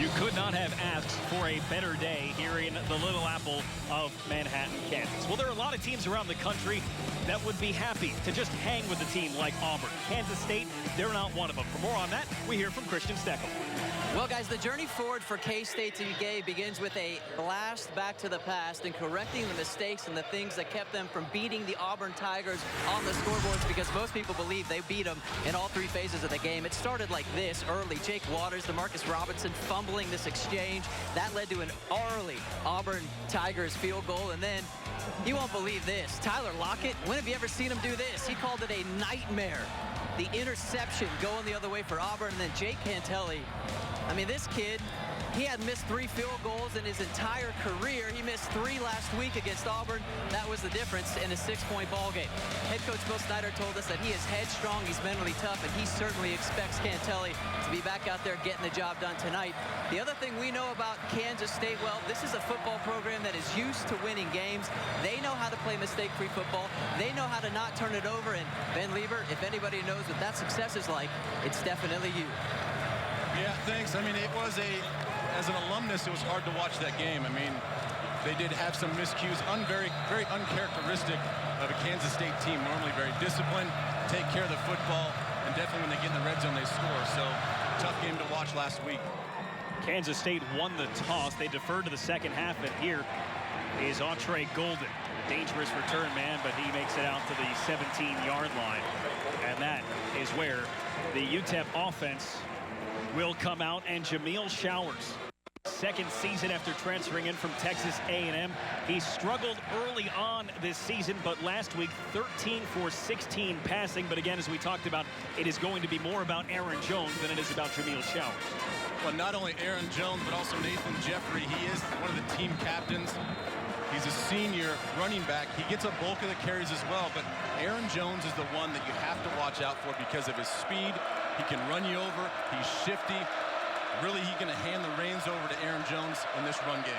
You could not have asked for a better day here in the Little Apple of Manhattan, Kansas. Well, there are a lot of teams around the country that would be happy to just hang with a team like Auburn. Kansas State, they're not one of them. For more on that, we hear from Christian Steckel. Well, guys, the journey forward for K-State today begins with a blast back to the past and correcting the mistakes and the things that kept them from beating the Auburn Tigers on the scoreboards, because most people believe they beat them in all three phases of the game. It started like this early. Jake Waters, DeMarcus Robinson fumbling this exchange. That led to an early Auburn Tigers field goal, and then you won't believe this. Tyler Lockett, when have you ever seen him do this? He called it a nightmare. The interception going the other way for Auburn, and then Jake Cantelli. I mean, this kid, he had missed 3 field goals in his entire career. He missed 3 last week against Auburn. That was the difference in a 6-point ball game. Head coach Bill Snyder told us that he is headstrong, he's mentally tough, and he certainly expects Cantelli to be back out there getting the job done tonight. The other thing we know about Kansas State, well, this is a football program that is used to winning games. They know how to play mistake-free football. They know how to not turn it over. And Ben Liebert, if anybody knows what that success is like, it's definitely you. Yeah, thanks. I mean, as an alumnus, it was hard to watch that game. I mean, they did have some miscues, very uncharacteristic of a Kansas State team. Normally very disciplined, take care of the football, and definitely when they get in the red zone, they score. So, tough game to watch last week. Kansas State won the toss. They deferred to the second half, and here is Entre Golden. A dangerous return man, but he makes it out to the 17-yard line. And that is where the UTEP offense will come out, and Jameel Showers, second season after transferring in from Texas A&M. He struggled early on this season, but last week 13 for 16 passing. But again, as we talked about, it is going to be more about Aaron Jones than it is about Jameel Showers. Well, not only Aaron Jones, but also Nathan Jeffrey. He is one of the team captains. He's a senior running back. He gets a bulk of the carries as well, but Aaron Jones is the one that you have to watch out for because of his speed. He can run you over. He's shifty. Really, he's going to hand the reins over to Aaron Jones in this run game.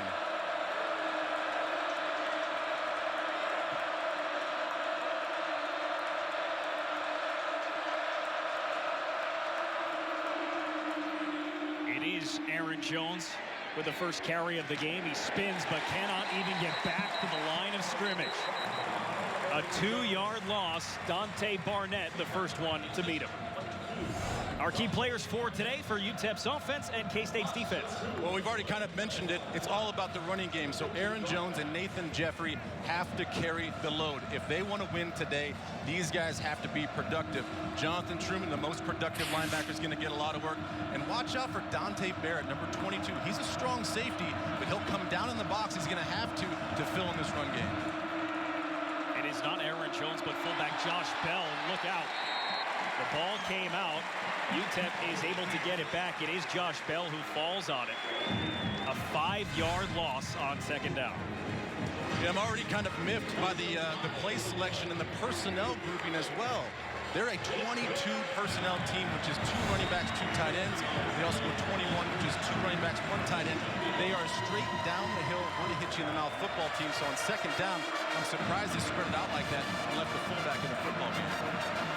It is Aaron Jones with the first carry of the game. He spins but cannot even get back to the line of scrimmage. A 2-yard loss. Dante Barnett, the first one to meet him. Our key players for today for UTEP's offense and K-State's defense. Well, we've already kind of mentioned it. It's all about the running game. So Aaron Jones and Nathan Jeffrey have to carry the load. If they want to win today, these guys have to be productive. Jonathan Truman, the most productive linebacker, is going to get a lot of work. And watch out for Dante Barrett, number 22. He's a strong safety, but he'll come down in the box. He's going to have to fill in this run game. It is not Aaron Jones, but fullback Josh Bell. Look out. The ball came out. UTEP is able to get it back. It is Josh Bell who falls on it. A 5-yard loss on second down. Yeah, I'm already kind of miffed by the play selection and the personnel grouping as well. They're a 22 personnel team, which is 2 running backs, 2 tight ends. They also go 21, which is 2 running backs, 1 tight end. They are straight down the hill, really hit you in the mouth football team. So on second down, I'm surprised they spread it out like that and left the fullback in the football game.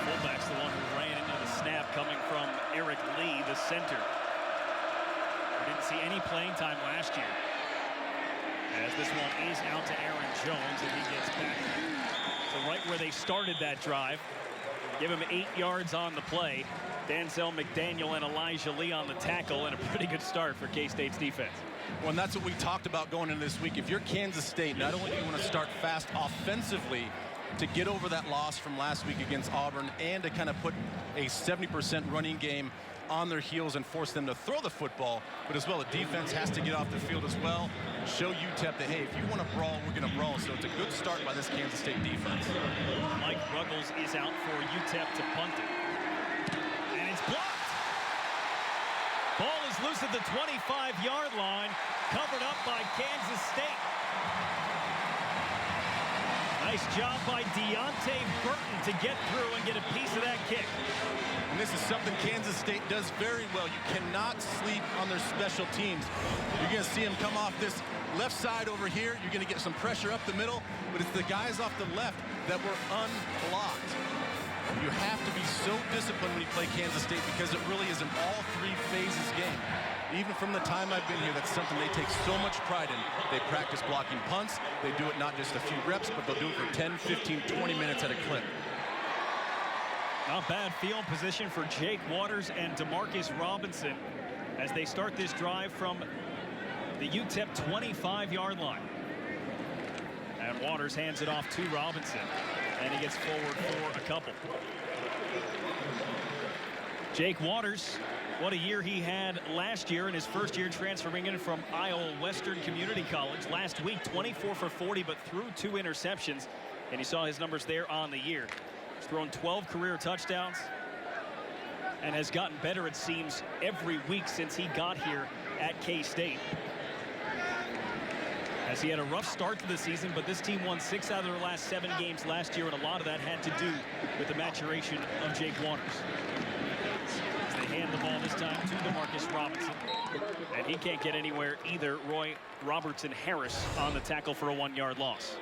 Fullback's the one who ran into the snap coming from Eric Lee, the center. We didn't see any playing time last year. As this one is out to Aaron Jones, and he gets back to right where they started that drive. Give him 8 yards on the play. Denzel McDaniel and Elijah Lee on the tackle, and a pretty good start for K-State's defense. Well, and that's what we talked about going into this week. If you're Kansas State, not only do you want to start fast offensively to get over that loss from last week against Auburn and to kind of put a 70% running game on their heels and force them to throw the football, but as well the defense has to get off the field as well. Show UTEP that, hey, if you want to brawl, we're going to brawl. So it's a good start by this Kansas State defense. Mike Ruggles is out for UTEP to punt it. And it's blocked. Ball is loose at the 25-yard line, covered up by Kansas State. Nice job by Deontay Burton to get through and get a piece of that kick. And this is something Kansas State does very well. You cannot sleep on their special teams. You're going to see them come off this left side over here. You're going to get some pressure up the middle, but it's the guys off the left that were unblocked. You have to be so disciplined when you play Kansas State because it really is an all 3 phases game. Even from the time I've been here, that's something they take so much pride in. They practice blocking punts. They do it not just a few reps, but they'll do it for 10, 15, 20 minutes at a clip. Not bad field position for Jake Waters and DeMarcus Robinson as they start this drive from the UTEP 25-yard line. And Waters hands it off to Robinson, and he gets forward for a couple. Jake Waters, what a year he had last year in his first year transferring in from Iowa Western Community College. Last week, 24 for 40, but threw 2 interceptions, and you saw his numbers there on the year. He's thrown 12 career touchdowns and has gotten better, it seems, every week since he got here at K-State. As he had a rough start to the season, but this team won 6 out of their last 7 games last year, and a lot of that had to do with the maturation of Jake Waters. As they hand the ball this time to DeMarcus Robinson, and he can't get anywhere either. Roy Robertson-Harris on the tackle for a 1-yard loss.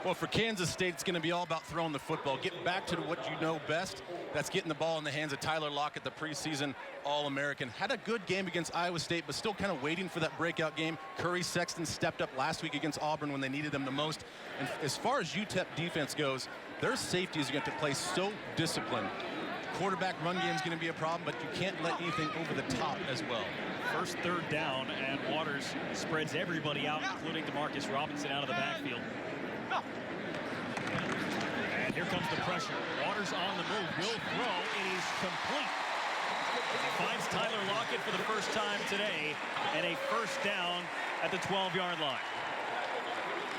Well, for Kansas State, it's going to be all about throwing the football. Get back to what you know best. That's getting the ball in the hands of Tyler Lockett, the preseason All-American. Had a good game against Iowa State, but still kind of waiting for that breakout game. Curry Sexton stepped up last week against Auburn when they needed them the most. And as far as UTEP defense goes, their safeties are going to play so disciplined. Quarterback run game is going to be a problem, but you can't let anything over the top as well. First 3rd down, and Waters spreads everybody out, including DeMarcus Robinson, out of the backfield. And here comes the pressure. Waters on the move, will throw. It is complete. He finds Tyler Lockett for the first time today, and a first down at the 12-yard line.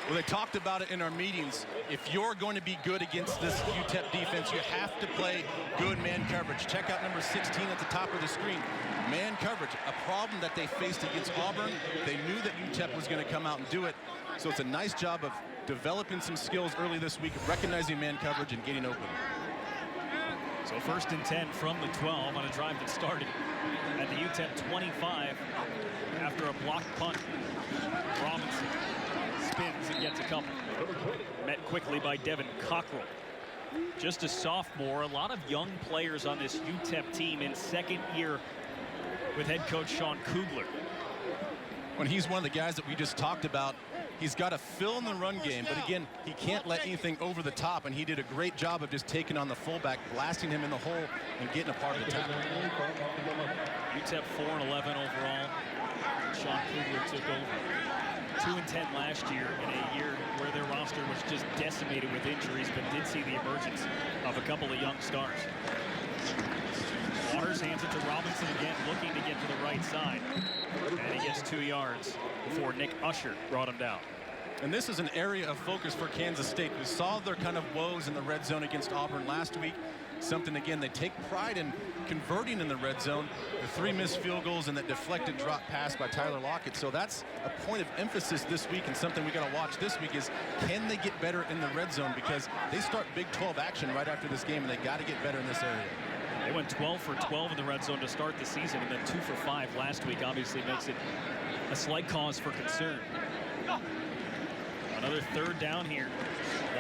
Well, they talked about it in our meetings. If you're going to be good against this UTEP defense, you have to play good man coverage. Check out number 16 at the top of the screen. Man coverage, a problem that they faced against Auburn. They knew that UTEP was going to come out and do it. So it's a nice job of developing some skills early this week, recognizing man coverage and getting open. So 1st and 10 from the 12 on a drive that started at the UTEP 25 after a blocked punt. Robinson spins and gets a couple. Met quickly by Devin Cockrell. Just a sophomore. A lot of young players on this UTEP team in 2nd year with head coach Sean Kugler. When he's one of the guys that we just talked about, he's got to fill in the run game, but again, he can't let anything over the top, and he did a great job of just taking on the fullback, blasting him in the hole, and getting a part of the tackle. UTEP 4-11 overall. Sean Kugler took over. 2-10 last year in a year where their roster was just decimated with injuries, but did see the emergence of a couple of young stars. Waters hands it to Robinson again, looking to get to the right side. And he gets 2 yards before Nick Usher brought him down. And this is an area of focus for Kansas State. We saw their kind of woes in the red zone against Auburn last week. Something, again, they take pride in converting in the red zone. The 3 missed field goals and that deflected drop pass by Tyler Lockett. So that's a point of emphasis this week, and something we got to watch this week is, can they get better in the red zone? Because they start Big 12 action right after this game, and they got to get better in this area. They went 12 for 12 in the red zone to start the season, and then 2 for 5 last week. Obviously makes it a slight cause for concern. Another 3rd down here.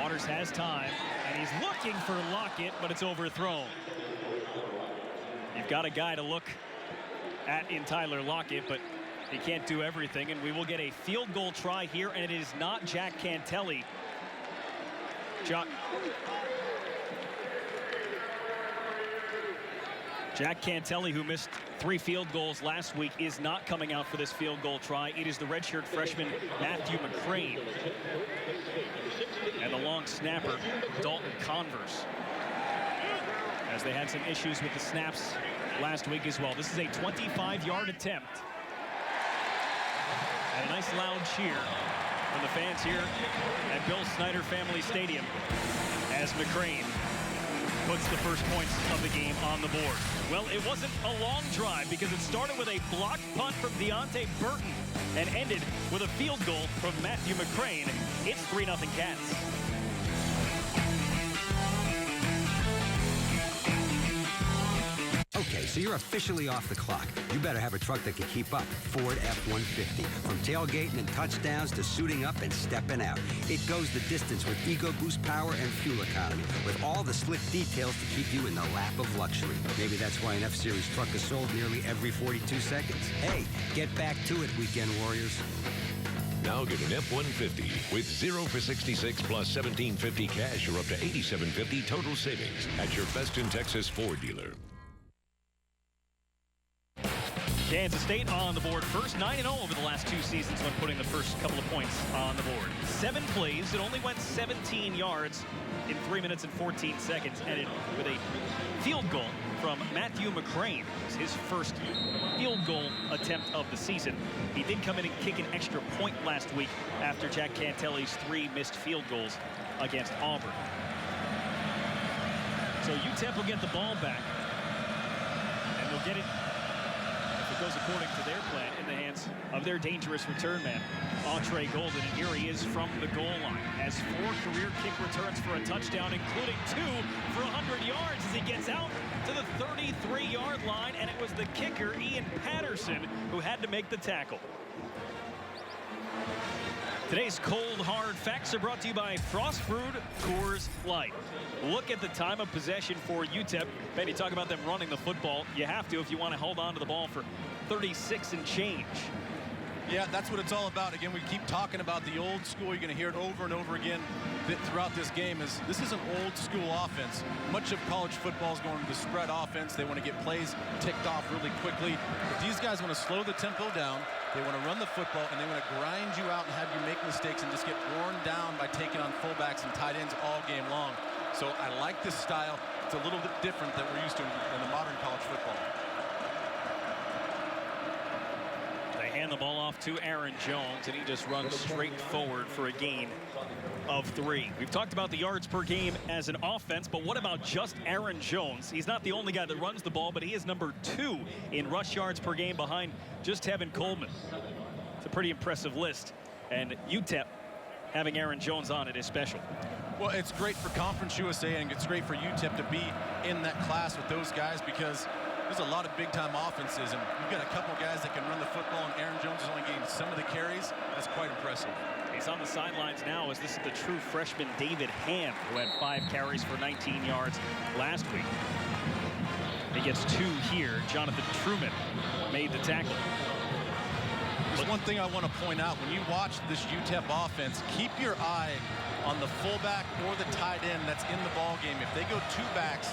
Waters has time, and he's looking for Lockett, but it's overthrown. You've got a guy to look at in Tyler Lockett, but he can't do everything, and we will get a field goal try here, and it is not Jack Cantelli. Jack Cantelli, who missed 3 field goals last week, is not coming out for this field goal try. It is the redshirt freshman Matthew McCrane. And the long snapper, Dalton Converse. As they had some issues with the snaps last week as well. This is a 25-yard attempt. And a nice loud cheer from the fans here at Bill Snyder Family Stadium as McCrane puts the first points of the game on the board. Well, it wasn't a long drive because it started with a blocked punt from Deontay Burton and ended with a field goal from Matthew McCrane. It's 3-0 Cats. Okay, so So you're officially off the clock. You better have a truck that can keep up. Ford F-150. From tailgating and touchdowns to suiting up and stepping out. It goes the distance with EcoBoost power and fuel economy. With all the slick details to keep you in the lap of luxury. Maybe that's why an F-Series truck is sold nearly every 42 seconds. Hey, get back to it, weekend warriors. Now get an F-150 with 0 for 66 plus $1,750 cash or up to $8,750 total savings at your best in Texas Ford dealer. Kansas State on the board first, 9-0 over the last 2 seasons when putting the first couple of points on the board. 7 plays, it only went 17 yards in 3 minutes and 14 seconds, ended with a field goal from Matthew McCrane. It was his first field goal attempt of the season. He did come in and kick an extra point last week after Jack Cantelli's 3 missed field goals against Auburn. So UTEP will get the ball back, and we'll get it, if it goes according to their plan, in the hands of their dangerous return man, Andre Golden. And here he is from the goal line. Has 4 career kick returns for a touchdown, including 2 for 100 yards as he gets out to the 33-yard line, and it was the kicker, Ian Patterson, who had to make the tackle. Today's cold, hard facts are brought to you by Frost Brewed Coors Light. Look at the time of possession for UTEP. Ben, you talk about them running the football. You have to if you want to hold on to the ball for 36 and change. Yeah, that's what it's all about. Again, we keep talking about the old school. You're going to hear it over and over again throughout this game. This is an old school offense. Much of college football is going to the spread offense. They want to get plays ticked off really quickly. But these guys want to slow the tempo down. They want to run the football, and they want to grind you out and have you make mistakes and just get worn down by taking on fullbacks and tight ends all game long. So I like this style. It's a little bit different than we're used to in the modern college football. Hand the ball off to Aaron Jones, and he just runs straight forward for a gain of 3. We've talked about the yards per game as an offense, but what about just Aaron Jones? He's not the only guy that runs the ball, but he is number 2 in rush yards per game behind just Tevin Coleman. It's a pretty impressive list, and UTEP having Aaron Jones on it is special. Well, it's great for Conference USA, and it's great for UTEP to be in that class with those guys, because there's a lot of big-time offenses, and you've got a couple guys that can run the football, and Aaron Jones is only getting some of the carries. That's quite impressive. He's on the sidelines now, as this is the true freshman David Hand, who had 5 carries for 19 yards last week. He gets 2 here. Jonathan Truman made the tackle. There's one thing I want to point out. When you watch this UTEP offense, keep your eye on the fullback or the tight end that's in the ball game. If they go 2 backs,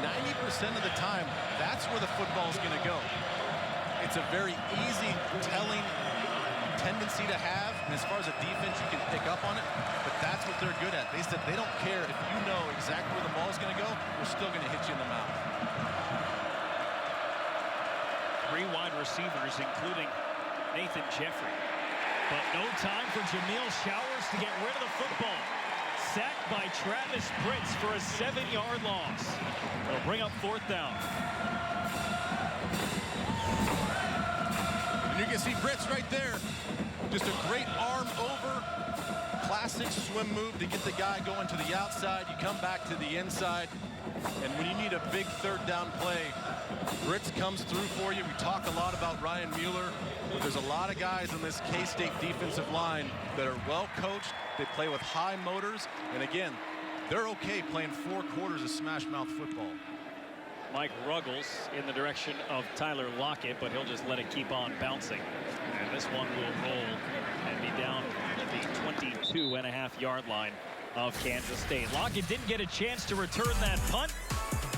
90% of the time, that's where the football is going to go. It's a very easy telling tendency to have, and as far as a defense, you can pick up on it, but that's what they're good at. They said they don't care if you know exactly where the ball is going to go, we're still going to hit you in the mouth. 3 wide receivers, including Nathan Jeffrey. But no time for Jameel Showers to get rid of the football. Sacked by Travis Pritz for a 7-yard loss. It'll bring up 4th down. And you can see Pritz right there. Just a great arm over. Classic swim move to get the guy going to the outside. You come back to the inside. And when you need a big 3rd down play, Pritz comes through for you. We talk a lot about Ryan Mueller. There's a lot of guys in this K-State defensive line that are well coached. They play with high motors. And again, they're okay playing 4 quarters of smash mouth football. Mike Ruggles in the direction of Tyler Lockett, but he'll just let it keep on bouncing. And this one will roll and be down at the 22.5-yard line of Kansas State. Lockett didn't get a chance to return that punt,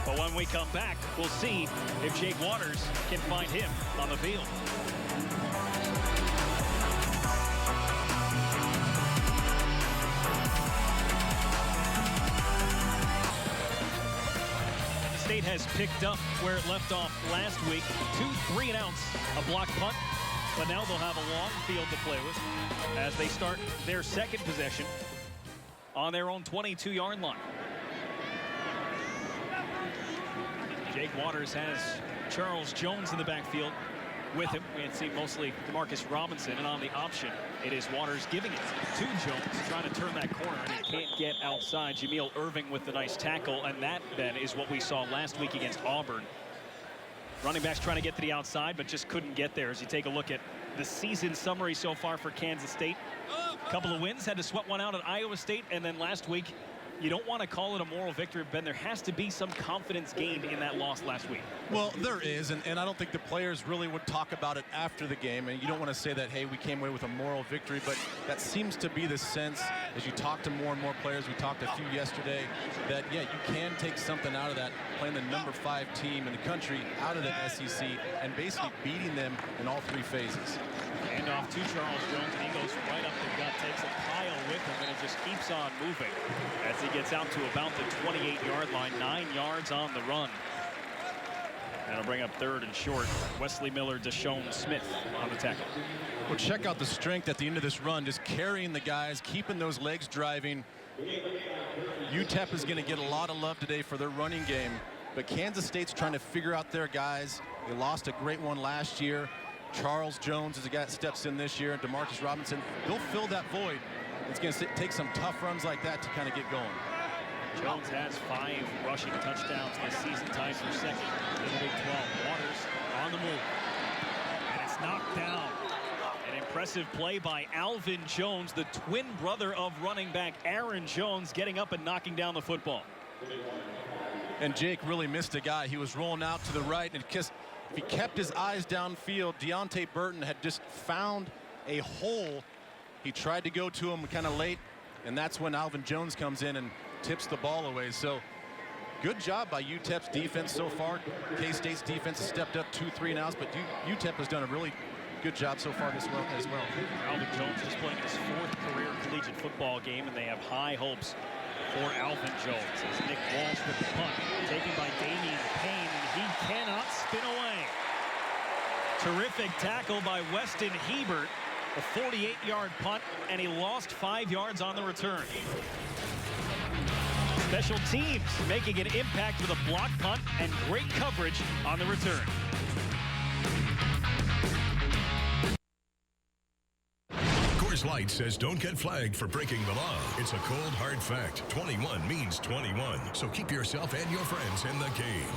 but when we come back, we'll see if Jake Waters can find him on the field. State has picked up where it left off last week. 2 3-and-outs, a block punt, but now they'll have a long field to play with as they start their 2nd possession on their own 22-yard line. Jake Waters has Charles Jones in the backfield with him. We had seen mostly DeMarcus Robinson, and on the option, it is Waters giving it to Jones, trying to turn that corner, and he can't get outside. Jameel Irving with the nice tackle, and that, Ben, is what we saw last week against Auburn. Running backs trying to get to the outside, but just couldn't get there. As you take a look at the season summary so far for Kansas State. A couple of wins, had to sweat one out at Iowa State, and then last week, you don't want to call it a moral victory, Ben. There has to be some confidence gained in that loss last week. Well, there is, and I don't think the players really would talk about it after the game. And you don't want to say that, hey, we came away with a moral victory, but that seems to be the sense as you talk to more and more players. We talked to a few yesterday that, yeah, you can take something out of that, playing the number 5 team in the country out of the SEC and basically beating them in all 3 phases. Hand off to Charles Jones, and he goes right up the gut, takes a pile with him, and it just keeps on moving as he gets out to about the 28-yard line, 9 yards on the run. That'll bring up 3rd and short. Wesley Miller, Deshaun Smith on the tackle. Well, check out the strength at the end of this run, just carrying the guys, keeping those legs driving. UTEP is going to get a lot of love today for their running game, but Kansas State's trying to figure out their guys. They lost a great one last year. Charles Jones is a guy that steps in this year, and DeMarcus Robinson. They'll fill that void. It's going to take some tough runs like that to kind of get going. Jones has 5 rushing touchdowns this season, tied for 2nd in the Big 12. Waters on the move, and it's knocked down. An impressive play by Alvin Jones, the twin brother of running back Aaron Jones, getting up and knocking down the football. And Jake really missed a guy. He was rolling out to the right, and if he kept his eyes downfield, Deontay Burton had just found a hole. He tried to go to him kind of late, and that's when Alvin Jones comes in and tips the ball away. So good job by UTEP's defense so far. K-State's defense has stepped up 2-3 now, but UTEP has done a really good job so far as well. Alvin Jones is playing his 4th career collegiate football game, and they have high hopes for Alvin Jones. As Nick Walsh with the punt, taken by Damian Payne, and he cannot spin away. Terrific tackle by Weston Hebert, a 48-yard punt, and he lost 5 yards on the return. Special teams making an impact with a block punt and great coverage on the return. Coors Light says don't get flagged for breaking the law. It's a cold, hard fact. 21 means 21. So keep yourself and your friends in the game.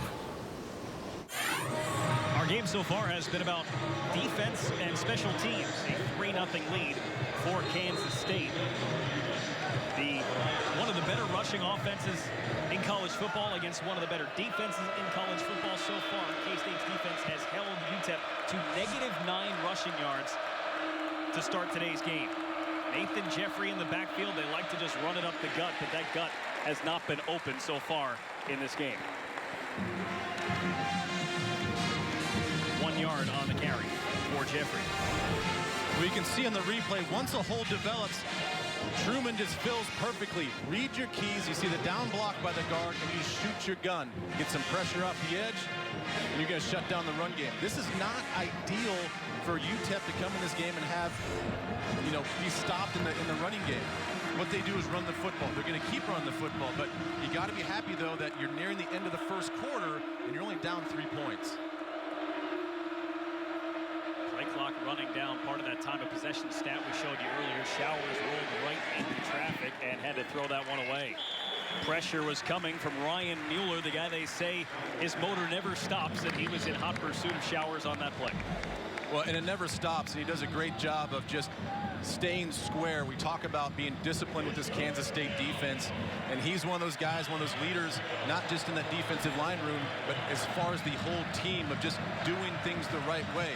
Our game so far has been about defense and special teams. A 3-0 lead for Kansas State. One of the better rushing offenses in college football against one of the better defenses in college football so far. K-State's defense has held UTEP to -9 rushing yards to start today's game. Nathan Jeffrey in the backfield. They like to just run it up the gut, but that gut has not been open so far in this game. 1 yard on the carry for Jeffrey. We can see on the replay, once a hole develops, Truman just fills perfectly. Read your keys. You see the down block by the guard, and you shoot your gun. Get some pressure off the edge, and you're going to shut down the run game. This is not ideal for UTEP to come in this game and have, be stopped in the running game. What they do is run the football. They're going to keep running the football, but you got to be happy, though, that you're nearing the end of the first quarter, and you're only down 3 points. Play clock running down, part of that time of possession stat we showed you earlier. Showers rolled right into traffic and had to throw that one away. Pressure was coming from Ryan Mueller, the guy they say his motor never stops, and he was in hot pursuit of Showers on that play. Well, and it never stops, and he does a great job of just staying square. We talk about being disciplined with this Kansas State defense, and he's one of those guys, one of those leaders, not just in that defensive line room, but as far as the whole team of just doing things the right way.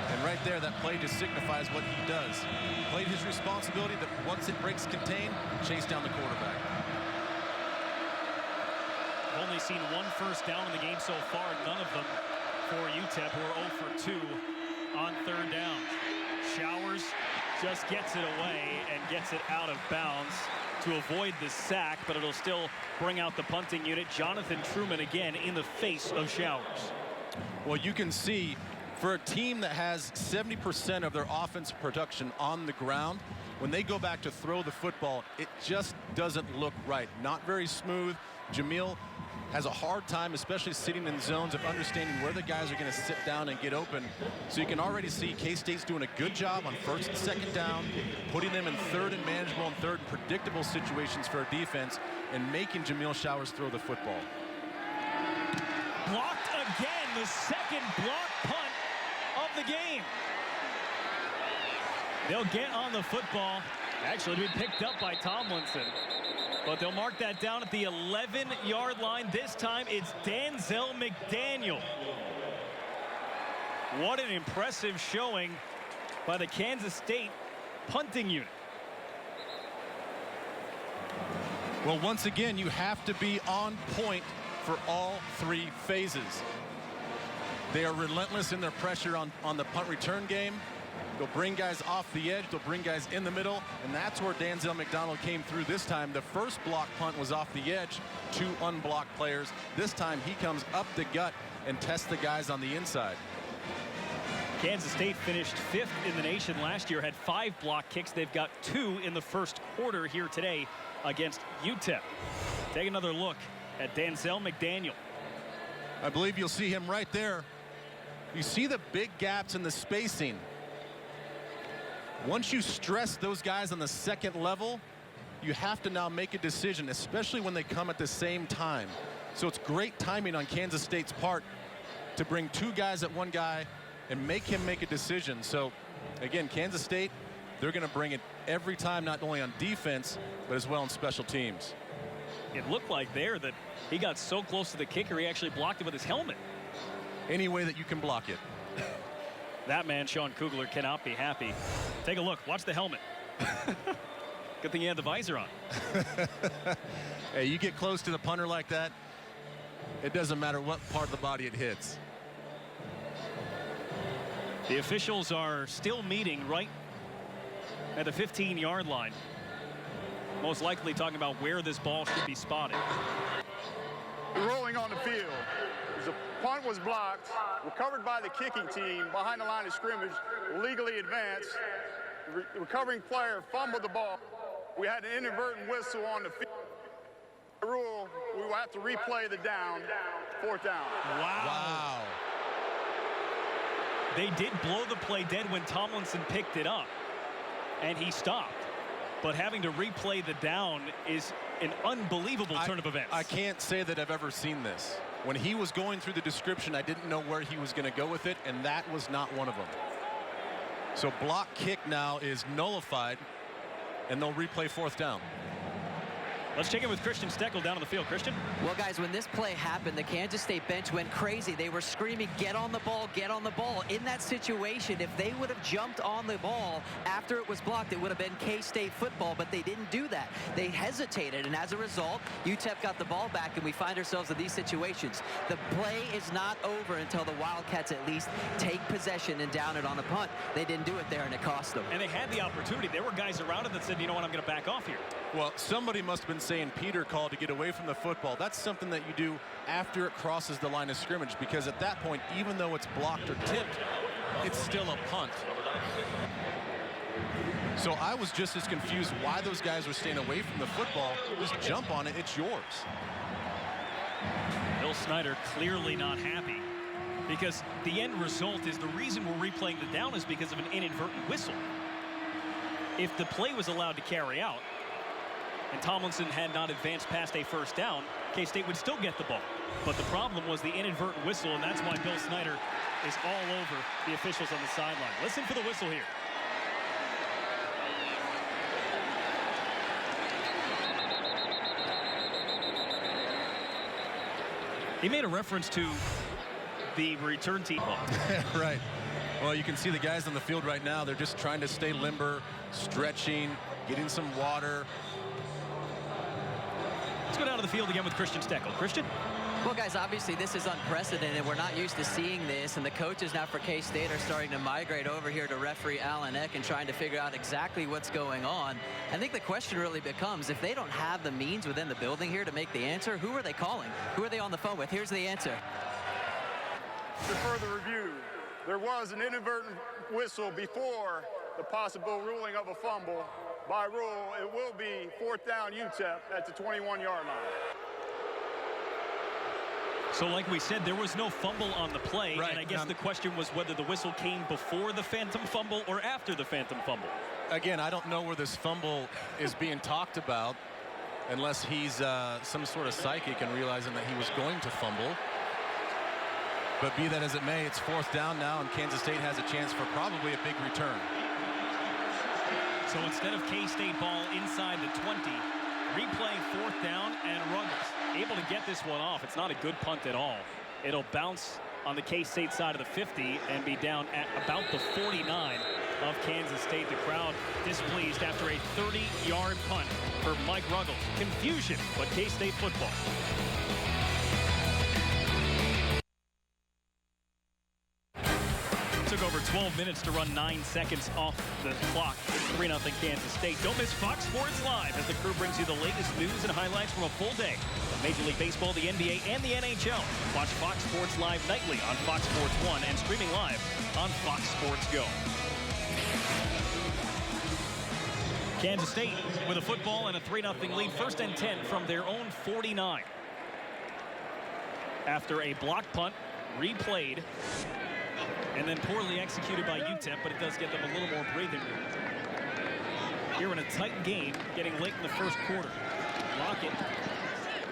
And right there, that play just signifies what he does. He played his responsibility that once it breaks contain, chase down the quarterback. We've only seen 1 first down in the game so far, none of them for UTEP, who are 0 for 2 on 3rd down. Showers just gets it away and gets it out of bounds to avoid the sack, but it'll still bring out the punting unit. Jonathan Truman again in the face of Showers. Well, you can see for a team that has 70% of their offensive production on the ground, when they go back to throw the football, it just doesn't look right. Not very smooth. Jamil has a hard time, especially sitting in zones, of understanding where the guys are going to sit down and get open. So you can already see K-State's doing a good job on 1st and 2nd down, putting them in 3rd and manageable and 3rd and predictable situations for a defense, and making Jamil Showers throw the football. Blocked again the second block punt of the game. They'll get on the football. Actually, it'll be picked up by Tomlinson. But they'll mark that down at the 11-yard line. This time, it's Denzel McDaniel. What an impressive showing by the Kansas State punting unit. Well, once again, you have to be on point for all three phases. They are relentless in their pressure on the punt return game. They'll bring guys off the edge. They'll bring guys in the middle. And that's where Denzel McDaniel came through this time. The first block punt was off the edge. 2 unblocked players. This time he comes up the gut and tests the guys on the inside. Kansas State finished 5th in the nation last year, had 5 block kicks. They've got 2 in the first quarter here today against UTEP. Take another look at Denzel McDaniel. I believe you'll see him right there. You see the big gaps in the spacing. Once you stress those guys on the second level, you have to now make a decision, especially when they come at the same time. So it's great timing on Kansas State's part to bring 2 guys at one guy and make him make a decision. So again, Kansas State, they're going to bring it every time, not only on defense, but as well on special teams. It looked like there that he got so close to the kicker, he actually blocked it with his helmet. Any way that you can block it. That man, Sean Kugler, cannot be happy. Take a look. Watch the helmet. Good thing he had the visor on. Hey, you get close to the punter like that, it doesn't matter what part of the body it hits. The officials are still meeting right at the 15-yard line. Most likely talking about where this ball should be spotted. Rolling on the field. The punt was blocked, recovered by the kicking team behind the line of scrimmage, legally advanced. The recovering player fumbled the ball. We had an inadvertent whistle on the field. The rule, we will have to replay the down, 4th down. Wow. They did blow the play dead when Tomlinson picked it up, and he stopped. But having to replay the down is an unbelievable turn of events. I can't say that I've ever seen this. When he was going through the description, I didn't know where he was going to go with it, and that was not one of them. So block kick now is nullified, and they'll replay 4th down. Let's check in with Christian Steckel down on the field. Christian? Well, guys, when this play happened, the Kansas State bench went crazy. They were screaming, get on the ball, get on the ball. In that situation, if they would have jumped on the ball after it was blocked, it would have been K-State football, but they didn't do that. They hesitated, and as a result, UTEP got the ball back, and we find ourselves in these situations. The play is not over until the Wildcats at least take possession and down it on the punt. They didn't do it there, and it cost them. And they had the opportunity. There were guys around it that said, you know what, I'm going to back off here. Well, somebody must have been saying Peter called to get away from the football. That's something that you do after it crosses the line of scrimmage, because at that point, even though it's blocked or tipped, it's still a punt. So I was just as confused why those guys were staying away from the football. Just jump on it, it's yours. Bill Snyder clearly not happy, because the end result is the reason we're replaying the down is because of an inadvertent whistle. If the play was allowed to carry out, and Tomlinson had not advanced past a 1st down, K-State would still get the ball. But the problem was the inadvertent whistle, and that's why Bill Snyder is all over the officials on the sideline. Listen for the whistle here. He made a reference to the return team ball. Right. Well, you can see the guys on the field right now. They're just trying to stay limber, stretching, getting some water. Let's go down to the field again with Christian Steckel. Christian? Well, guys, obviously this is unprecedented. We're not used to seeing this, and the coaches now for K-State are starting to migrate over here to referee Alan Eck and trying to figure out exactly what's going on. I think the question really becomes, if they don't have the means within the building here to make the answer, who are they calling? Who are they on the phone with? Here's the answer. For further review, there was an inadvertent whistle before the possible ruling of a fumble. By rule, it will be 4th down UTEP at the 21-yard line. So like we said, there was no fumble on the play, right. And I guess the question was whether the whistle came before the phantom fumble or after the phantom fumble. Again, I don't know where this fumble is being talked about, unless he's some sort of psychic and realizing that he was going to fumble. But be that as it may, it's 4th down now, and Kansas State has a chance for probably a big return. So instead of K-State ball inside the 20, replay 4th down, and Ruggles able to get this one off. It's not a good punt at all. It'll bounce on the K-State side of the 50 and be down at about the 49 of Kansas State. The crowd displeased after a 30-yard punt for Mike Ruggles. Confusion, but K-State football. Took over 12 minutes to run 9 seconds off the clock. 3-0 Kansas State. Don't miss Fox Sports Live as the crew brings you the latest news and highlights from a full day of Major League Baseball, the NBA, and the NHL. Watch Fox Sports Live nightly on Fox Sports 1 and streaming live on Fox Sports Go. Kansas State with a football and a 3-0 lead. 1st and 10 from their own 49. After a block punt, replayed, and then poorly executed by UTEP, but it does get them a little more breathing room. Here in a tight game, getting late in the 1st quarter. Lockett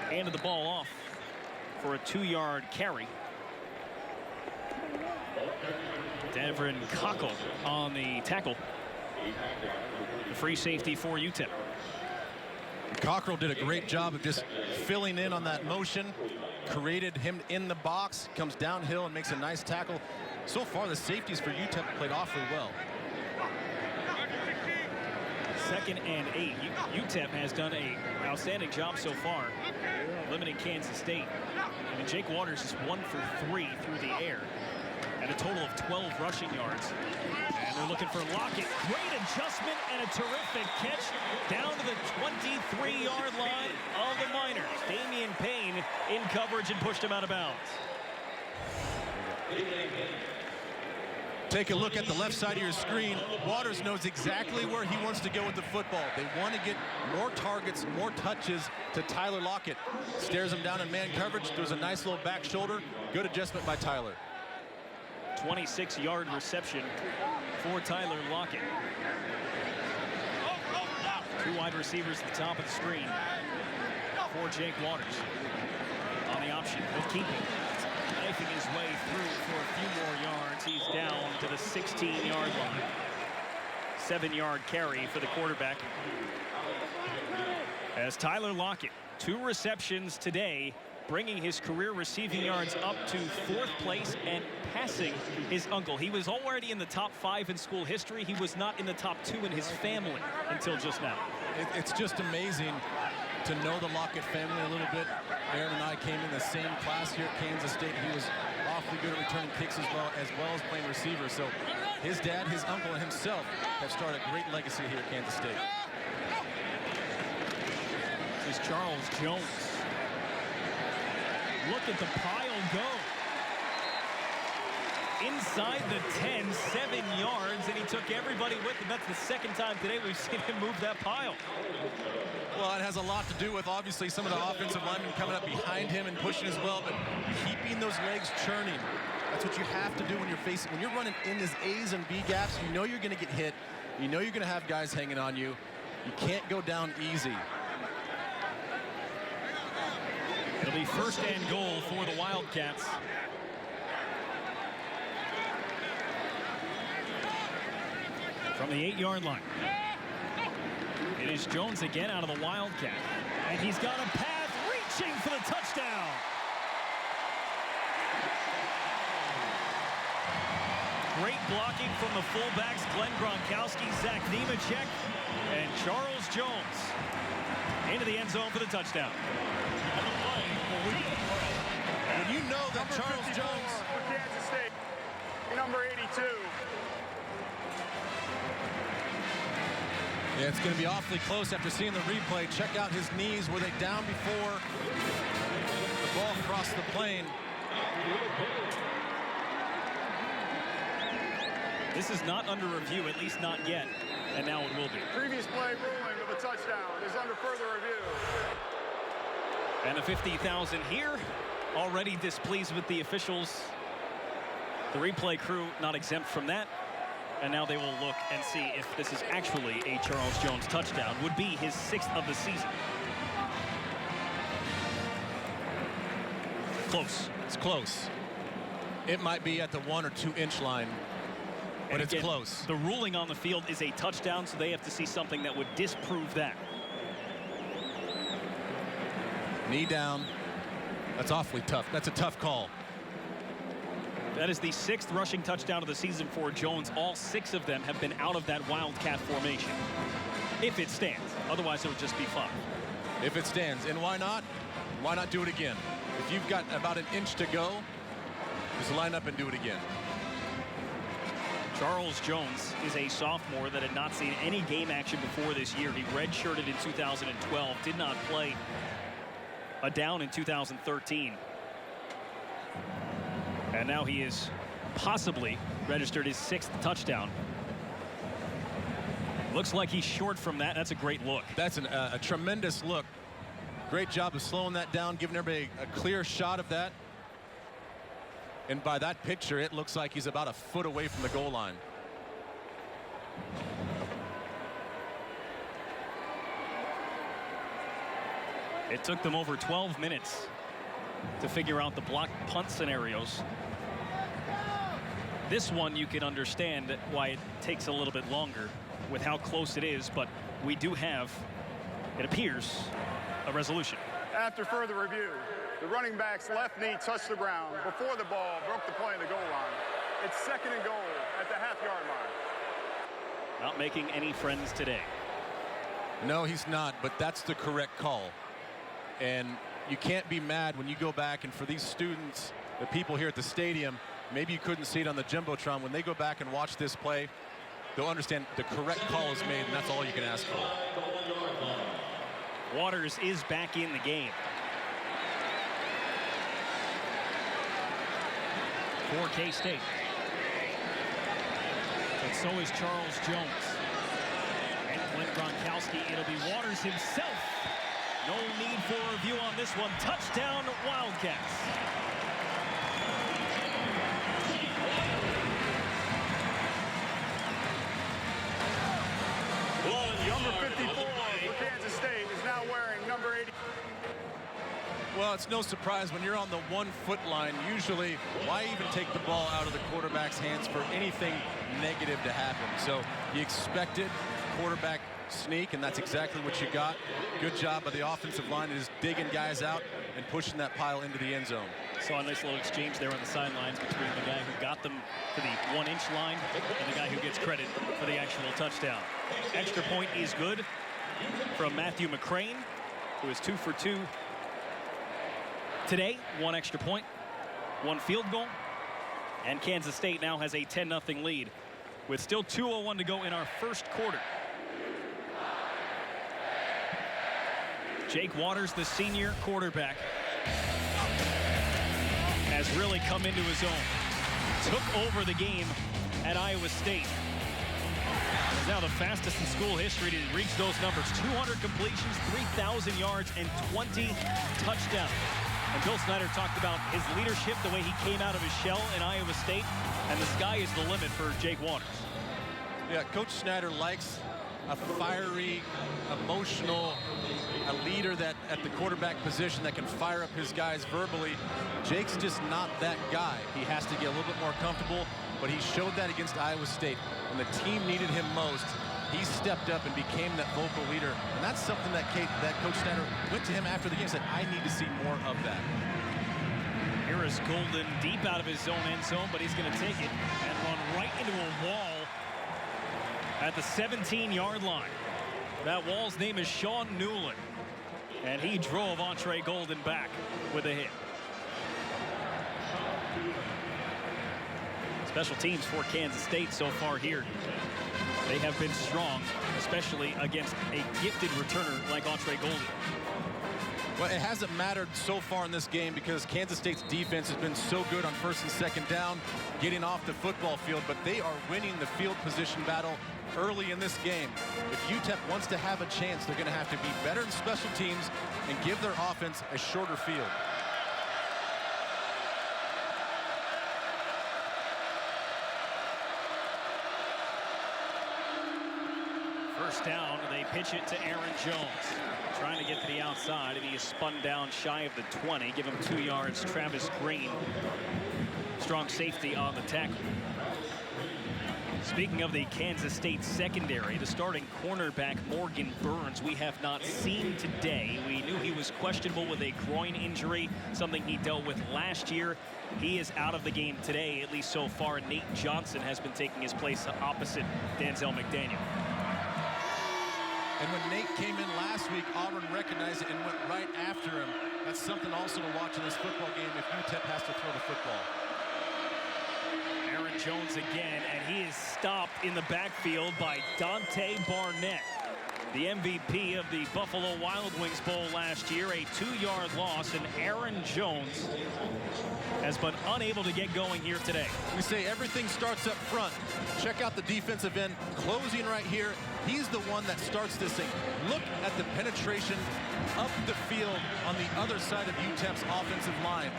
handed the ball off for a 2-yard carry. Devin Cockle on the tackle. The free safety for UTEP. Cockrell did a great job of just filling in on that motion, created him in the box, comes downhill and makes a nice tackle. So far, the safeties for UTEP played awfully well. 2nd and 8. UTEP has done an outstanding job so far, limiting Kansas State. I mean, Jake Waters is 1 for 3 through the air, and a total of 12 rushing yards. And they're looking for Lockett. Great adjustment and a terrific catch down to the 23-yard line of the Miners. Damian Payne in coverage and pushed him out of bounds. Take a look at the left side of your screen. Waters knows exactly where he wants to go with the football. They want to get more targets, more touches to Tyler Lockett. Stares him down in man coverage. There's a nice little back shoulder. Good adjustment by Tyler. 26-yard reception for Tyler Lockett. 2 wide receivers at the top of the screen for Jake Waters. On the option, no keeping. Knifing his way through for a few more yards. He's down to the 16-yard line. 7-yard carry for the quarterback. As Tyler Lockett, 2 receptions today, bringing his career receiving yards up to 4th place and passing his uncle. He was already in the top 5 in school history. He was not in the top 2 in his family until just now. It's just amazing to know the Lockett family a little bit. Aaron and I came in the same class here at Kansas State. He was awfully good at returning kicks as well as playing receiver. So his dad, his uncle, and himself have started a great legacy here at Kansas State. This is Charles Jones. Look at the pile go. Inside the 10, 7 yards, and he took everybody with him. That's the 2nd time today we've seen him move that pile. Well, it has a lot to do with, obviously, some of the offensive linemen coming up behind him and pushing as well, but keeping those legs churning. That's what you have to do when you're running in his A's and B gaps. You know you're going to get hit. You know you're going to have guys hanging on you. You can't go down easy. It'll be 1st and goal for the Wildcats. From the 8-yard line. It is Jones again out of the Wildcat. And he's got a path reaching for the touchdown. Great blocking from the fullbacks, Glenn Gronkowski, Zach Nemechek, and Charles Jones into the end zone for the touchdown. When you know that Charles Jones for Kansas State, number 82. Yeah, it's going to be awfully close after seeing the replay. Check out his knees. Were they down before the ball crossed the plane? This is not under review, at least not yet, and now it will be. Previous play ruling of a touchdown is under further review. And the 50,000 here, already displeased with the officials. The replay crew not exempt from that. And now they will look and see if this is actually a Charles Jones touchdown. Would be his 6th of the season. Close. It's close. It might be at the 1 or 2 inch line, but And it's again, close. The ruling on the field is a touchdown, so they have to see something that would disprove that. Knee down. That's awfully tough. That's a tough call. That is the 6th rushing touchdown of the season for Jones. All 6 of them have been out of that Wildcat formation. If it stands. Otherwise, it would just be 5. If it stands. And why not? Why not do it again? If you've got about an inch to go, just line up and do it again. Charles Jones is a sophomore that had not seen any game action before this year. He redshirted in 2012, did not play a down in 2013. And now he is possibly registered his 6th touchdown. Looks like he's short from that. That's a great look. That's a tremendous look. Great job of slowing that down, giving everybody a clear shot of that. And by that picture, it looks like he's about a foot away from the goal line. It took them over 12 minutes to figure out the block punt scenarios. This one, you can understand why it takes a little bit longer with how close it is, but we do have, it appears, a resolution. After further review, the running back's left knee touched the ground before the ball broke the play in the goal line. It's 2nd and goal at the half-yard line. Not making any friends today. No, he's not, but that's the correct call. And you can't be mad when you go back, and for these students, the people here at the stadium, maybe you couldn't see it on the Jumbotron. When they go back and watch this play, they'll understand the correct call is made, and that's all you can ask for. Waters is back in the game. For K-State. But so is Charles Jones. And Clint Gronkowski, it'll be Waters himself. No need for a review on this one. Touchdown, Wildcats. Number 54 for Kansas State is now wearing number 80. Well, it's no surprise when you're on the 1 foot line. Usually, why even take the ball out of the quarterback's hands for anything negative to happen? So you expected quarterback sneak, and that's exactly what you got. Good job by the offensive line, is digging guys out and pushing that pile into the end zone. Saw a nice little exchange there on the sidelines between the guy who got them to the 1 inch line and the guy who gets credit for the actual touchdown. Extra point is good from Matthew McCrane, who is 2 for 2 today. 1 extra point, 1 field goal, and Kansas State now has a 10-0 lead with still 2:01 to go in our first quarter. Jake Waters, the senior quarterback, has really come into his own. Took over the game at Iowa State. Is now the fastest in school history to reach those numbers. 200 completions, 3,000 yards, and 20 touchdowns. And Bill Snyder talked about his leadership, the way he came out of his shell in Iowa State, and the sky is the limit for Jake Waters. Yeah, Coach Snyder likes a fiery, emotional, a leader that at the quarterback position that can fire up his guys verbally. Jake's just not that guy. He has to get a little bit more comfortable, but he showed that against Iowa State. When the team needed him most, he stepped up and became that vocal leader. And that's something that Coach Snyder went to him after the game and said, I need to see more of that. Here is Golden deep out of his own end zone, but he's going to take it and run right into a wall at the 17-yard line. That wall's name is Sean Newland, and he drove Entre Golden back with a hit. Special teams for Kansas State so far here. They have been strong, especially against a gifted returner like Entre Golden. Well, it hasn't mattered so far in this game because Kansas State's defense has been so good on 1st and 2nd down, getting off the football field, but they are winning the field position battle early in this game. If UTEP wants to have a chance, they're going to have to be better in special teams and give their offense a shorter field. First down, they pitch it to Aaron Jones. Trying to get to the outside, and he is spun down shy of the 20. Give him 2 yards. Travis Green strong safety on the tackle. Speaking of the Kansas State secondary, the starting cornerback Morgan Burns we have not seen today. We knew he was questionable with a groin injury, something he dealt with last year. He is out of the game today, at least so far. Nate Johnson has been taking his place opposite Denzel McDaniel. And when Nate came in last week, Auburn recognized it and went right after him. That's something also to watch in this football game if UTEP has to throw the football. Aaron Jones again, and he is stopped in the backfield by Dante Barnett, the MVP of the Buffalo Wild Wings Bowl last year. A 2-yard loss, and Aaron Jones has been unable to get going here today. We say everything starts up front. Check out the defensive end closing right here. He's the one that starts this thing. Look at the penetration up the field on the other side of UTEP's offensive line.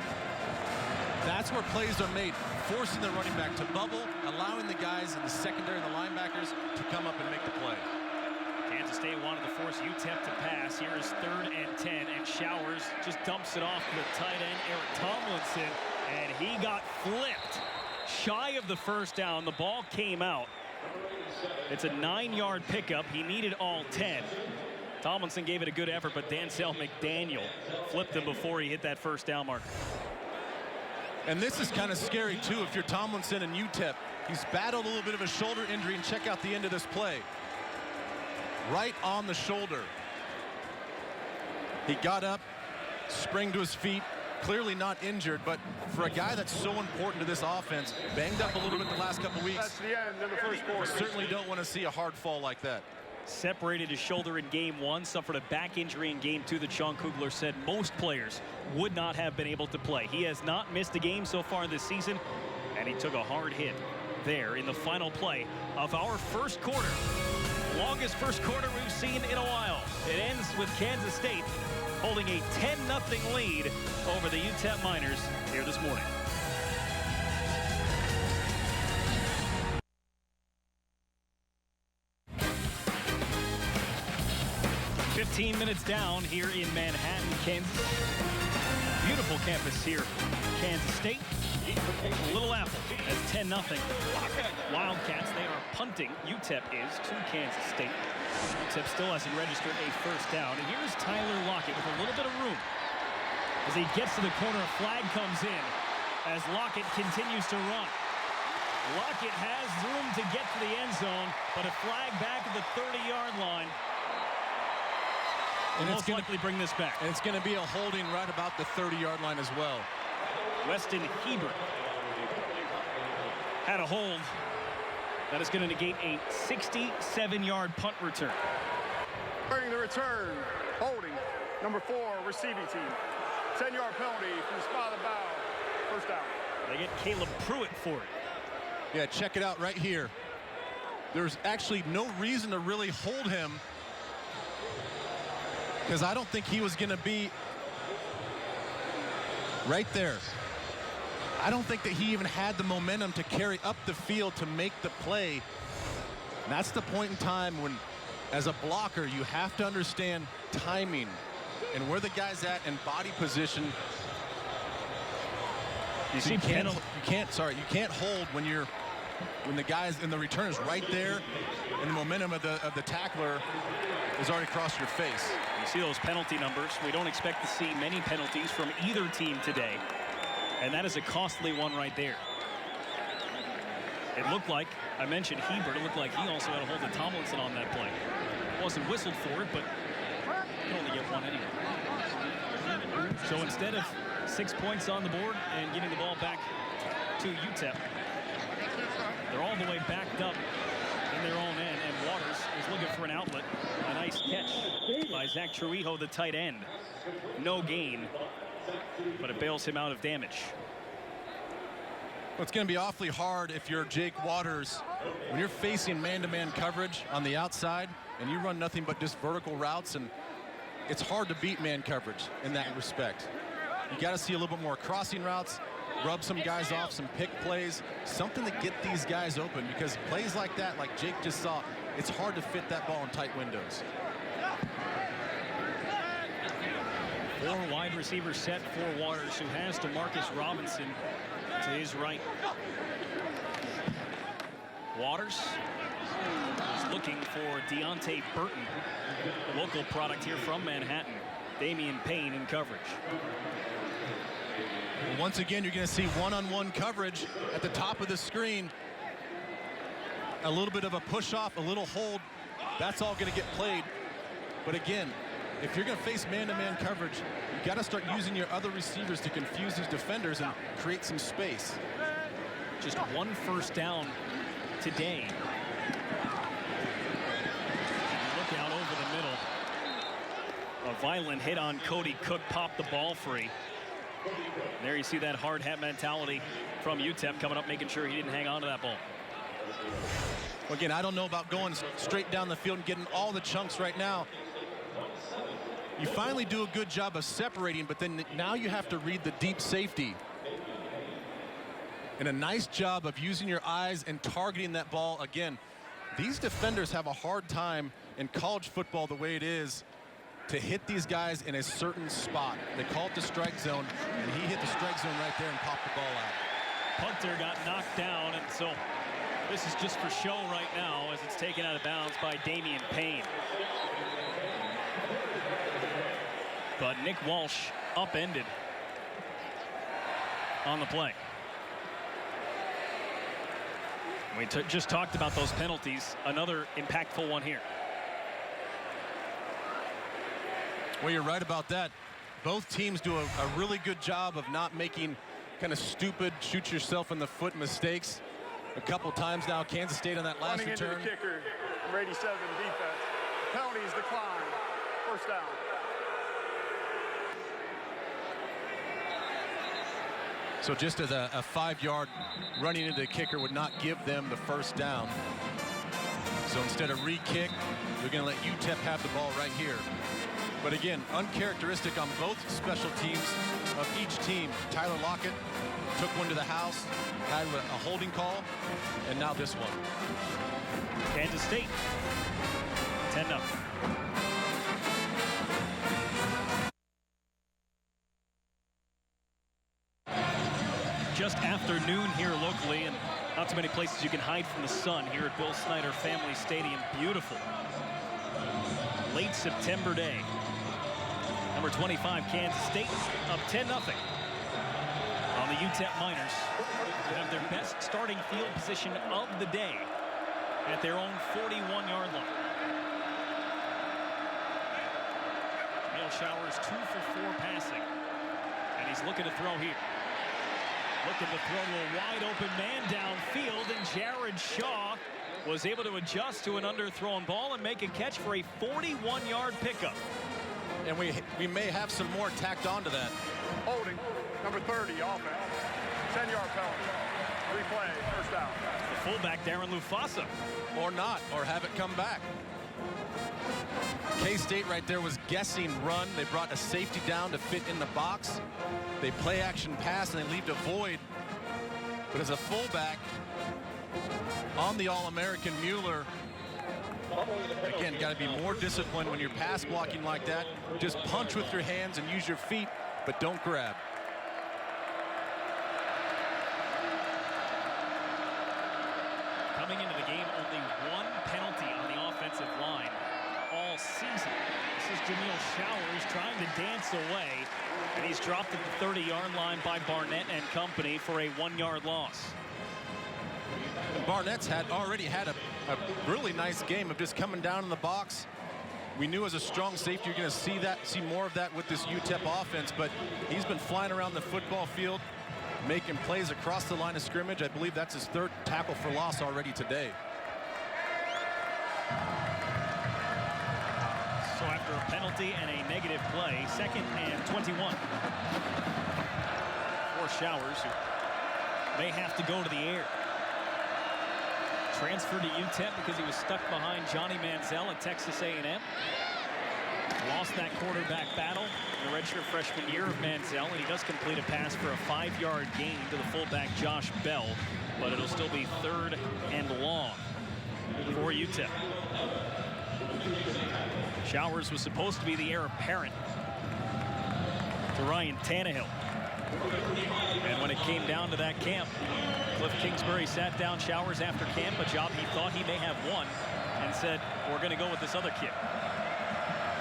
That's where plays are made, forcing the running back to bubble, allowing the guys in the secondary and the linebackers to come up and make the play. Kansas State wanted to force UTEP to pass. Here is 3rd and 10, and Showers just dumps it off to the tight end, Eric Tomlinson, and he got flipped. Shy of the first down, the ball came out. It's a 9-yard pickup. He needed all 10. Tomlinson gave it a good effort, but Denzel McDaniel flipped him before he hit that first down marker. And this is kind of scary, too, if you're Tomlinson and UTEP. He's battled a little bit of a shoulder injury, and check out the end of this play. Right on the shoulder. He got up, sprang to his feet, clearly not injured, but for a guy that's so important to this offense, banged up a little bit the last couple weeks. That's the end of the first quarter. We certainly don't want to see a hard fall like that. Separated his shoulder in game 1, suffered a back injury in game 2 that Sean Kugler said most players would not have been able to play. He has not missed a game so far this season, and he took a hard hit there in the final play of our first quarter. Longest first quarter we've seen in a while. It ends with Kansas State holding a 10-0 lead over the UTEP Miners here this morning. 15 minutes down here in Manhattan, Kansas. Beautiful campus here, Kansas State. Little Apple at 10-0. Wildcats, they are punting. UTEP is to Kansas State. UTEP still hasn't registered a first down. And here's Tyler Lockett with a little bit of room. As he gets to the corner, a flag comes in as Lockett continues to run. Lockett has room to get to the end zone, but a flag back at the 30-yard line. And most likely bring this back. And it's going to be a holding right about the 30-yard line as well. Weston Hebert had a hold. That is going to negate a 67-yard punt return. During the return, holding, number 4, receiving team. 10-yard penalty from the spot of the bow. First down. They get Caleb Pruitt for it. Yeah, check it out right here. There's actually no reason to really hold him, because I don't think he was going to be right there. I don't think that he even had the momentum to carry up the field to make the play. And that's the point in time when, as a blocker, you have to understand timing and where the guy's at and body position. You can't hold when the guys in the return is right there and the momentum of the tackler is already across your face. You see those penalty numbers. We don't expect to see many penalties from either team today. And that is a costly one right there. It looked like, I mentioned Hebert, it looked like he also had a hold of Tomlinson on that play. Wasn't whistled for it, but you can only get one anyway. So instead of 6 points on the board and getting the ball back to UTEP, they're all the way backed up in their own end, and Waters is looking for an outlet. A nice catch by Zach Trujillo, the tight end. No gain, but it bails him out of damage. Well, it's going to be awfully hard if you're Jake Waters when you're facing man-to-man coverage on the outside and you run nothing but just vertical routes, and it's hard to beat man coverage in that respect. You got to see a little bit more crossing routes, rub some guys off, some pick plays, something to get these guys open, because plays like that, like Jake just saw, it's hard to fit that ball in tight windows. 4 wide receivers set for Waters, who has DeMarcus Robinson to his right. Waters is looking for Deontay Burton, a local product here from Manhattan. Damian Payne in coverage. Well, once again, you're going to see one-on-one coverage at the top of the screen. A little bit of a push-off, a little hold. That's all going to get played. But again, if you're going to face man-to-man coverage, you got to start using your other receivers to confuse these defenders and create some space. Just one first down today. Look out over the middle. A violent hit on Cody Cook popped the ball free. There you see that hard hat mentality from UTEP coming up, making sure he didn't hang on to that ball. Well, again, I don't know about going straight down the field and getting all the chunks right now. You finally do a good job of separating, but then now you have to read the deep safety. And a nice job of using your eyes and targeting that ball. Again, these defenders have a hard time in college football the way it is to hit these guys in a certain spot. They call it the strike zone, and he hit the strike zone right there and popped the ball out. Punter got knocked down, and so this is just for show right now as it's taken out of bounds by Damian Payne. But Nick Walsh upended on the play. We just talked about those penalties. Another impactful one here. Well, you're right about that. Both teams do a really good job of not making kind of stupid, shoot yourself in the foot mistakes. A couple times now, Kansas State on that last Running return. into the kicker, number 87 defense. Penalties decline. First down. So just as a 5-yard running into the kicker would not give them the first down. So instead of re-kick, they're going to let UTEP have the ball right here. But again, uncharacteristic on both special teams of each team. Tyler Lockett took one to the house, had a holding call, and now this one. Kansas State, 10-0. Just after noon here locally, and not too many places you can hide from the sun here at Bill Snyder Family Stadium. Beautiful. Late September day. Number 25, Kansas State, up 10-0 on the UTEP Miners, who have their best starting field position of the day at their own 41-yard line. Neil Showers 2 for 4 passing, and he's looking to throw here. Looking to throw to a wide open man downfield, and Jared Shaw was able to adjust to an underthrown ball and make a catch for a 41-yard pickup. And we may have some more tacked onto that. Holding, number 30, offense. 10-yard penalty. Replay, first down. The fullback, Darren Lufasa. Or not, or have it come back. K-State right there was guessing run. They brought a safety down to fit in the box. They play action pass and they leave a void. But as a fullback on the All-American Mueller, again, got to be more disciplined when you're pass blocking like that. Just punch with your hands and use your feet, but don't grab. Coming into the game, only one penalty on the offensive line all season. This is Jameel Showers trying to dance away, and he's dropped at the 30-yard line by Barnett and company for a 1-yard loss. Barnett's already had a really nice game of just coming down in the box. We knew as a strong safety you're going to see more of that with this UTEP offense, but he's been flying around the football field, making plays across the line of scrimmage. I believe that's his 3rd tackle for loss already today. So after a penalty and a negative play, 2nd and 21 for Showers, who may have to go to the air. Transferred to UTEP because he was stuck behind Johnny Manziel at Texas A&M. Lost that quarterback battle in the redshirt freshman year of Manziel, and he does complete a pass for a 5-yard gain to the fullback Josh Bell, but it'll still be 3rd and long for UTEP. Showers was supposed to be the heir apparent to Ryan Tannehill. And when it came down to that camp, Cliff Kingsbury sat down, showers after camp, a job he thought he may have won, and said, we're going to go with this other kid.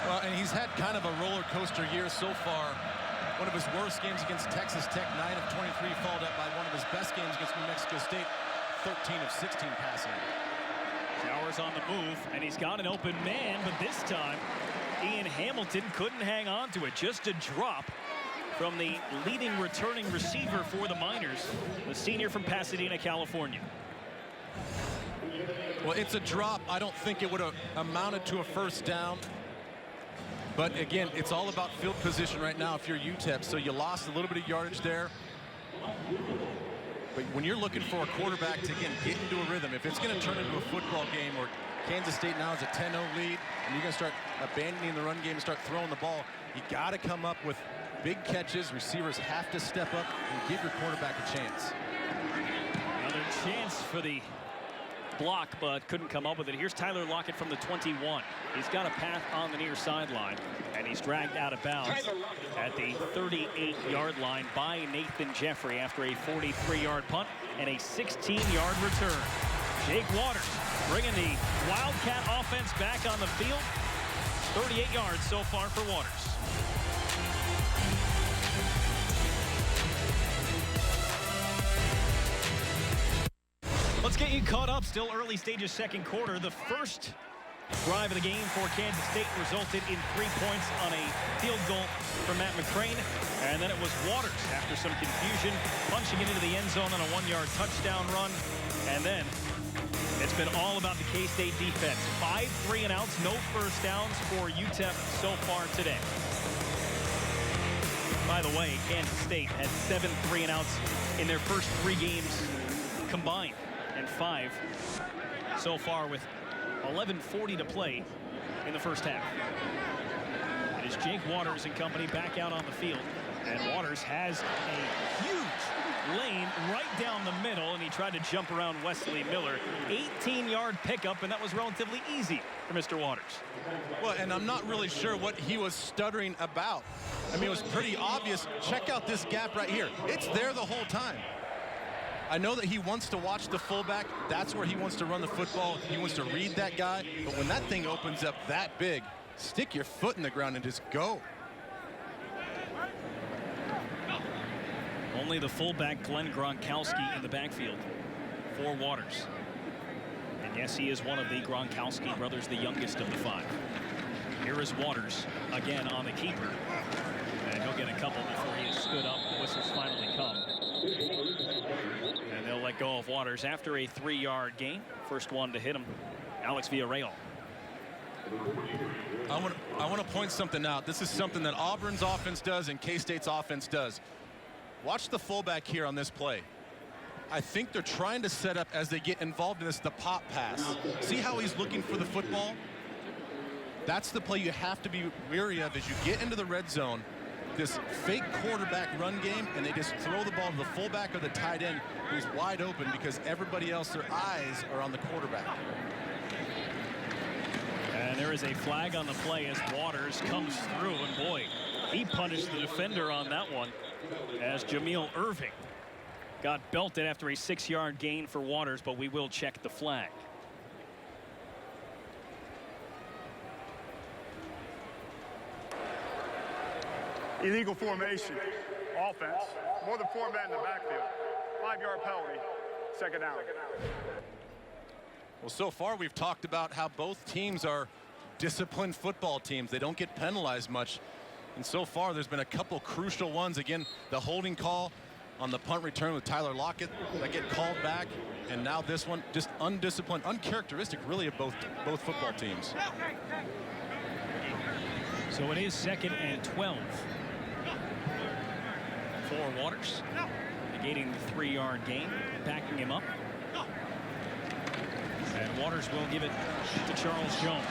Well, and he's had kind of a roller coaster year so far. One of his worst games against Texas Tech, 9 of 23, followed up by one of his best games against New Mexico State, 13 of 16 passing. Showers on the move, and he's got an open man, but this time Ian Hamilton couldn't hang on to it. Just a drop from the leading returning receiver for the Miners, the senior from Pasadena, California. Well, it's a drop. I don't think it would have amounted to a first down. But again, it's all about field position right now if you're UTEP. So you lost a little bit of yardage there. But when you're looking for a quarterback to, again, get into a rhythm, if it's going to turn into a football game where Kansas State now has a 10-0 lead and you're going to start abandoning the run game and start throwing the ball, you got to come up with big catches. Receivers have to step up and give your quarterback a chance. Another chance for the block, but couldn't come up with it. Here's Tyler Lockett from the 21. He's got a path on the near sideline, and he's dragged out of bounds at the 38-yard line by Nathan Jeffrey after a 43-yard punt and a 16-yard return. Jake Waters bringing the Wildcat offense back on the field. 38 yards so far for Waters. Let's get you caught up. Still early stages, second quarter. The first drive of the game for Kansas State resulted in 3 points on a field goal from Matt McCrane. And then it was Waters, after some confusion, punching it into the end zone on a 1-yard touchdown run. And then it's been all about the K-State defense. 5 3-and-outs, no first downs for UTEP so far today. By the way, Kansas State had 7 3-and-outs in their first 3 games combined, and 5 so far with 11:40 to play in the first half. It is Jake Waters and company back out on the field, and Waters has a huge lane right down the middle, and he tried to jump around Wesley Miller. 18-yard pickup, and that was relatively easy for Mr. Waters. Well, and I'm not really sure what he was stuttering about. I mean, it was pretty obvious. Check out this gap right here. It's there the whole time. I know that he wants to watch the fullback. That's where he wants to run the football. He wants to read that guy. But when that thing opens up that big, stick your foot in the ground and just go. Only the fullback, Glenn Gronkowski, in the backfield for Waters. And yes, he is one of the Gronkowski brothers, the youngest of the 5. Here is Waters again on the keeper. And he'll get a couple before he is stood up. The whistles finally come. And they'll let go of Waters after a 3-yard gain. First one to hit him, Alex Villarreal. I want to point something out. This is something that Auburn's offense does and K-State's offense does. Watch the fullback here on this play. I think they're trying to set up, as they get involved in this, the pop pass. See how he's looking for the football? That's the play you have to be wary of as you get into the red zone. This fake quarterback run game, and they just throw the ball to the fullback or the tight end who's wide open because everybody else, their eyes are on the quarterback. And there is a flag on the play as Waters comes through, and boy, he punished the defender on that one as Jameel Irving got belted after a 6-yard gain for Waters, but we will check the flag. Illegal formation, offense, more than 4 men in the backfield. 5-yard penalty, second down. Well, so far we've talked about how both teams are disciplined football teams. They don't get penalized much. And so far there's been a couple crucial ones. Again, the holding call on the punt return with Tyler Lockett that get called back. And now this one, just undisciplined, uncharacteristic really of both football teams. So it is 2nd and 12 for Waters, negating the 3-yard gain, backing him up. And Waters will give it to Charles Jones.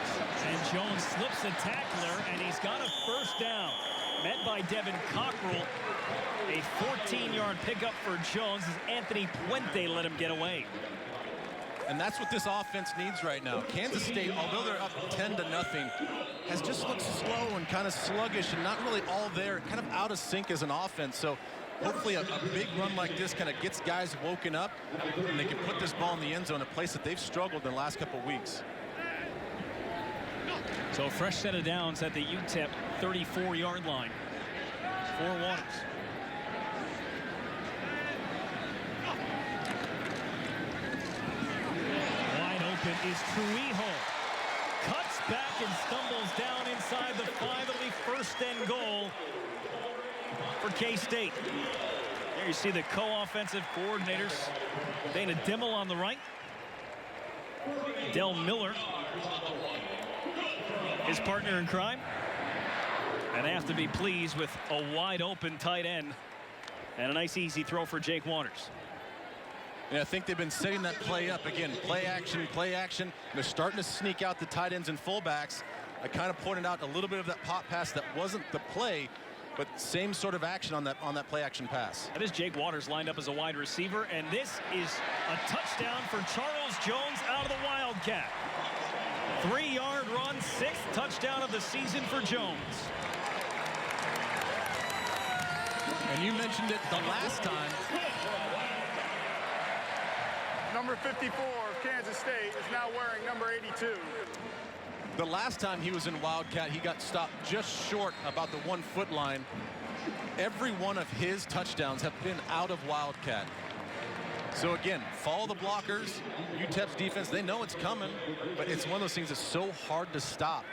And Jones slips a tackler, and he's got a first down. Met by Devin Cockrell. A 14-yard pickup for Jones as Anthony Puente let him get away. And that's what this offense needs right now. Kansas State, although they're up 10-0, has just looked slow and kind of sluggish and not really all there, kind of out of sync as an offense. So hopefully a big run like this kind of gets guys woken up, and they can put this ball in the end zone, a place that they've struggled in the last couple of weeks. So a fresh set of downs at the UTEP 34-yard line for Waters. Wide open is Trujillo. Cuts back and stumbles down inside the 5. It'll be first and goal for K-State. There you see the co-offensive coordinators. Dana Dimmel on the right. Del Miller, his partner in crime. And they have to be pleased with a wide open tight end and a nice easy throw for Jake Waters. Yeah, I think they've been setting that play up again. Play action, play action. They're starting to sneak out the tight ends and fullbacks. I kind of pointed out a little bit of that pop pass that wasn't the play, but same sort of action on that play action pass. That is Jake Waters lined up as a wide receiver, and this is a touchdown for Charles Jones out of the Wildcat. 3-yard run, 6th touchdown of the season for Jones. And you mentioned it the last time. Number 54 of Kansas State is now wearing number 82. The last time he was in Wildcat, he got stopped just short about the 1-foot line. Every one of his touchdowns have been out of Wildcat. So again, follow the blockers. UTEP's defense, they know it's coming, but it's one of those things that's so hard to stop.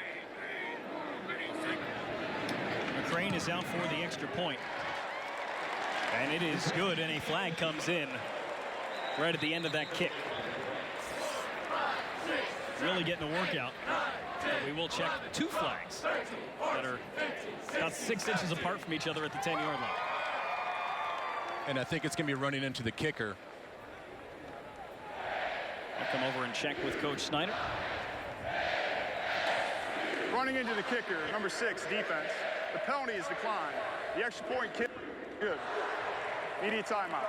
McCrane is out for the extra point. And it is good, and a flag comes in right at the end of that kick. Really getting a workout. We will check 2 flags that are about 6 inches apart from each other at the 10-yard line. And I think it's going to be running into the kicker. I'll come over and check with Coach Snyder. Running into the kicker, number 6, defense. The penalty is declined. The extra point kick, good. Immediate timeout.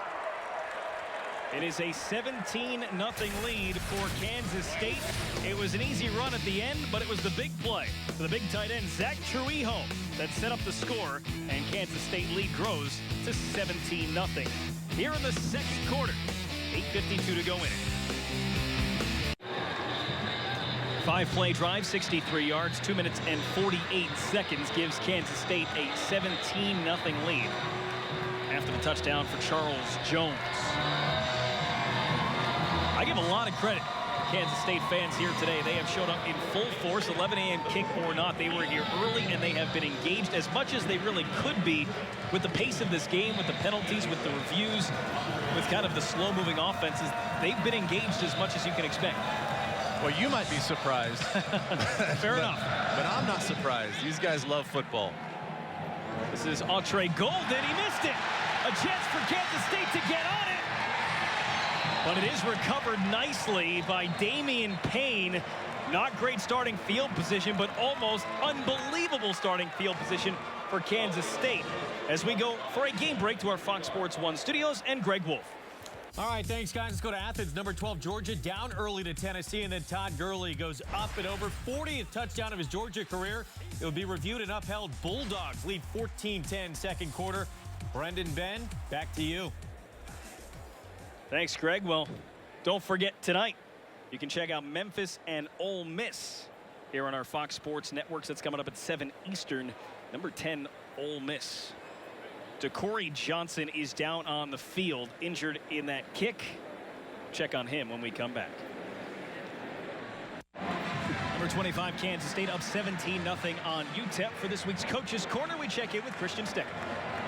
It is a 17-0 lead for Kansas State. It was an easy run at the end, but it was the big play for the big tight end, Zach Trujillo, that set up the score, and Kansas State lead grows to 17-0. Here in the second quarter, 8:52 to go in it. 5-play drive, 63 yards, 2 minutes and 48 seconds gives Kansas State a 17-0 lead after the touchdown for Charles Jones. I give a lot of credit to Kansas State fans here today. They have showed up in full force, 11 a.m. kick or not. They were here early, and they have been engaged as much as they really could be with the pace of this game, with the penalties, with the reviews, with kind of the slow-moving offenses. They've been engaged as much as you can expect. Well, you might be surprised. Fair enough. But I'm not surprised. These guys love football. This is Untitled Chapter. He missed it. A chance for Kansas State to get on it. But it is recovered nicely by Damian Payne. Not great starting field position, but almost unbelievable starting field position for Kansas State. As we go for a game break to our Fox Sports 1 studios and Greg Wolf. All right, thanks, guys. Let's go to Athens. Number 12, Georgia, down early to Tennessee, and then Todd Gurley goes up and over. 40th touchdown of his Georgia career. It will be reviewed and upheld. Bulldogs lead 14-10 second quarter. Brendan, Ben, back to you. Thanks, Greg. Well, don't forget tonight, you can check out Memphis and Ole Miss here on our Fox Sports networks. That's coming up at 7 Eastern. Number 10, Ole Miss. DeCorey Johnson is down on the field, injured in that kick. Check on him when we come back. Number 25, Kansas State up 17-0 on UTEP. For this week's Coach's Corner, we check in with Christian Stecker.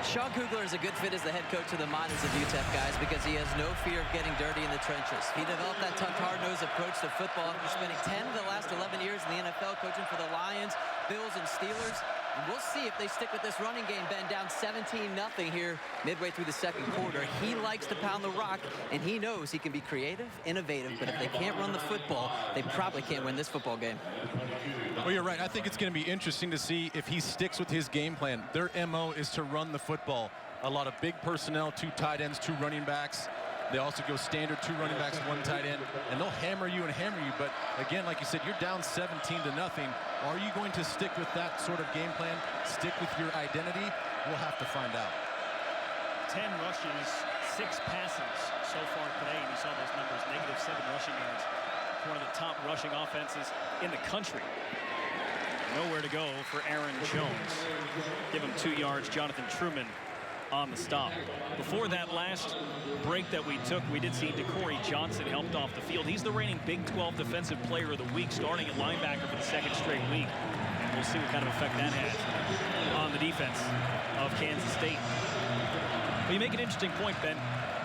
Sean Kugler is a good fit as the head coach of the Miners of UTEP, guys, because he has no fear of getting dirty in the trenches. He developed that tough, hard-nosed approach to football after spending 10 of the last 11 years in the NFL coaching for the Lions, Bills, and Steelers. And we'll see if they stick with this running game, Ben, down 17-0 here midway through the second quarter. He likes to pound the rock, and he knows he can be creative, innovative, but if they can't run the football, they probably can't win this football game. Well, you're right. I think it's going to be interesting to see if he sticks with his game plan. Their MO is to run the football. A lot of big personnel, 2 tight ends, 2 running backs. They also go standard 2 running backs, 1 tight end, and they'll hammer you and hammer you. But again, like you said, you're down 17-0. Are you going to stick with that sort of game plan? Stick with your identity? We'll have to find out. 10 rushes, 6 passes so far today, and you saw those numbers, -7 rushing yards. One of the top rushing offenses in the country. Nowhere to go for Aaron Jones. Give him 2 yards. Jonathan Truman on the stop. Before that last break that we took, we did see DeCorey Johnson helped off the field. He's the reigning Big 12 Defensive Player of the Week, starting at linebacker for the 2nd straight week. And we'll see what kind of effect that has on the defense of Kansas State. But you make an interesting point, Ben.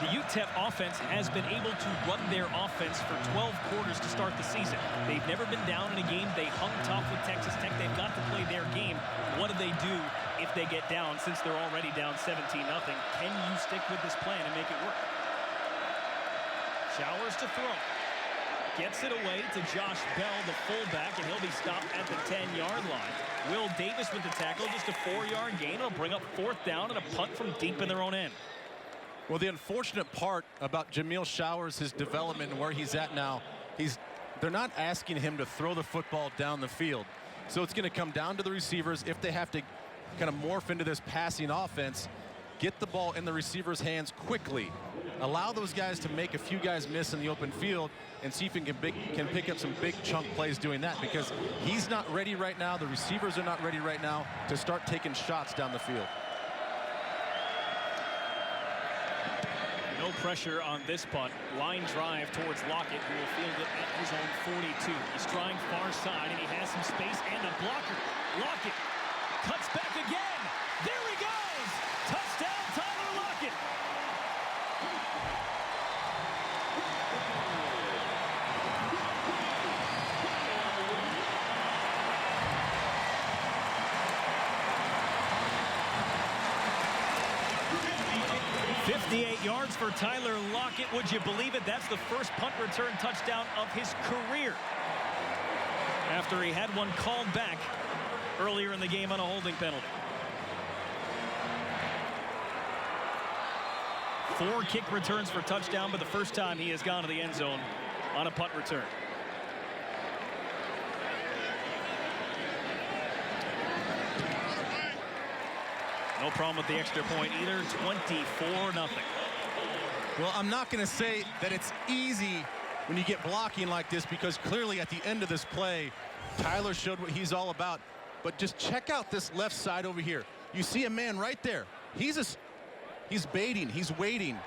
The UTEP offense has been able to run their offense for 12 quarters to start the season. They've never been down in a game. They hung tough with Texas Tech. They've got to play their game. What do they do if they get down, since they're already down 17-0? Can you stick with this plan and make it work? Showers to throw. Gets it away to Josh Bell, the fullback, and he'll be stopped at the 10-yard line. Will Davis with the tackle, just a 4-yard gain. It'll bring up 4th down and a punt from deep in their own end. Well, the unfortunate part about Jamil Showers, his development and where he's at now, they're not asking him to throw the football down the field. So it's going to come down to the receivers if they have to kind of morph into this passing offense, get the ball in the receiver's hands quickly, allow those guys to make a few guys miss in the open field, and see if he can pick up some big chunk plays doing that, because he's not ready right now. The receivers are not ready right now to start taking shots down the field. No pressure on this punt. Line drive towards Lockett, who will field it at his own 42. He's trying far side, and he has some space and a blocker. Lockett cuts back again. There he goes. Touchdown, Tyler Lockett. .58 yards for Tyler Lockett. Would you believe it? That's the first punt return touchdown of his career, after he had one called back earlier in the game on a holding penalty. 4 kick returns for touchdown, but the first time he has gone to the end zone on a punt return. No problem with the extra point either. 24-0. Well, I'm not going to say that it's easy when you get blocking like this, because clearly at the end of this play, Tyler showed what he's all about. But just check out this left side over here. You see a man right there. He's baiting. He's waiting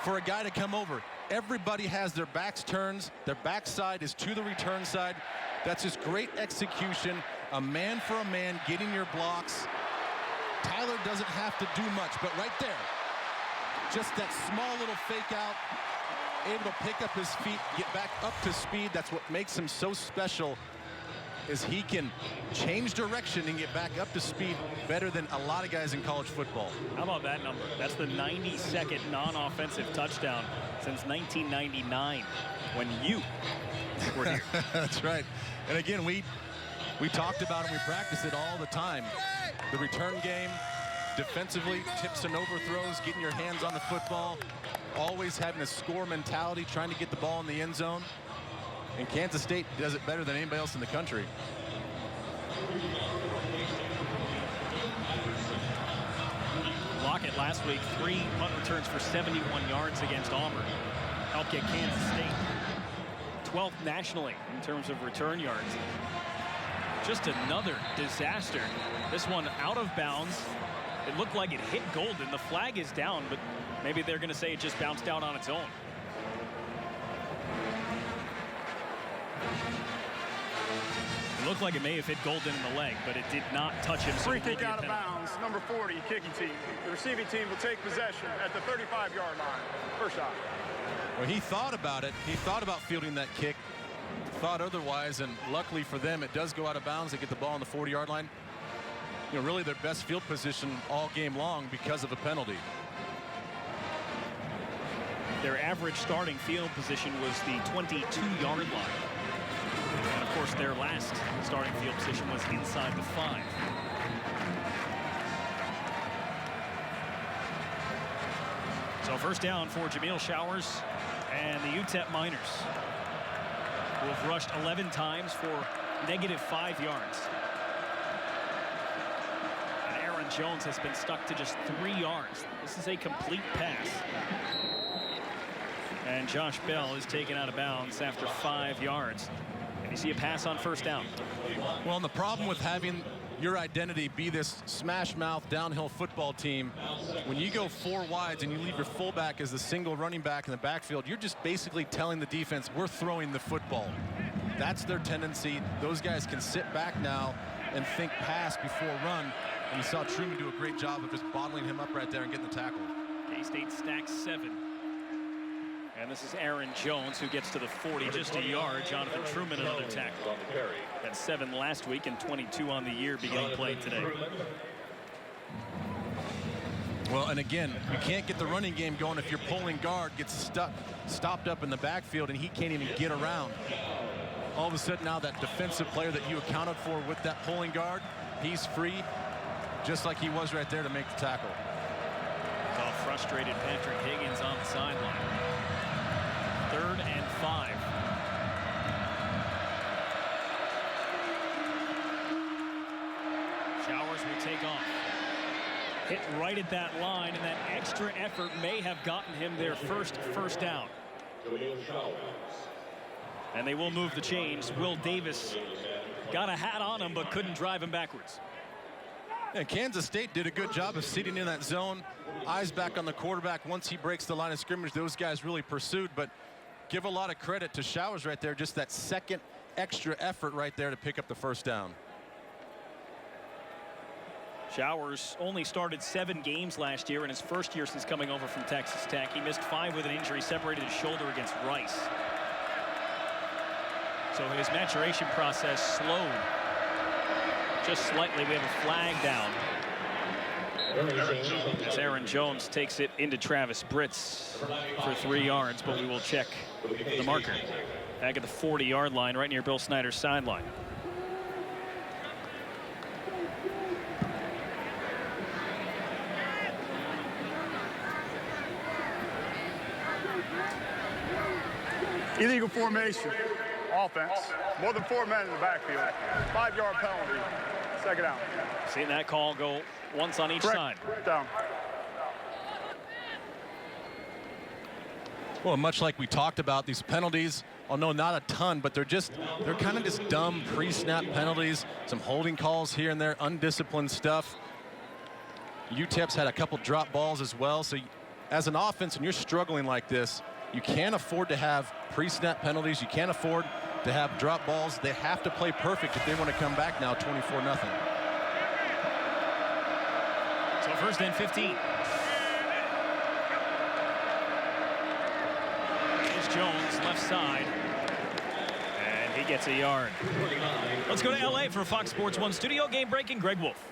for a guy to come over. Everybody has their backs turned. Their backside is to the return side. That's just great execution. A man for a man, getting your blocks. Tyler doesn't have to do much, but right there, just that small little fake out, able to pick up his feet, get back up to speed. That's what makes him so special, is he can change direction and get back up to speed better than a lot of guys in college football. How about that number? That's the 92nd non-offensive touchdown since 1999, when you were here. That's right. And again, we talked about it, we practice it all the time. The return game, defensively, tips and overthrows, getting your hands on the football, always having a score mentality, trying to get the ball in the end zone. And Kansas State does it better than anybody else in the country. Lockett last week, 3 punt returns for 71 yards against Auburn. Helped get Kansas State 12th nationally in terms of return yards. Just another disaster. This one out of bounds. It looked like it hit Golden. The flag is down, but maybe they're going to say it just bounced out on its own. It looked like it may have hit Golden in the leg, but it did not touch him. Free kick out of bounds, number 40, kicking team. The receiving team will take possession at the 35-yard line. First shot. Well, he thought about it. He thought about fielding that kick. Thought otherwise, and luckily for them, it does go out of bounds. They get the ball on the 40-yard line. You know, really their best field position all game long because of a penalty. Their average starting field position was the 22-yard line. And, of course, their last starting field position was inside the 5. So first down for Jamil Showers and the UTEP Miners, who have rushed 11 times for -5 yards. And Aaron Jones has been stuck to just 3 yards. This is a complete pass. And Josh Bell is taken out of bounds after 5 yards. And you see a pass on first down. Well, and the problem with having your identity be this smash mouth downhill football team, when you go 4 wides and you leave your fullback as the single running back in the backfield, you're just basically telling the defense we're throwing the football. That's their tendency. Those guys can sit back now and think pass before run. And you saw Truman do a great job of just bottling him up right there and getting the tackle. K-State stacks 7. And this is Aaron Jones, who gets to the 40, just a yard. Jonathan Truman, another tackle. Had 7 last week and 22 on the year beginning play today. Well, and again, you can't get the running game going if your pulling guard gets stopped up in the backfield and he can't even get around. All of a sudden now that defensive player that you accounted for with that pulling guard, he's free, just like he was right there to make the tackle. Saw frustrated Patrick Higgins on the sideline. 3rd and 5. Showers will take off. Hit right at that line, and that extra effort may have gotten him their first down. And they will move the chains. Will Davis got a hat on him, but couldn't drive him backwards. And Kansas State did a good job of sitting in that zone. Eyes back on the quarterback. Once he breaks the line of scrimmage, those guys really pursued. But give a lot of credit to Showers right there. Just that second extra effort right there to pick up the first down. Showers only started 7 games last year in his first year since coming over from Texas Tech. He missed 5 with an injury, separated his shoulder against Rice. So his maturation process slowed just slightly. We have a flag down as Aaron Jones takes it into Travis Britz for 3 yards, but we will check the marker back at the 40-yard line right near Bill Snyder's sideline. Illegal formation. Offense. More than 4 men in the backfield. 5-yard penalty. Second down. Seeing that call go once on each side. Down. Well, much like we talked about, these penalties, although not a ton, but they're kind of just dumb pre-snap penalties, some holding calls here and there, undisciplined stuff. UTEP's had a couple drop balls as well. So as an offense, when you're struggling like this, you can't afford to have pre-snap penalties. You can't afford to have drop balls. They have to play perfect if they want to come back now 24-0. So 1st and 15. Here's Jones, left side. And he gets a yard. Let's go to LA for Fox Sports 1 studio game breaking. Greg Wolf.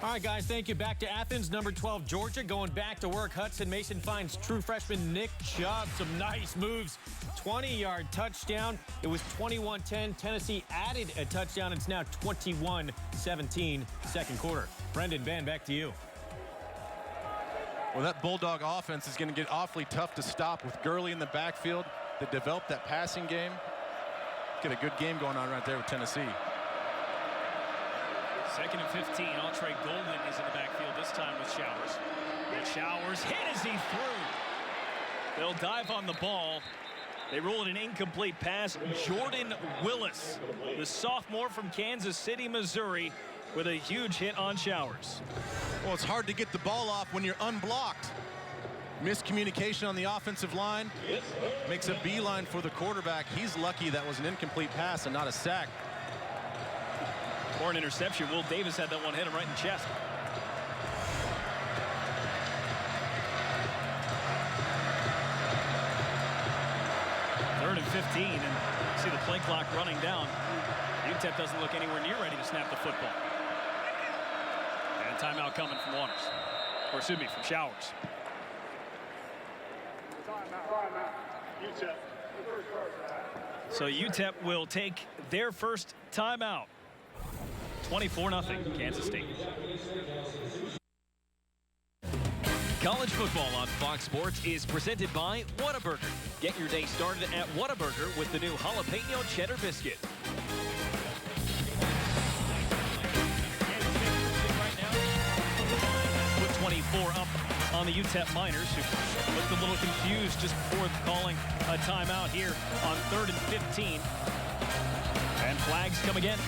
All right, guys, thank you. Back to Athens, number 12, Georgia. Going back to work, Hudson Mason finds true freshman Nick Chubb. Some nice moves. 20-yard touchdown. It was 21-10. Tennessee added a touchdown. It's now 21-17, second quarter. Brendan, Van, back to you. Well, that Bulldog offense is going to get awfully tough to stop with Gurley in the backfield to develop that passing game. Get a good game going on right there with Tennessee. 2nd and 15. Altrey Golden is in the backfield this time with Showers. And Showers hit as he threw. They'll dive on the ball. They roll it an incomplete pass. Jordan Willis, the sophomore from Kansas City, Missouri, with a huge hit on Showers. Well, it's hard to get the ball off when you're unblocked. Miscommunication on the offensive line. Makes a beeline for the quarterback. He's lucky that was an incomplete pass and not a sack. Or an interception. Will Davis had that one hit him right in the chest. Third and 15, and see the play clock running down. UTEP doesn't look anywhere near ready to snap the football. And a timeout coming from Waters. Or excuse me, from Showers. So UTEP will take their first timeout. 24-0, Kansas State. College football on Fox Sports is presented by Whataburger. Get your day started at Whataburger with the new jalapeno cheddar biscuit. Kansas State right now. on the UTEP Miners, who looked a little confused just before calling a timeout here on 3rd and 15. And flags come again.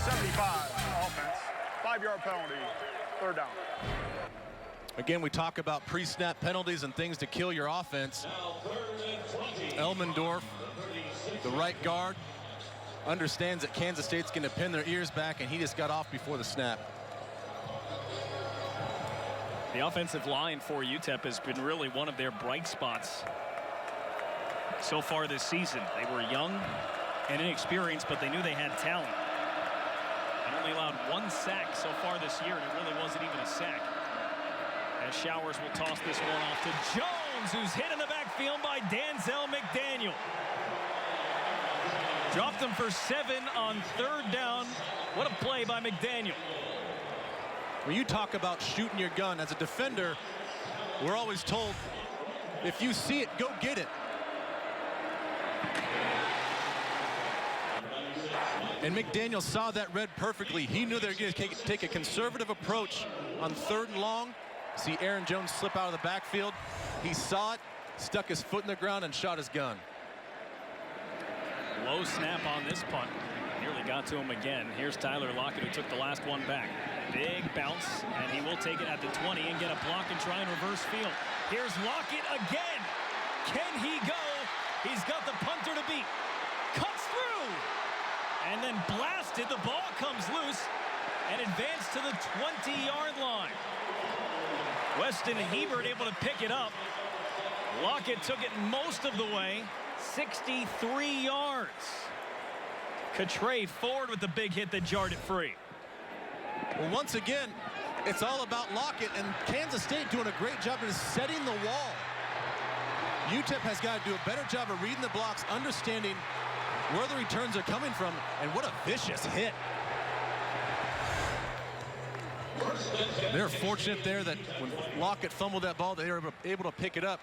75 offense, 5-yard penalty, 3rd down. Again, we talk about pre-snap penalties and things to kill your offense. Elmendorf, the right guard, understands that Kansas State's going to pin their ears back, and he just got off before the snap. The offensive line for UTEP has been really one of their bright spots so far this season. They were young and inexperienced, but they knew they had talent. And only allowed 1 sack so far this year, and it really wasn't even a sack. As Showers will toss this one off to Jones, who's hit in the backfield by Denzel McDaniel. Dropped him for 7 on 3rd down. What a play by McDaniel. When you talk about shooting your gun as a defender, we're always told, if you see it, go get it. And McDaniel saw that read perfectly. He knew they were going to take a conservative approach on 3rd and long. See Aaron Jones slip out of the backfield. He saw it, stuck his foot in the ground, and shot his gun. Low snap on this punt. Nearly got to him again. Here's Tyler Lockett, who took the last one back. Big bounce, and he will take it at the 20 and get a block and try and reverse field. Here's Lockett again. Can he go? He's got the punter to beat. Cuts through. And then blasted. The ball comes loose and advanced to the 20-yard line. Weston Hebert able to pick it up. Lockett took it most of the way. 63 yards. Catre forward with the big hit that jarred it free. Well, once again, it's all about Lockett, and Kansas State doing a great job of setting the wall. UTEP has got to do a better job of reading the blocks, understanding where the returns are coming from, and what a vicious hit. They're fortunate there that when Lockett fumbled that ball, they were able to pick it up.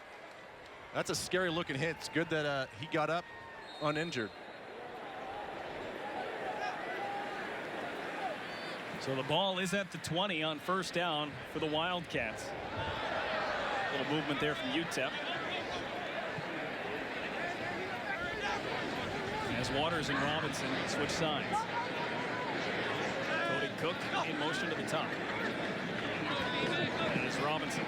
That's a scary looking hit. It's good that he got up uninjured. So the ball is at the 20 on 1st down for the Wildcats. A little movement there from UTEP. As Waters and Robinson switch sides. Cody Cook in motion to the top. And it's Robinson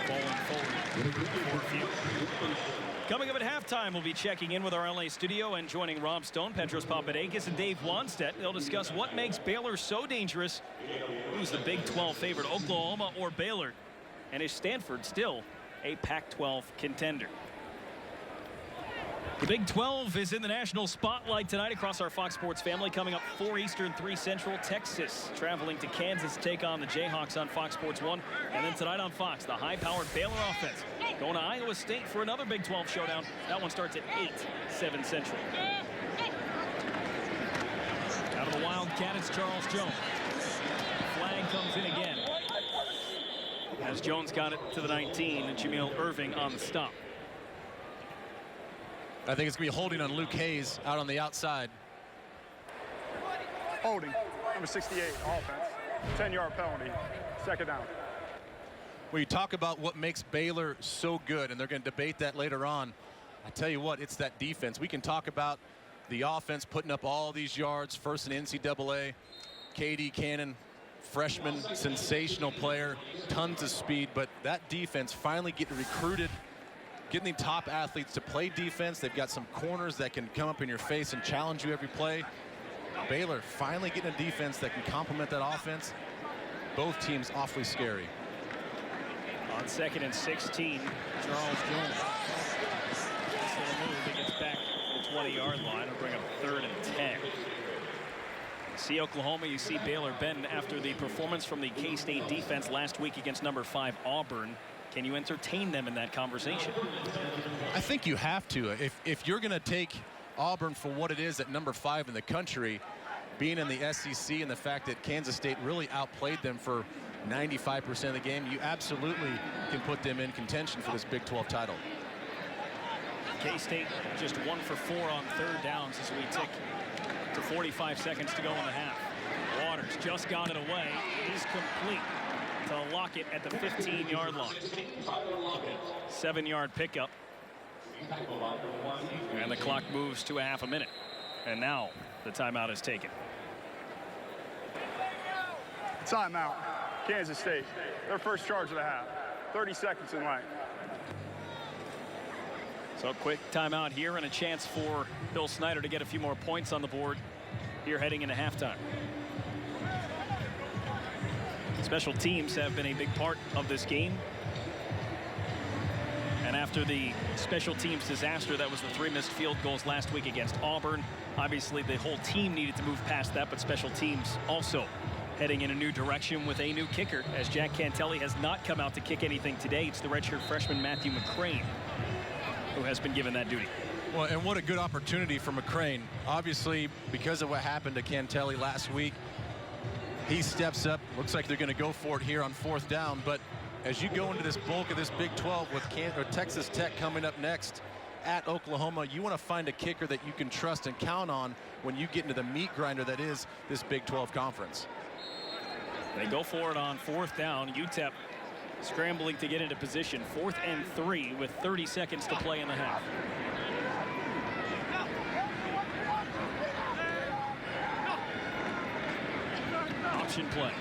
falling forward for a few. Coming up at halftime, we'll be checking in with our LA studio and joining Rob Stone, Petros Papadakis, and Dave Wanstedt. They'll discuss what makes Baylor so dangerous. Who's the Big 12 favorite, Oklahoma or Baylor? And is Stanford still a Pac-12 contender? The Big 12 is in the national spotlight tonight across our Fox Sports family. Coming up 4 Eastern, 3 Central. Texas traveling to Kansas to take on the Jayhawks on Fox Sports 1. And then tonight on Fox, the high-powered Baylor offense going to Iowa State for another Big 12 showdown. That one starts at 8, 7 Central. Out of the Wildcat, it's Charles Jones. Flag comes in again. As Jones got it to the 19, and Jameel Irving on the stop. I think it's going to be holding on Luke Hayes out on the outside. Holding, number 68, offense, 10-yard penalty, 2nd down. Well, you talk about what makes Baylor so good, and they're going to debate that later on. I tell you what, it's that defense. We can talk about the offense putting up all these yards, first in NCAA. KD Cannon, freshman, sensational player, tons of speed, but that defense finally getting recruited, getting the top athletes to play defense. They've got some corners that can come up in your face and challenge you every play. Baylor finally getting a defense that can complement that offense. Both teams awfully scary. On 2nd and 16, Charles Jones. This little move, he gets back to the 20-yard line. It'll bring up 3rd and 10. See Oklahoma, you see Baylor bend after the performance from the K-State defense last week against number 5 Auburn. Can you entertain them in that conversation? I think you have to. If you're going to take Auburn for what it is at number 5 in the country, being in the SEC and the fact that Kansas State really outplayed them for 95% of the game, you absolutely can put them in contention for this Big 12 title. K-State just 1 for 4 on 3rd downs as we tick to 45 seconds to go in the half. Waters just got it away. It is complete to Lockett at the 15-yard line. 7-yard pickup. And the clock moves to a half a minute. And now the timeout is taken. Timeout. Kansas State. Their first charge of the half. 30 seconds in line. So quick timeout here and a chance for Bill Snyder to get a few more points on the board here heading into halftime. Special teams have been a big part of this game. And after the special teams disaster, that was the 3 missed field goals last week against Auburn. Obviously, the whole team needed to move past that, but special teams also heading in a new direction with a new kicker, as Jack Cantelli has not come out to kick anything today. It's the redshirt freshman Matthew McCrane who has been given that duty. Well, and what a good opportunity for McCrane. Obviously, because of what happened to Cantelli last week, he steps up. Looks like they're going to go for it here on 4th down. But as you go into this bulk of this Big 12 with Texas Tech coming up next at Oklahoma, you want to find a kicker that you can trust and count on when you get into the meat grinder that is this Big 12 conference. They go for it on 4th down. UTEP scrambling to get into position. 4th and 3 with 30 seconds to play in the half. Option play.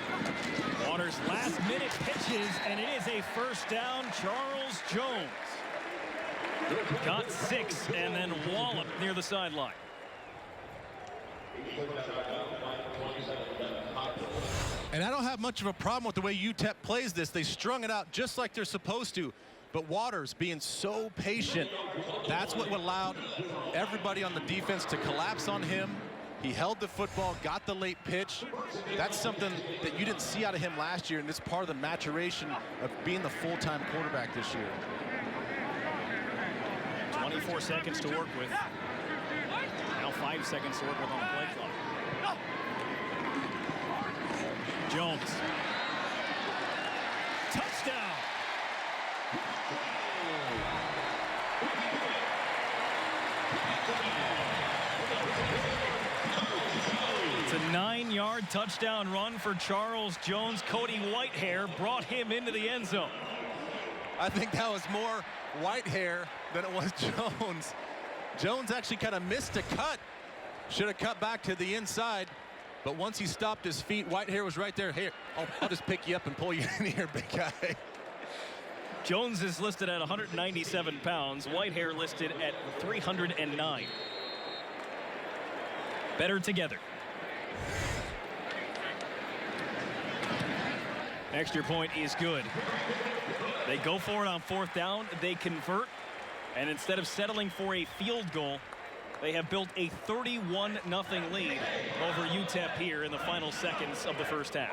Waters last minute pitches, and it is a first down. Charles Jones got 6 and then walloped near the sideline. And I don't have much of a problem with the way UTEP plays this. They strung it out just like they're supposed to. But Waters being so patient, that's what allowed everybody on the defense to collapse on him. He held the football, got the late pitch. That's something that you didn't see out of him last year, and it's part of the maturation of being the full-time quarterback this year. 24 seconds to work with. Now 5 seconds to work with on the play clock. Jones. Touchdown. It's a 9-yard touchdown run for Charles Jones. Cody Whitehair brought him into the end zone. I think that was more Whitehair than it was Jones. Jones actually kind of missed a cut. Should have cut back to the inside. But once he stopped his feet, Whitehair was right there. Hey, I'll just pick you up and pull you in here, big guy. Jones is listed at 197 pounds. Whitehair listed at 309. Better together. Extra point is good. They go for it on 4th down. They convert. And instead of settling for a field goal, they have built a 31-0 lead over UTEP here in the final seconds of the first half.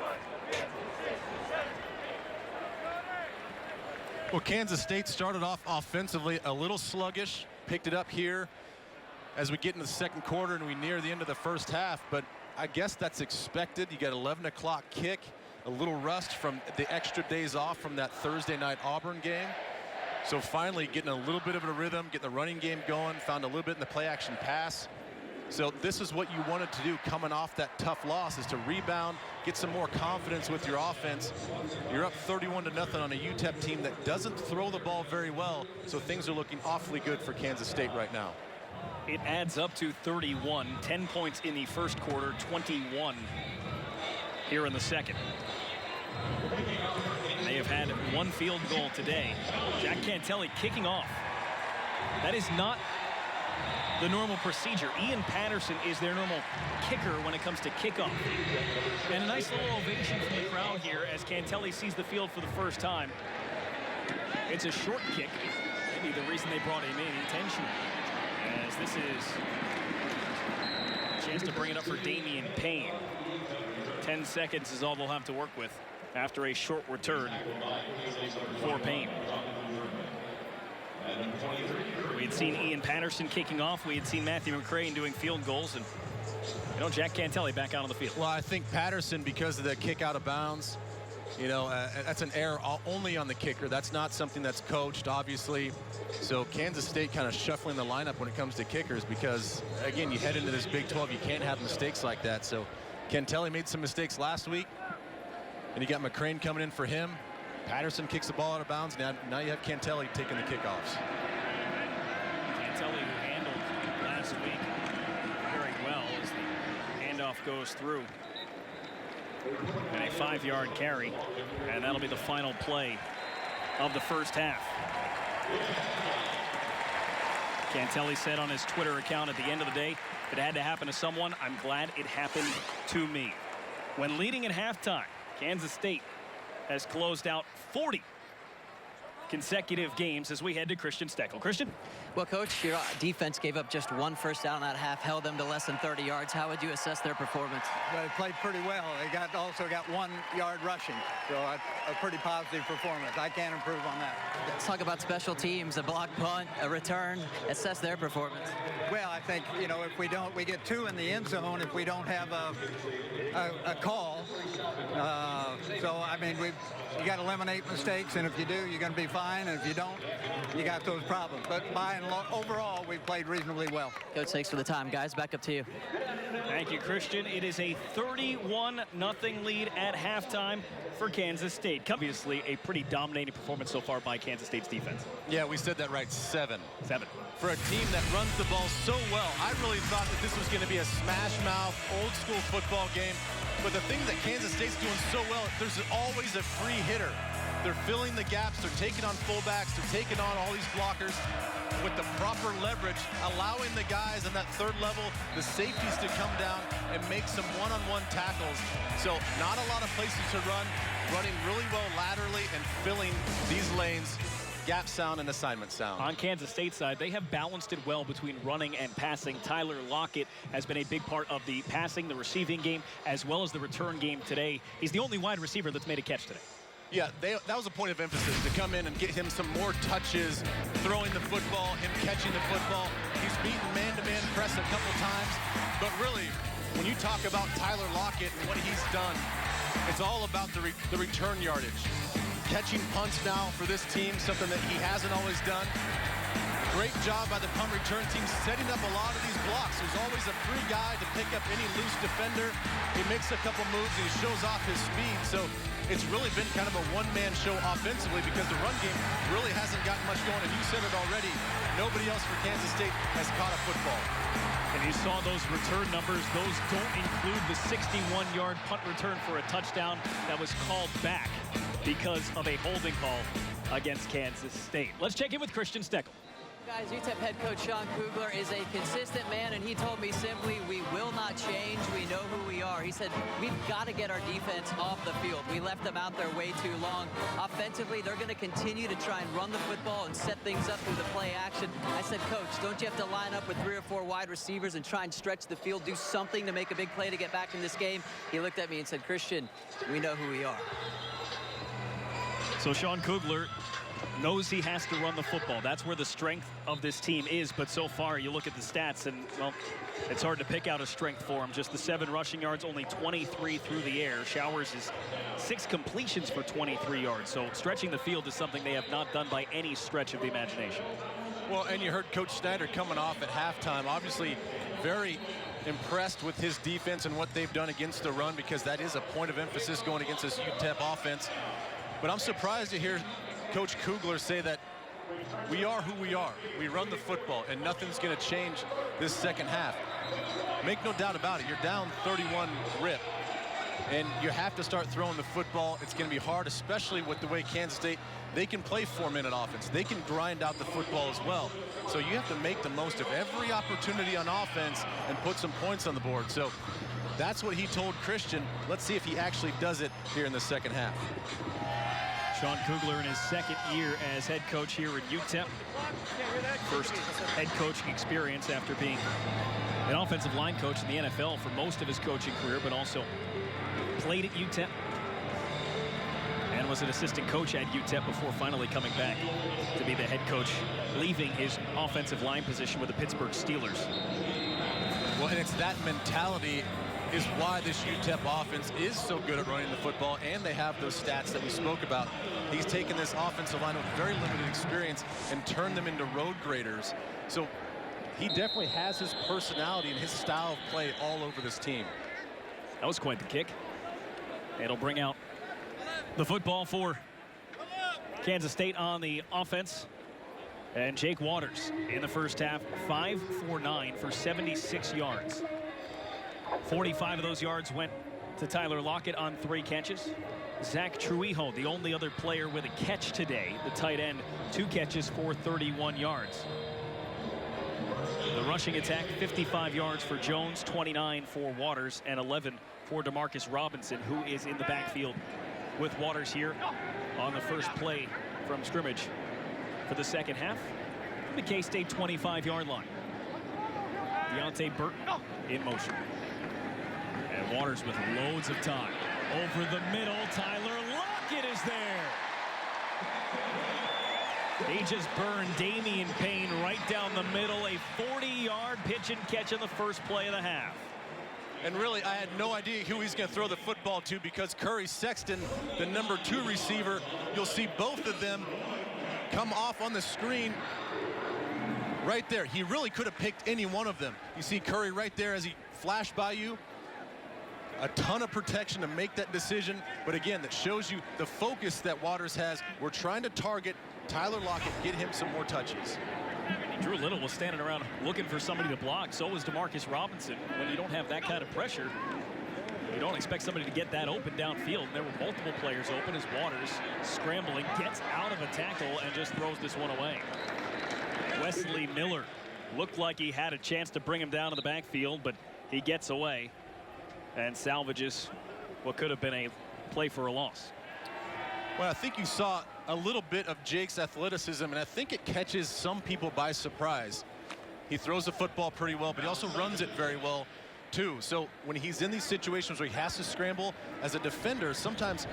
Well, Kansas State started off offensively a little sluggish, picked it up here as we get into the second quarter and we near the end of the first half. But I guess that's expected. You got 11 o'clock kick, a little rust from the extra days off from that Thursday night Auburn game. So finally getting a little bit of a rhythm, getting the running game going, found a little bit in the play action pass. So this is what you wanted to do coming off that tough loss, is to rebound, get some more confidence with your offense. You're up 31-0 on a UTEP team that doesn't throw the ball very well, so things are looking awfully good for Kansas State right now. It adds up to 31, 10 points in the first quarter, 21 here in the second. They have had 1 field goal today. Jack Cantelli kicking off. That is not the normal procedure. Ian Patterson is their normal kicker when it comes to kickoff. And a nice little ovation from the crowd here as Cantelli sees the field for the first time. It's a short kick. Maybe the reason they brought him in intentionally, as this is a chance to bring it up for Damian Payne. 10 seconds is all they'll have to work with after a short return for Payne. We had seen Ian Patterson kicking off. We had seen Matthew McCrane doing field goals. And, you know, Jack Cantelli back out on the field. Well, I think Patterson, because of the kick out of bounds, you know, that's an error only on the kicker. That's not something that's coached, obviously. So Kansas State kind of shuffling the lineup when it comes to kickers because, again, you head into this Big 12, you can't have mistakes like that. So Cantelli made some mistakes last week, and you got McCrane coming in for him. Patterson kicks the ball out of bounds. Now you have Cantelli taking the kickoffs. Cantelli, who handled last week very well as the handoff goes through. And a 5-yard carry, and that'll be the final play of the first half. Cantelli said on his Twitter account at the end of the day, if it had to happen to someone, I'm glad it happened to me. When leading at halftime, Kansas State has closed out 40 consecutive games as we head to Christian Steckel. Christian? Well, Coach, your defense gave up just 1 first down that half, held them to less than 30 yards. How would you assess their performance? They played pretty well. They also got 1 yard rushing, so a pretty positive performance. I can't improve on that. Let's talk about special teams, a block punt, a return. Assess their performance. Well, I think, you know, if we get 2 in the end zone if we don't have a call. So, I mean, you got to eliminate mistakes, and if you do, you're going to be fine, and if you don't, you got those problems. But by and large, overall, we played reasonably well. Coach, thanks for the time, guys. Back up to you. Thank you, Christian. It is a 31-0 lead at halftime for Kansas State. Obviously, a pretty dominating performance so far by Kansas State's defense. Yeah, we said that right. 7. 7. For a team that runs the ball so well, I really thought that this was going to be a smash-mouth, old-school football game. But the thing that Kansas State's doing so well, there's always a free hitter. They're filling the gaps. They're taking on fullbacks. They're taking on all these blockers with the proper leverage, allowing the guys on that third level, the safeties, to come down and make some one-on-one tackles. So not a lot of places to run, running really well laterally and filling these lanes. Gap sound and assignment sound. On Kansas State's side, they have balanced it well between running and passing. Tyler Lockett has been a big part of the passing, the receiving game, as well as the return game today. He's the only wide receiver that's made a catch today. Yeah, that was a point of emphasis, to come in and get him some more touches, throwing the football, him catching the football. He's beaten man-to-man press a couple times. But really, when you talk about Tyler Lockett and what he's done, it's all about the return yardage. Catching punts now for this team, something that he hasn't always done. Great job by the punt return team setting up a lot of these blocks. There's always a free guy to pick up any loose defender. He makes a couple moves and he shows off his speed. So it's really been kind of a one-man show offensively, because the run game really hasn't gotten much going. And you said it already, nobody else for Kansas State has caught a football. And you saw those return numbers. Those don't include the 61-yard punt return for a touchdown that was called back because of a holding call against Kansas State. Let's check in with Christian Steckel. Guys, UTEP head coach Sean Kugler is a consistent man, and he told me simply, we will not change. We know who we are. He said, we've got to get our defense off the field. We left them out there way too long. Offensively, they're going to continue to try and run the football and set things up through the play action. I said, Coach, don't you have to line up with 3 or 4 wide receivers and try and stretch the field, do something to make a big play to get back in this game? He looked at me and said, Christian, we know who we are. So Sean Kugler knows he has to run the football. That's where the strength of this team is. But so far, you look at the stats, and, well, it's hard to pick out a strength for him. Just the 7 rushing yards, only 23 through the air. Showers is 6 completions for 23 yards. So stretching the field is something they have not done by any stretch of the imagination. Well, and you heard Coach Snyder coming off at halftime, obviously very impressed with his defense and what they've done against the run, because that is a point of emphasis going against this UTEP offense. But I'm surprised to hear Coach Kugler say that we are who we are. We run the football, and nothing's going to change this second half. Make no doubt about it. You're down 31 rip, and you have to start throwing the football. It's going to be hard, especially with the way Kansas State, they can play 4-minute offense. They can grind out the football as well. So you have to make the most of every opportunity on offense and put some points on the board. So that's what he told Christian. Let's see if he actually does it here in the second half. Sean Kugler in his second year as head coach here at UTEP. First head coaching experience after being an offensive line coach in the NFL for most of his coaching career, but also played at UTEP and was an assistant coach at UTEP before finally coming back to be the head coach, leaving his offensive line position with the Pittsburgh Steelers. Well, and it's that mentality is why this UTEP offense is so good at running the football, and they have those stats that we spoke about. He's taken this offensive line with very limited experience and turned them into road graders. So he definitely has his personality and his style of play all over this team. That was quite the kick. It'll bring out the football for Kansas State on the offense. And Jake Waters in the first half, 5 for 9 for 76 yards. 45 of those yards went to Tyler Lockett on 3 catches. Zach Truijo, the only other player with a catch today, the tight end, 2 catches for 31 yards. The rushing attack, 55 yards for Jones, 29 for Waters, and 11 for DeMarcus Robinson, who is in the backfield with Waters here on the first play from scrimmage for the second half. The K-State 25-yard line. Deontay Burton in motion. And Waters with loads of time. Over the middle, Tyler Lockett is there. He just burned Damian Payne right down the middle. A 40-yard pitch and catch on the first play of the half. And really, I had no idea who he's going to throw the football to, because Curry Sexton, the number 2 receiver, you'll see both of them come off on the screen right there. He really could have picked any one of them. You see Curry right there as he flashed by you. A ton of protection to make that decision. But again, that shows you the focus that Waters has. We're trying to target Tyler Lockett, get him some more touches. Drew Little was standing around looking for somebody to block. So was DeMarcus Robinson. When you don't have that kind of pressure, you don't expect somebody to get that open downfield. There were multiple players open as Waters, scrambling, gets out of a tackle and just throws this one away. Wesley Miller looked like he had a chance to bring him down to the backfield, but he gets away and salvages what could have been a play for a loss. Well, I think you saw a little bit of Jake's athleticism, and I think it catches some people by surprise. He throws the football pretty well, but he also runs it very well too. So when he's in these situations where he has to scramble as a defender, sometimes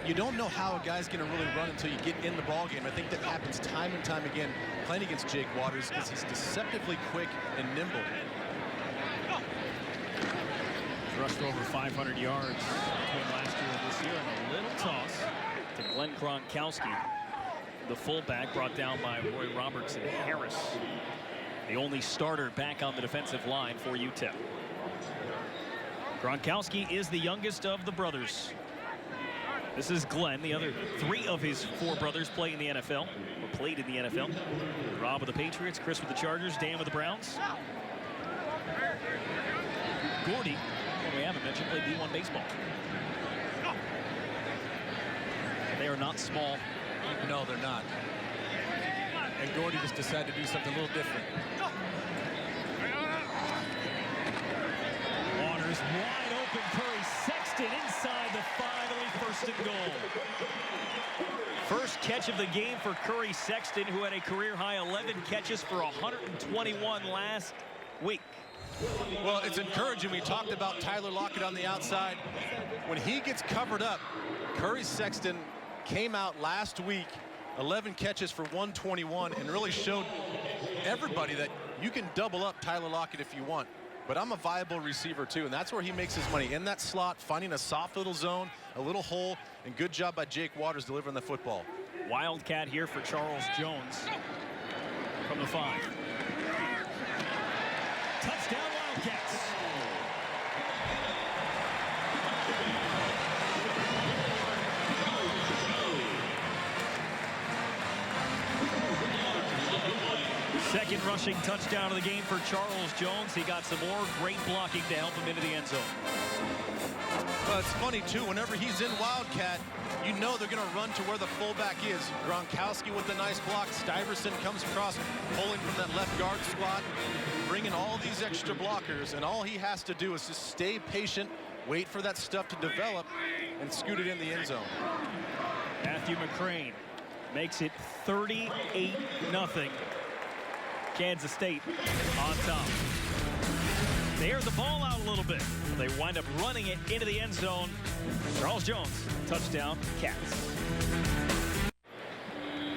you don't know how a guy's going to really run until you get in the ball game. I think that happens time and time again playing against Jake Waters, because he's deceptively quick and nimble. Rushed over 500 yards between last year and this year, and a little toss to Glenn Gronkowski, the fullback, brought down by Roy Robertson Harris, the only starter back on the defensive line for UTEP. Gronkowski is the youngest of the brothers. This is Glenn. The other 3 of his 4 brothers play in the NFL, or played in the NFL. Rob with the Patriots, Chris with the Chargers, Dan with the Browns. Gordy, we haven't mentioned, played D1 baseball. They are not small. No, they're not. And Gordy just decided to do something a little different. Waters wide open. Curry Sexton inside the 5, first and goal. First catch of the game for Curry Sexton, who had a career-high 11 catches for 121 last week. Well, it's encouraging. We talked about Tyler Lockett on the outside. When he gets covered up, Curry Sexton came out last week, 11 catches for 121, and really showed everybody that you can double up Tyler Lockett if you want. But I'm a viable receiver too, and that's where he makes his money, in that slot, finding a soft little zone, a little hole, and good job by Jake Waters delivering the football. Wildcat here for Charles Jones from the 5. Touchdown Wildcats. Second rushing touchdown of the game for Charles Jones. He got some more great blocking to help him into the end zone. Well, it's funny too, whenever he's in Wildcat, you know they're going to run to where the fullback is. Gronkowski with the nice block. Stuyvesant comes across, pulling from that left guard squad, bringing all these extra blockers, and all he has to do is just stay patient, wait for that stuff to develop, and scoot it in the end zone. Matthew McCrane makes it 38-0. Kansas State on top. They air the ball out a little bit. They wind up running it into the end zone. Charles Jones, touchdown, Cats.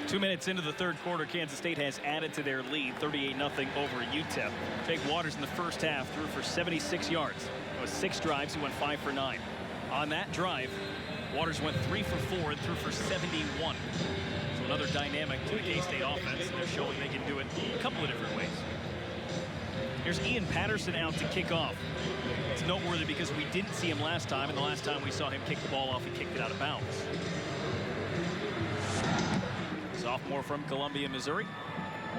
2 minutes into the third quarter, Kansas State has added to their lead, 38-0 over UTEP. Jake Waters in the first half threw for 76 yards. It was 6 drives. He went 5 for 9. On that drive, Waters went 3 for 4 and threw for 71. So another dynamic to the K-State offense. They're showing they can do it a couple of different ways. Here's Ian Patterson out to kick off. It's noteworthy because we didn't see him last time, and the last time we saw him kick the ball off, he kicked it out of bounds. Sophomore from Columbia, Missouri.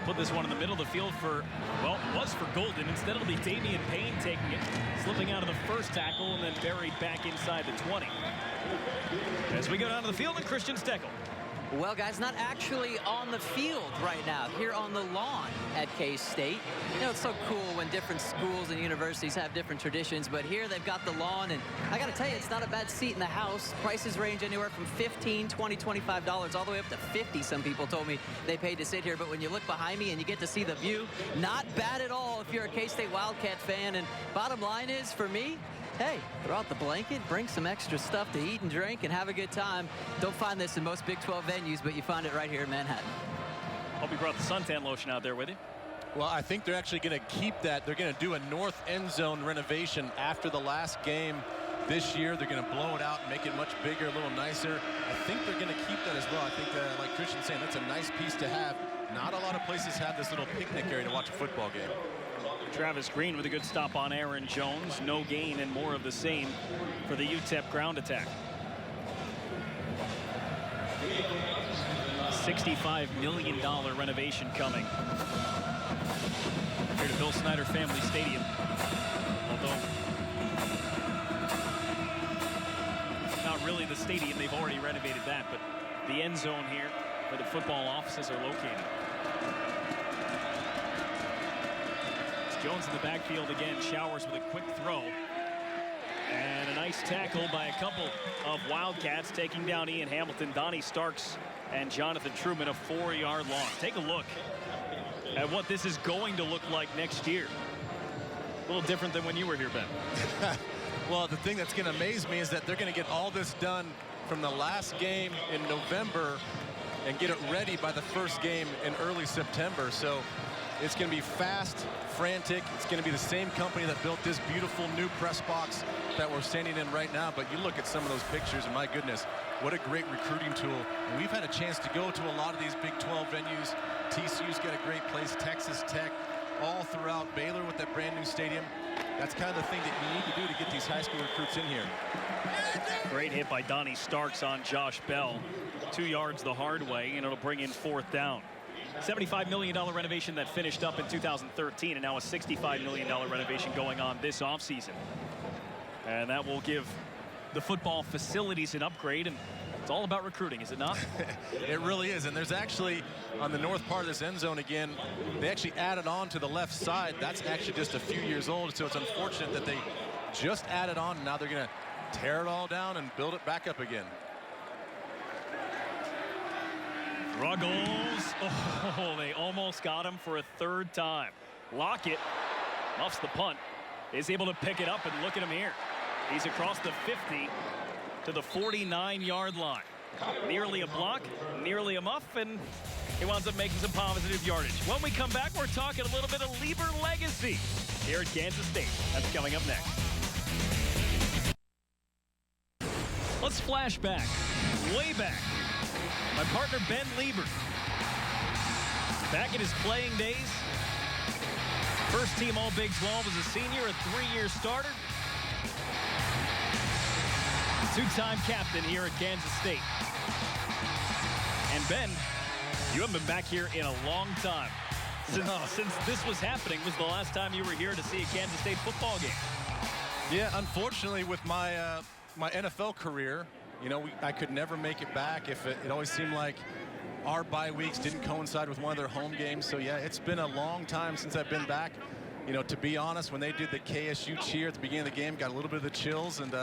Put this one in the middle of the field for, well, it was for Golden. Instead, it'll be Damian Payne taking it, slipping out of the first tackle and then buried back inside the 20. As we go down to the field, and Christian Steckel. Well, guys, not actually on the field right now, here on the lawn at K-State. You know, it's so cool when different schools and universities have different traditions, but here they've got the lawn, and I got to tell you, it's not a bad seat in the house. Prices range anywhere from $15, $20, $25, all the way up to $50, some people told me they paid to sit here. But when you look behind me and you get to see the view, not bad at all if you're a K-State Wildcat fan. And bottom line is, for me, hey, throw out the blanket, bring some extra stuff to eat and drink, and have a good time. Don't find this in most Big 12 venues, but you find it right here in Manhattan. Hope you brought the suntan lotion out there with you. Well, I think they're actually going to keep that. They're going to do a north end zone renovation after the last game this year. They're going to blow it out, make it much bigger, a little nicer. I think they're going to keep that as well. I think, like Christian's saying, that's a nice piece to have. Not a lot of places have this little picnic area to watch a football game. Travis Green with a good stop on Aaron Jones. No gain and more of the same for the UTEP ground attack. $65 million renovation coming here to Bill Snyder Family Stadium. Although not really the stadium, they've already renovated that, but the end zone here where the football offices are located. Jones in the backfield again. Showers with a quick throw. And a nice tackle by a couple of Wildcats, taking down Ian Hamilton, Donnie Starks, and Jonathan Truman, a 4-yard loss. Take a look at what this is going to look like next year. A little different than when you were here, Ben. Well, the thing that's going to amaze me is that they're going to get all this done from the last game in November and get it ready by the first game in early September. So it's going to be fast, frantic. It's going to be the same company that built this beautiful new press box that we're standing in right now. But you look at some of those pictures, and my goodness, what a great recruiting tool. And we've had a chance to go to a lot of these Big 12 venues. TCU's got a great place, Texas Tech, all throughout, Baylor with that brand new stadium. That's kind of the thing that you need to do to get these high school recruits in here. Great hit by Donnie Starks on Josh Bell. 2 yards the hard way, and it'll bring in 4th down. $75 million renovation that finished up in 2013, and now a $65 million renovation going on this offseason. And that will give the football facilities an upgrade, and it's all about recruiting, is it not? It really is. And there's actually, on the north part of this end zone again, they actually added on to the left side. That's actually just a few years old, so it's unfortunate that they just added on, and now they're going to tear it all down and build it back up again. Ruggles. Oh, they almost got him for a 3rd time. Lockett muffs the punt, is able to pick it up, and look at him here. He's across the 50 to the 49-yard line. Nearly a block, nearly a muff, and he winds up making some positive yardage. When we come back, we're talking a little bit of Lieber legacy here at Kansas State. That's coming up next. Let's flash back, way back. My partner, Ben Lieber, back in his playing days. First team All Big 12 as a senior, a 3-year starter. 2-time captain here at Kansas State. And Ben, you haven't been back here in a long time. Since this was happening was the last time you were here to see a Kansas State football game. Yeah, unfortunately, with my my NFL career, you know, I could never make it back. If it always seemed like our bye weeks didn't coincide with one of their home games. So yeah, it's been a long time since I've been back. You know, to be honest, when they did the KSU cheer at the beginning of the game, got a little bit of the chills, and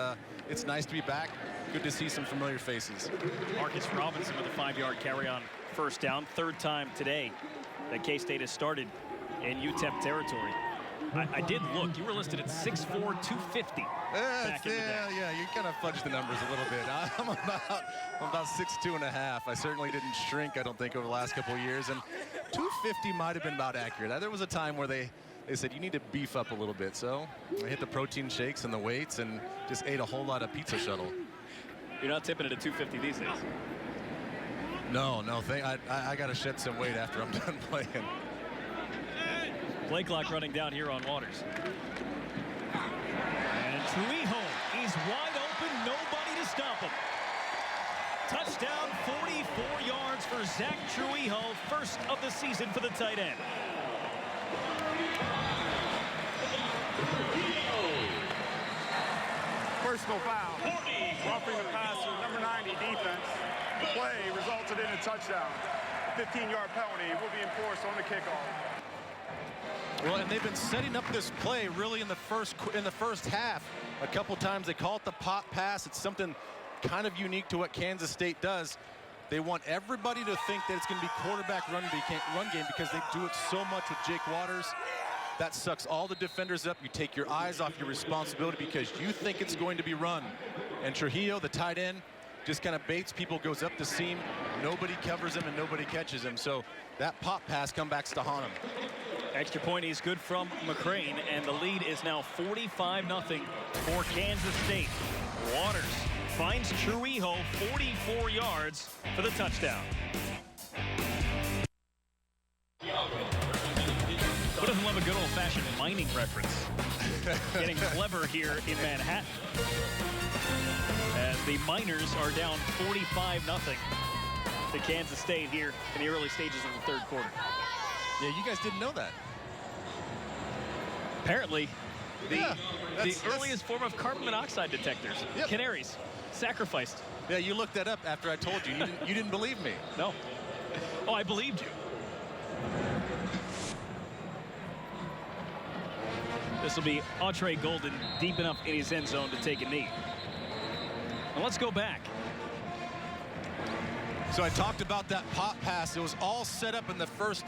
it's nice to be back. Good to see some familiar faces. Marcus Robinson with a 5-yard carry on 1st down. 3rd time today that K-State has started in UTEP territory. I did look. You were listed at 6'4", 250. Back in the day. Yeah, you kind of fudged the numbers a little bit. I'm about 6'2.5". I certainly didn't shrink, I don't think, over the last couple of years. And 250 might have been about accurate. There was a time where they said you need to beef up a little bit. So I hit the protein shakes and the weights and just ate a whole lot of pizza shuttle. You're not tipping it at 250 these days. No. I got to shed some weight after I'm done playing. Play clock running down here on Waters. And Trujillo is wide open. Nobody to stop him. Touchdown, 44 yards for Zach Trujillo. First of the season for the tight end. Personal foul. Roughing the passer, number 90 defense. The play resulted in a touchdown. A 15-yard penalty will be enforced on the kickoff. Well, and they've been setting up this play really in the first half. A couple times they call it the pop pass. It's something kind of unique to what Kansas State does. They want everybody to think that it's going to be quarterback run game because they do it so much with Jake Waters. That sucks all the defenders up. You take your eyes off your responsibility because you think it's going to be run. And Trujillo, the tight end, just kind of baits people, goes up the seam. Nobody covers him and nobody catches him. So that pop pass comes back to haunt him. Extra point is good from McCrane, and the lead is now 45-0 for Kansas State. Waters finds Trujillo 44 yards for the touchdown. Who doesn't love a good old-fashioned mining reference? Getting clever here in Manhattan. As the Miners are down 45-0 to Kansas State here in the early stages of the third quarter. Yeah, you guys didn't know that. Apparently, the earliest form of carbon monoxide detectors, canaries, sacrificed. Yeah, you looked that up after I told you. You didn't believe me. No. Oh, I believed you. This will be Autry Golden deep enough in his end zone to take a knee. And let's go back. So I talked about that pop pass. It was all set up in the first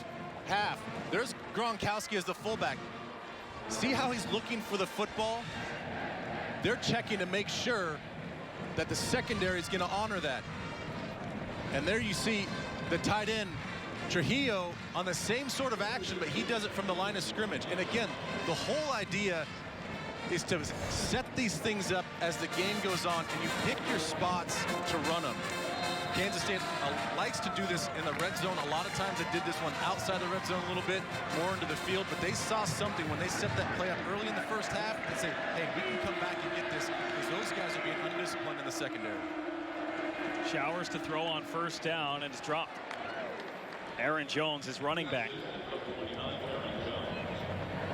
half. There's Gronkowski as the fullback. See how he's looking for the football? They're checking to make sure that the secondary is going to honor that. And there you see the tight end, Trujillo, on the same sort of action, but he does it from the line of scrimmage. And again, the whole idea is to set these things up as the game goes on, and you pick your spots to run them. Kansas State likes to do this in the red zone. A lot of times they did this one outside the red zone a little bit, more into the field, but they saw something when they set that play up early in the first half and say, hey, we can come back and get this, because those guys are being undisciplined in the secondary. Showers to throw on first down, and it's dropped. Aaron Jones is running back.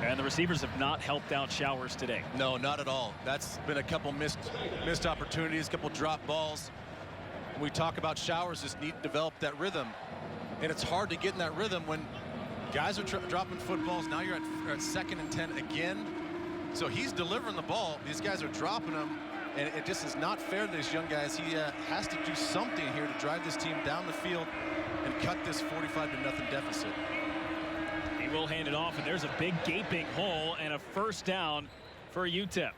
And the receivers have not helped out Showers today. No, not at all. That's been a couple missed opportunities, a couple drop balls. We talk about Showers just need to develop that rhythm. And it's hard to get in that rhythm when guys are dropping footballs. Now you're at 2nd and 10 again. So he's delivering the ball. These guys are dropping them. And it just is not fair to these young guys. He has to do something here to drive this team down the field and cut this 45-0 deficit. He will hand it off, and there's a big gaping hole and a first down for UTEP.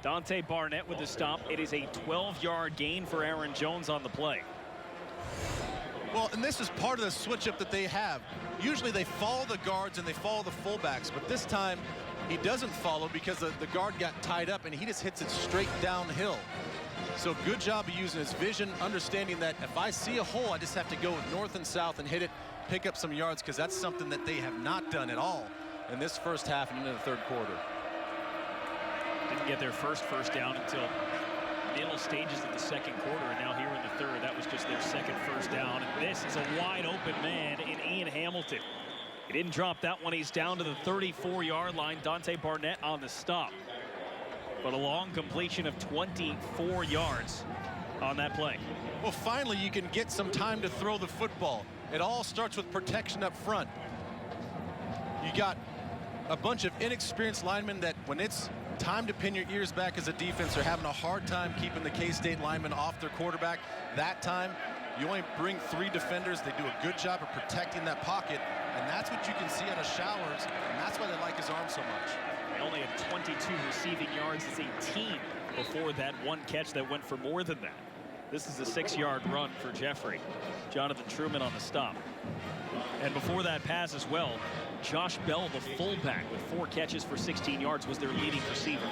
Dante Barnett with the stop. It is a 12-yard gain for Aaron Jones on the play. Well, and this is part of the switch up that they have. Usually they follow the guards and they follow the fullbacks, but this time he doesn't follow because the guard got tied up and he just hits it straight downhill. So good job of using his vision, understanding that if I see a hole, I just have to go north and south and hit it, pick up some yards, because that's something that they have not done at all in this first half and into the third quarter. Didn't get their first down until middle stages of the second quarter, and now here in the third, that was just their second first down. And this is a wide open man in Ian Hamilton. He didn't drop that one. He's down to the 34-yard line. Dante Barnett on the stop. But a long completion of 24 yards on that play. Well, finally, you can get some time to throw the football. It all starts with protection up front. You got a bunch of inexperienced linemen that when it's time to pin your ears back as a defense, are having a hard time keeping the K-State linemen off their quarterback. That time, you only bring 3 defenders. They do a good job of protecting that pocket, and that's what you can see out of Showers, and that's why they like his arm so much. They only had 22 receiving yards as a team before that one catch that went for more than that. This is a 6-yard run for Jeffrey. Jonathan Truman on the stop. And before that pass as well, Josh Bell, the fullback, with 4 catches for 16 yards, was their leading receiver.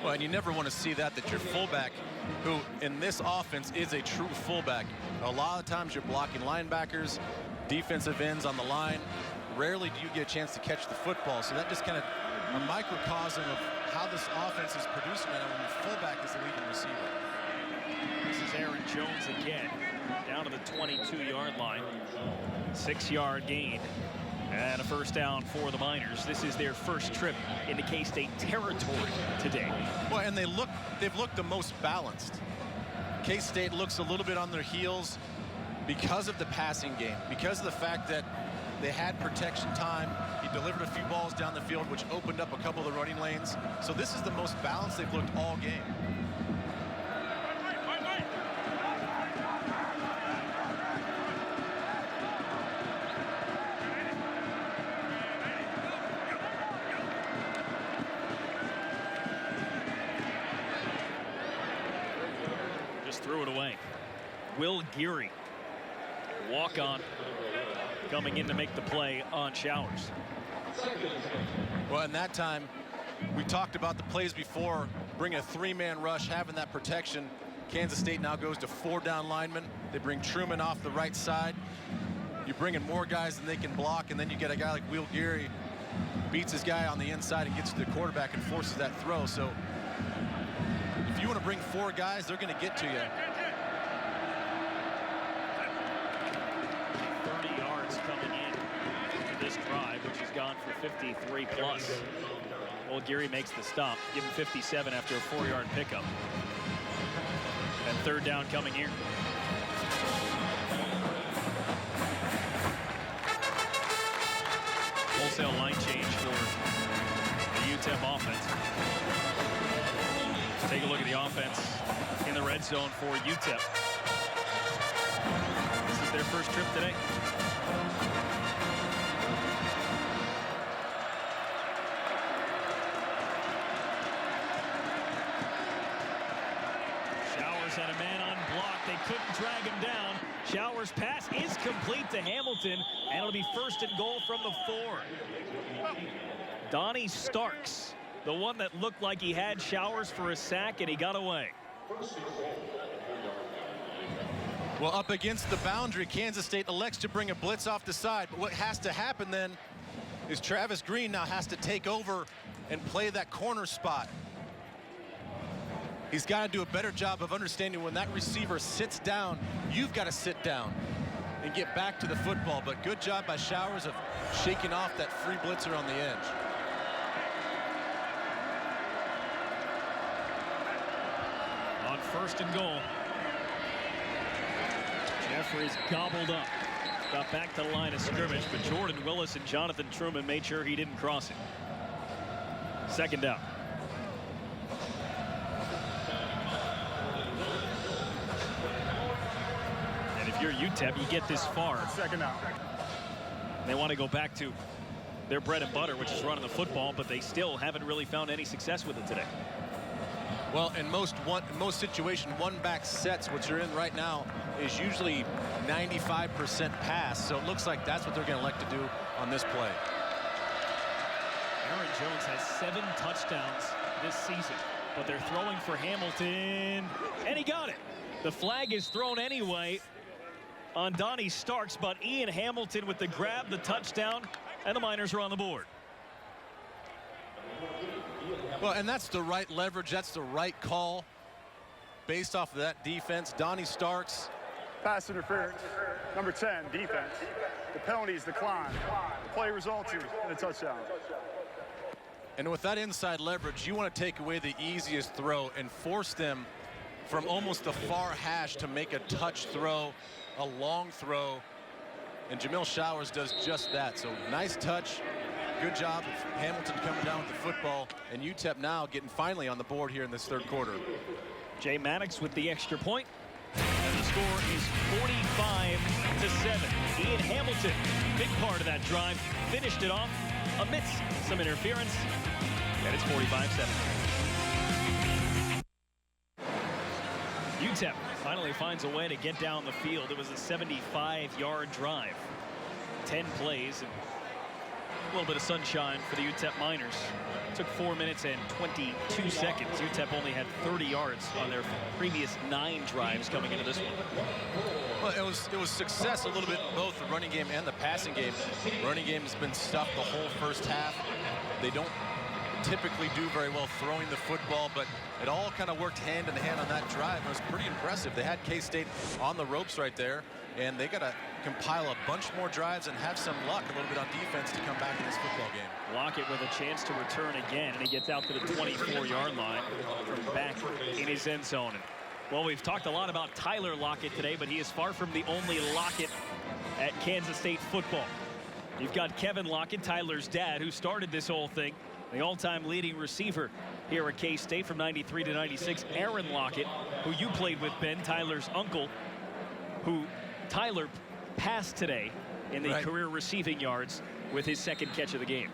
Well, and you never want to see that your fullback, who in this offense is a true fullback. A lot of times you're blocking linebackers, defensive ends on the line. rarely do you get a chance to catch the football. So that just kind of a microcosm of how this offense is producing right now when your fullback is the leading receiver. This is Aaron Jones again, down to the 22-yard line. 6-yard gain and a first down for the Miners. This is their first trip into K-State territory today. Well, and they've looked the most balanced. K-State looks a little bit on their heels because of the passing game, because of the fact that they had protection time. He delivered a few balls down the field, which opened up a couple of the running lanes. So this is the most balanced they've looked all game. Just threw it away. Will Geary, walk-on, coming in to make the play on Showers. Well, and that time, we talked about the plays before, bring a 3-man rush, having that protection. Kansas State now goes to 4 down linemen. They bring Truman off the right side. You bring in more guys than they can block, and then you get a guy like Will Geary, beats his guy on the inside and gets to the quarterback and forces that throw. So if you want to bring 4 guys, they're going to get to you. 30 yards coming in for this drive, which has gone for 53 plus. Well, Geary makes the stop, give him 57 after a 4-yard pickup. And third down coming here. Wholesale line change for the UTEP offense. Take a look at the offense in the red zone for UTEP. This is their first trip today. Showers had a man unblocked. They couldn't drag him down. Showers' pass is complete to Hamilton, and it'll be first and goal from the 4. Donnie Starks, the one that looked like he had Showers for a sack, and he got away. Well, up against the boundary, Kansas State elects to bring a blitz off the side. But what has to happen then is Travis Green now has to take over and play that corner spot. He's got to do a better job of understanding when that receiver sits down, you've got to sit down and get back to the football. But good job by Showers of shaking off that free blitzer on the edge. On first and goal. Jeffries gobbled up. Got back to the line of scrimmage, but Jordan Willis and Jonathan Truman made sure he didn't cross it. Second down. And if you're UTEP, you get this far. Second down. They want to go back to their bread and butter, which is running the football, but they still haven't really found any success with it today. Well, in most situations, one-back sets, which they're in right now, is usually 95% pass. So it looks like that's what they're going to elect to do on this play. Aaron Jones has 7 touchdowns this season, but they're throwing for Hamilton, and he got it. The flag is thrown anyway on Donnie Starks, but Ian Hamilton with the grab, the touchdown, and the Miners are on the board. Well, and that's the right leverage. That's the right call based off of that defense. Donnie Starks. Pass interference. Number 10, defense. The penalties decline. The play resulted in a touchdown. And with that inside leverage, you want to take away the easiest throw and force them from almost the far hash to make a touch throw, a long throw. And Jamil Showers does just that. So nice touch. Good job of Hamilton coming down with the football, and UTEP now getting finally on the board here in this third quarter. Jay Maddox with the extra point, and the score is 45-7. Ian Hamilton, big part of that drive, finished it off amidst some interference, and it's 45-7. UTEP finally finds a way to get down the field. It was a 75-yard drive, 10 plays, and a little bit of sunshine for the UTEP Miners. Took 4 minutes and 22 seconds. UTEP only had 30 yards on their previous 9 drives coming into this one. Well, it was success a little bit in both the running game and the passing game. The running game has been stuffed the whole first half. They don't typically do very well throwing the football, but it all kind of worked hand in hand on that drive. It was pretty impressive. They had K-State on the ropes right there, and they got to compile a bunch more drives and have some luck a little bit on defense to come back in this football game. Lockett with a chance to return again, and he gets out to the 24-yard line from back in his end zone. Well, we've talked a lot about Tyler Lockett today, but he is far from the only Lockett at Kansas State football. You've got Kevin Lockett, Tyler's dad, who started this whole thing, the all-time leading receiver here at K-State from 93 to 96. Aaron Lockett, who you played with, Ben, Tyler's uncle, who Tyler passed today in the career receiving yards with his second catch of the game.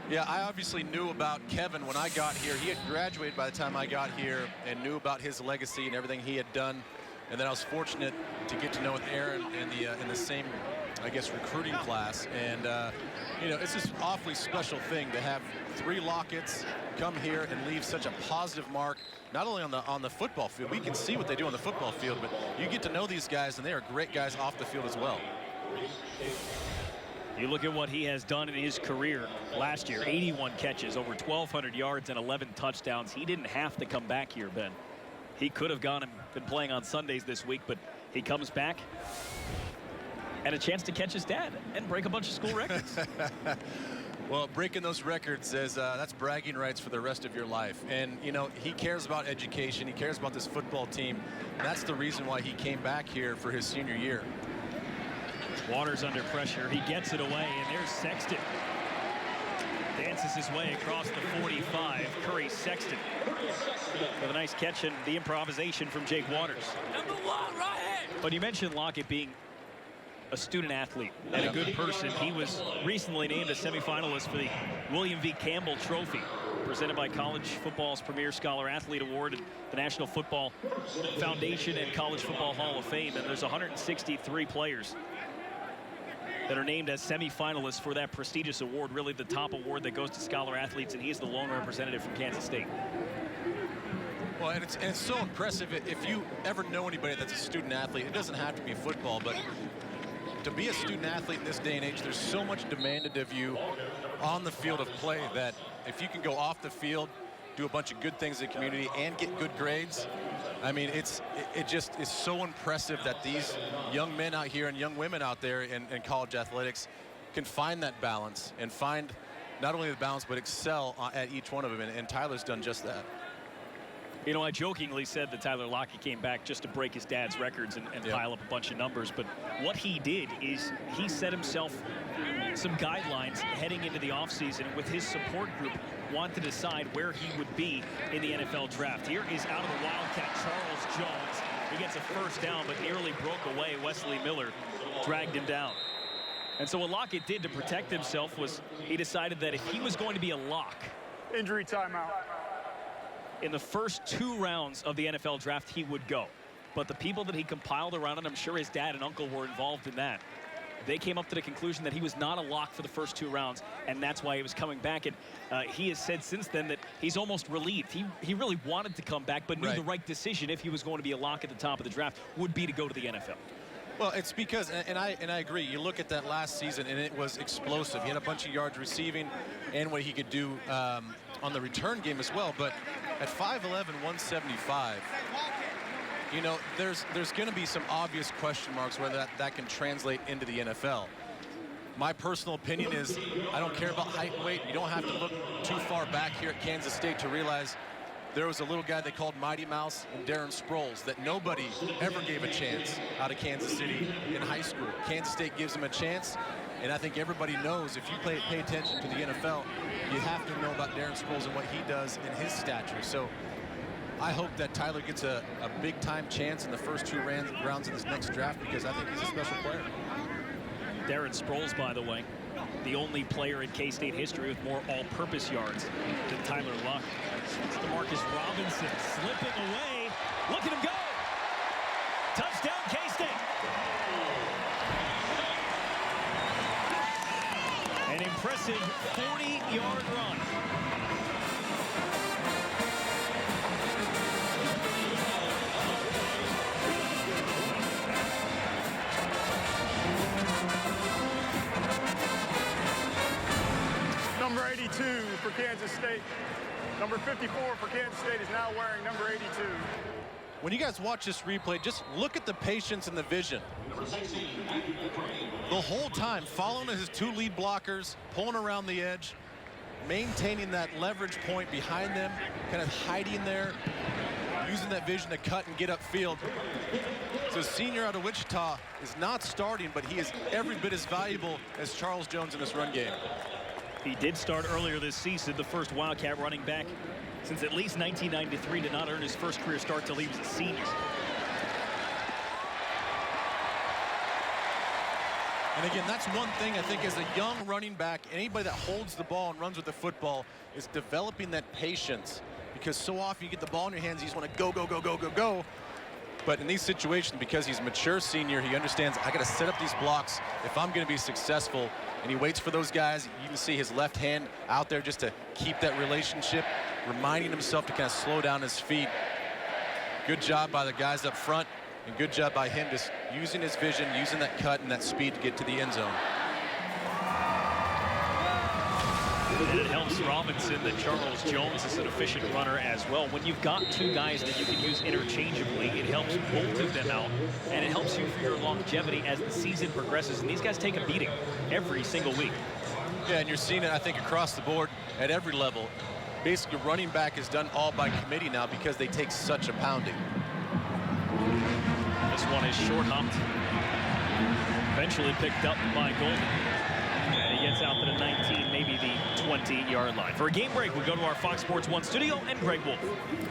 Yeah, I obviously knew about Kevin when I got here. He had graduated by the time I got here and knew about his legacy and everything he had done. And then I was fortunate to get to know with Aaron in the same, I guess, recruiting class. And, you know, it's just an awfully special thing to have 3 Locketts come here and leave such a positive mark, not only on the football field. We can see what they do on the football field, but you get to know these guys, and they are great guys off the field as well. You look at what he has done in his career last year, 81 catches, over 1,200 yards and 11 touchdowns. He didn't have to come back here, Ben. He could have gone and been playing on Sundays this week, but he comes back and a chance to catch his dad and break a bunch of school records. Well, breaking those records is that's bragging rights for the rest of your life. And, you know, he cares about education. He cares about this football team. And that's the reason why he came back here for his senior year. Waters under pressure. He gets it away, and there's Sexton. Dances his way across the 45. Curry Sexton with a nice catch and the improvisation from Jake Waters. Number 1, right hand. But you mentioned Lockett being a student athlete and a good person. He was recently named a semifinalist for the William V. Campbell Trophy, presented by college football's premier scholar athlete award and the National Football Foundation and College Football Hall of Fame. And there's 163 players that are named as semifinalists for that prestigious award, really the top award that goes to scholar athletes, and he's the lone representative from Kansas State. Well, and it's so impressive. If you ever know anybody that's a student athlete, it doesn't have to be football, but to be a student athlete in this day and age, there's so much demanded of you on the field of play that if you can go off the field, do a bunch of good things in the community, and get good grades, I mean, it just is so impressive that these young men out here and young women out there in college athletics can find that balance and find not only the balance but excel at each one of them, and Tyler's done just that. You know, I jokingly said that Tyler Lockett came back just to break his dad's records and pile up a bunch of numbers, but what he did is he set himself some guidelines heading into the offseason with his support group, want to decide where he would be in the NFL draft. Here is out of the Wildcat, Charles Jones. He gets a first down, but nearly broke away. Wesley Miller dragged him down. And so what Lockett did to protect himself was he decided that if he was going to be a lock, Injury timeout. in the first 2 rounds of the NFL draft, he would go. But the people that he compiled around it, I'm sure his dad and uncle were involved in that, they came up to the conclusion that he was not a lock for the first 2 rounds, and that's why he was coming back. And he has said since then that he's almost relieved. He really wanted to come back, but knew the right decision, if he was going to be a lock at the top of the draft, would be to go to the NFL. Well, it's because, and I agree, you look at that last season, and it was explosive. He had a bunch of yards receiving and what he could do on the return game as well. But at 5'11", 175, you know, there's going to be some obvious question marks whether that can translate into the NFL. My personal opinion is I don't care about height and weight. You don't have to look too far back here at Kansas State to realize there was a little guy they called Mighty Mouse and Darren Sproles that nobody ever gave a chance out of Kansas City in high school. Kansas State gives him a chance, and I think everybody knows if you pay attention to the NFL, you have to know about Darren Sproles and what he does in his stature. So I hope that Tyler gets a big-time chance in the first 2 rounds of this next draft, because I think he's a special player. Darren Sproles, by the way, the only player in K-State history with more all-purpose yards than Tyler Lockett. It's DeMarcus Robinson slipping away. Look at him go! Touchdown, K-State! An impressive 40-yard run. Number 82 for Kansas State. Number 54 for Kansas State is now wearing number 82. When you guys watch this replay, just look at the patience and the vision. The whole time, following his 2 lead blockers, pulling around the edge, maintaining that leverage point behind them, kind of hiding there, using that vision to cut and get upfield. So senior out of Wichita is not starting, but he is every bit as valuable as Charles Jones in this run game. He did start earlier this season, the first Wildcat running back since at least 1993 to not earn his first career start till he was a senior. And again, that's one thing I think as a young running back, anybody that holds the ball and runs with the football is developing that patience, because so often you get the ball in your hands, you just want to go, go, go, go, go, go. But in these situations, because he's a mature senior, he understands I got to set up these blocks if I'm going to be successful. And he waits for those guys. You can see his left hand out there just to keep that relationship, reminding himself to kind of slow down his feet. Good job by the guys up front, and good job by him just using his vision, using that cut and that speed to get to the end zone. And it helps Robinson that Charles Jones is an efficient runner as well. When you've got 2 guys that you can use interchangeably, it helps both of them out, and it helps you for your longevity as the season progresses. And these guys take a beating every single week. Yeah, and you're seeing it, I think, across the board at every level. Basically, running back is done all by committee now because they take such a pounding. This one is short humped. Eventually picked up by Golden. And he gets out to the 19, maybe the 20-yard line. For a game break, we go to our Fox Sports 1 studio and Greg Wolf.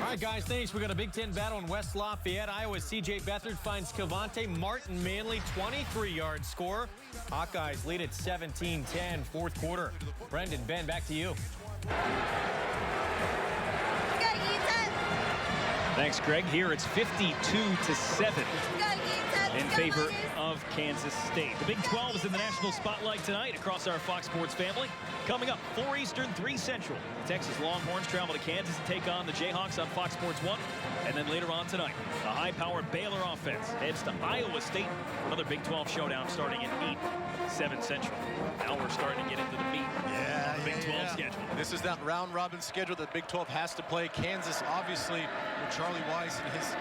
All right, guys, thanks. We got a Big Ten battle in West Lafayette. Iowa's C.J. Beathard finds Cavante Martin Manley, 23-yard score. Hawkeyes lead at 17-10, fourth quarter. Brendan, Ben, back to you. Thanks, Greg. Here it's 52-7 in favor of Kansas State. The Big 12 is in the national spotlight tonight across our Fox Sports family. Coming up, 4 Eastern, 3 Central. The Texas Longhorns travel to Kansas to take on the Jayhawks on Fox Sports 1. And then later on tonight, the high-powered Baylor offense heads to Iowa State for another Big 12 showdown starting at 8, 7 Central. Now we're starting to get into the meat of the Big 12 schedule. This is that round-robin schedule that Big 12 has to play. Kansas, obviously, with Charlie Weiss and his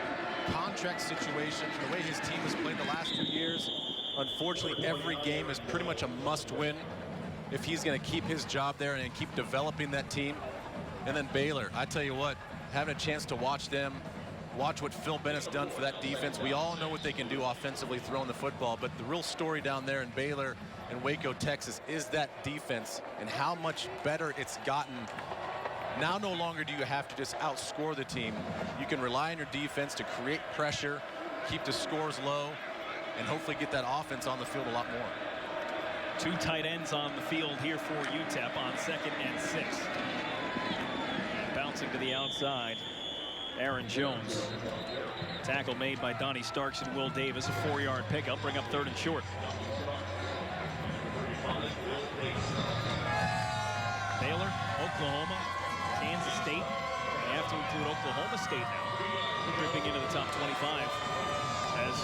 contract situation, the way his team has played the last 2 years, unfortunately, every game is pretty much a must-win if he's going to keep his job there and keep developing that team. And then Baylor, I tell you what, having a chance to watch them, watch what Phil Bennett's done for that defense. We all know what they can do offensively throwing the football, but the real story down there in Baylor and Waco, Texas, is that defense and how much better it's gotten. Now no longer do you have to just outscore the team. You can rely on your defense to create pressure, keep the scores low, and hopefully get that offense on the field a lot more. 2 tight ends on the field here for UTEP on 2nd and 6. And bouncing to the outside, Aaron Jones. Tackle made by Donnie Starks and Will Davis. A 4-yard pickup, bring up 3rd and short. Baylor, Oklahoma, Kansas State. They have to include Oklahoma State now, creeping into the top 25, as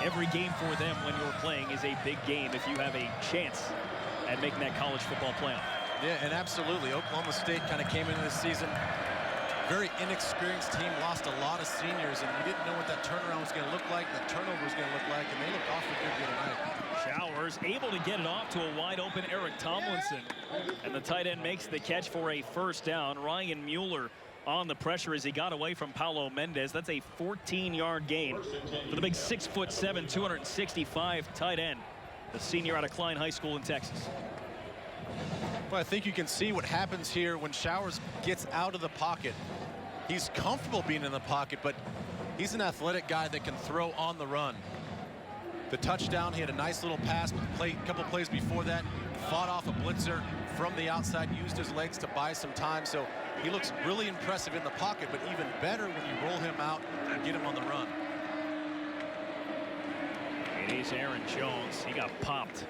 every game for them when you're playing is a big game if you have a chance at making that college football playoff. Yeah, and absolutely. Oklahoma State kind of came into this season, very inexperienced team, lost a lot of seniors, and we didn't know what that turnaround was going to look like, that turnover was going to look like, and they looked awfully good here tonight. Showers able to get it off to a wide open Eric Tomlinson, and the tight end makes the catch for a first down. Ryan Mueller on the pressure as he got away from Paulo Mendez. That's a 14-yard gain for the big 6'7", 265 tight end, the senior out of Klein High School in Texas. Well, I think you can see what happens here when Showers gets out of the pocket. He's comfortable being in the pocket, but he's an athletic guy that can throw on the run. The touchdown, he had a nice little pass, a couple plays before that, fought off a blitzer from the outside, used his legs to buy some time. So he looks really impressive in the pocket, but even better when you roll him out and get him on the run. It is Aaron Jones. He got popped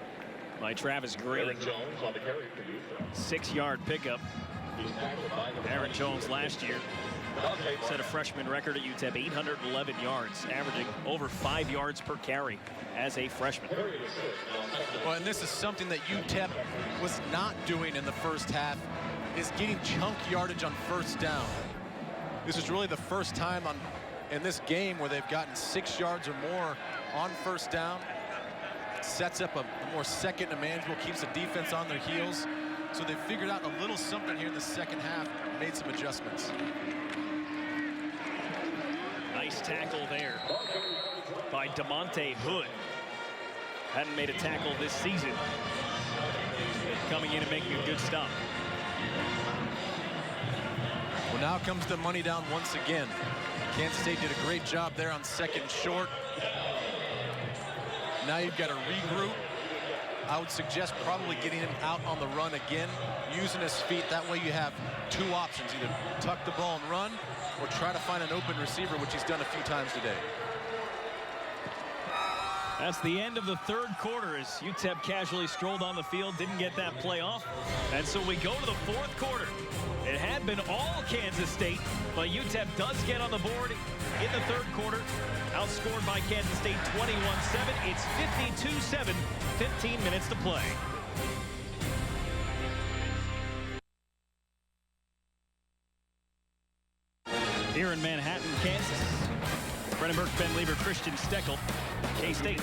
by Travis Green. 6-yard pickup. Aaron Jones last year Set a freshman record at UTEP, 811 yards, averaging over 5 yards per carry as a freshman. Well, and this is something that UTEP was not doing in the first half, is getting chunk yardage on first down. This is really the first time in this game where they've gotten 6 yards or more on first down. Sets up a more second and manageable, keeps the defense on their heels. So they figured out a little something here in the second half, made some adjustments. Nice tackle there by DeMonte Hood. Hadn't made a tackle this season. Coming in and making a good stop. Well, now comes the money down once again. Kansas State did a great job there on second and short. Now you've got to regroup. I would suggest probably getting him out on the run again, using his feet. That way you have 2 options, either tuck the ball and run or try to find an open receiver, which he's done a few times today. That's the end of the third quarter as UTEP casually strolled on the field, didn't get that play off. And so we go to the fourth quarter. It had been all Kansas State, but UTEP does get on the board in the third quarter. Outscored by Kansas State 21-7. It's 52-7, 15 minutes to play. Here in Manhattan, Kansas. Brennan Burke, Ben Lieber, Christian Steckel. K-State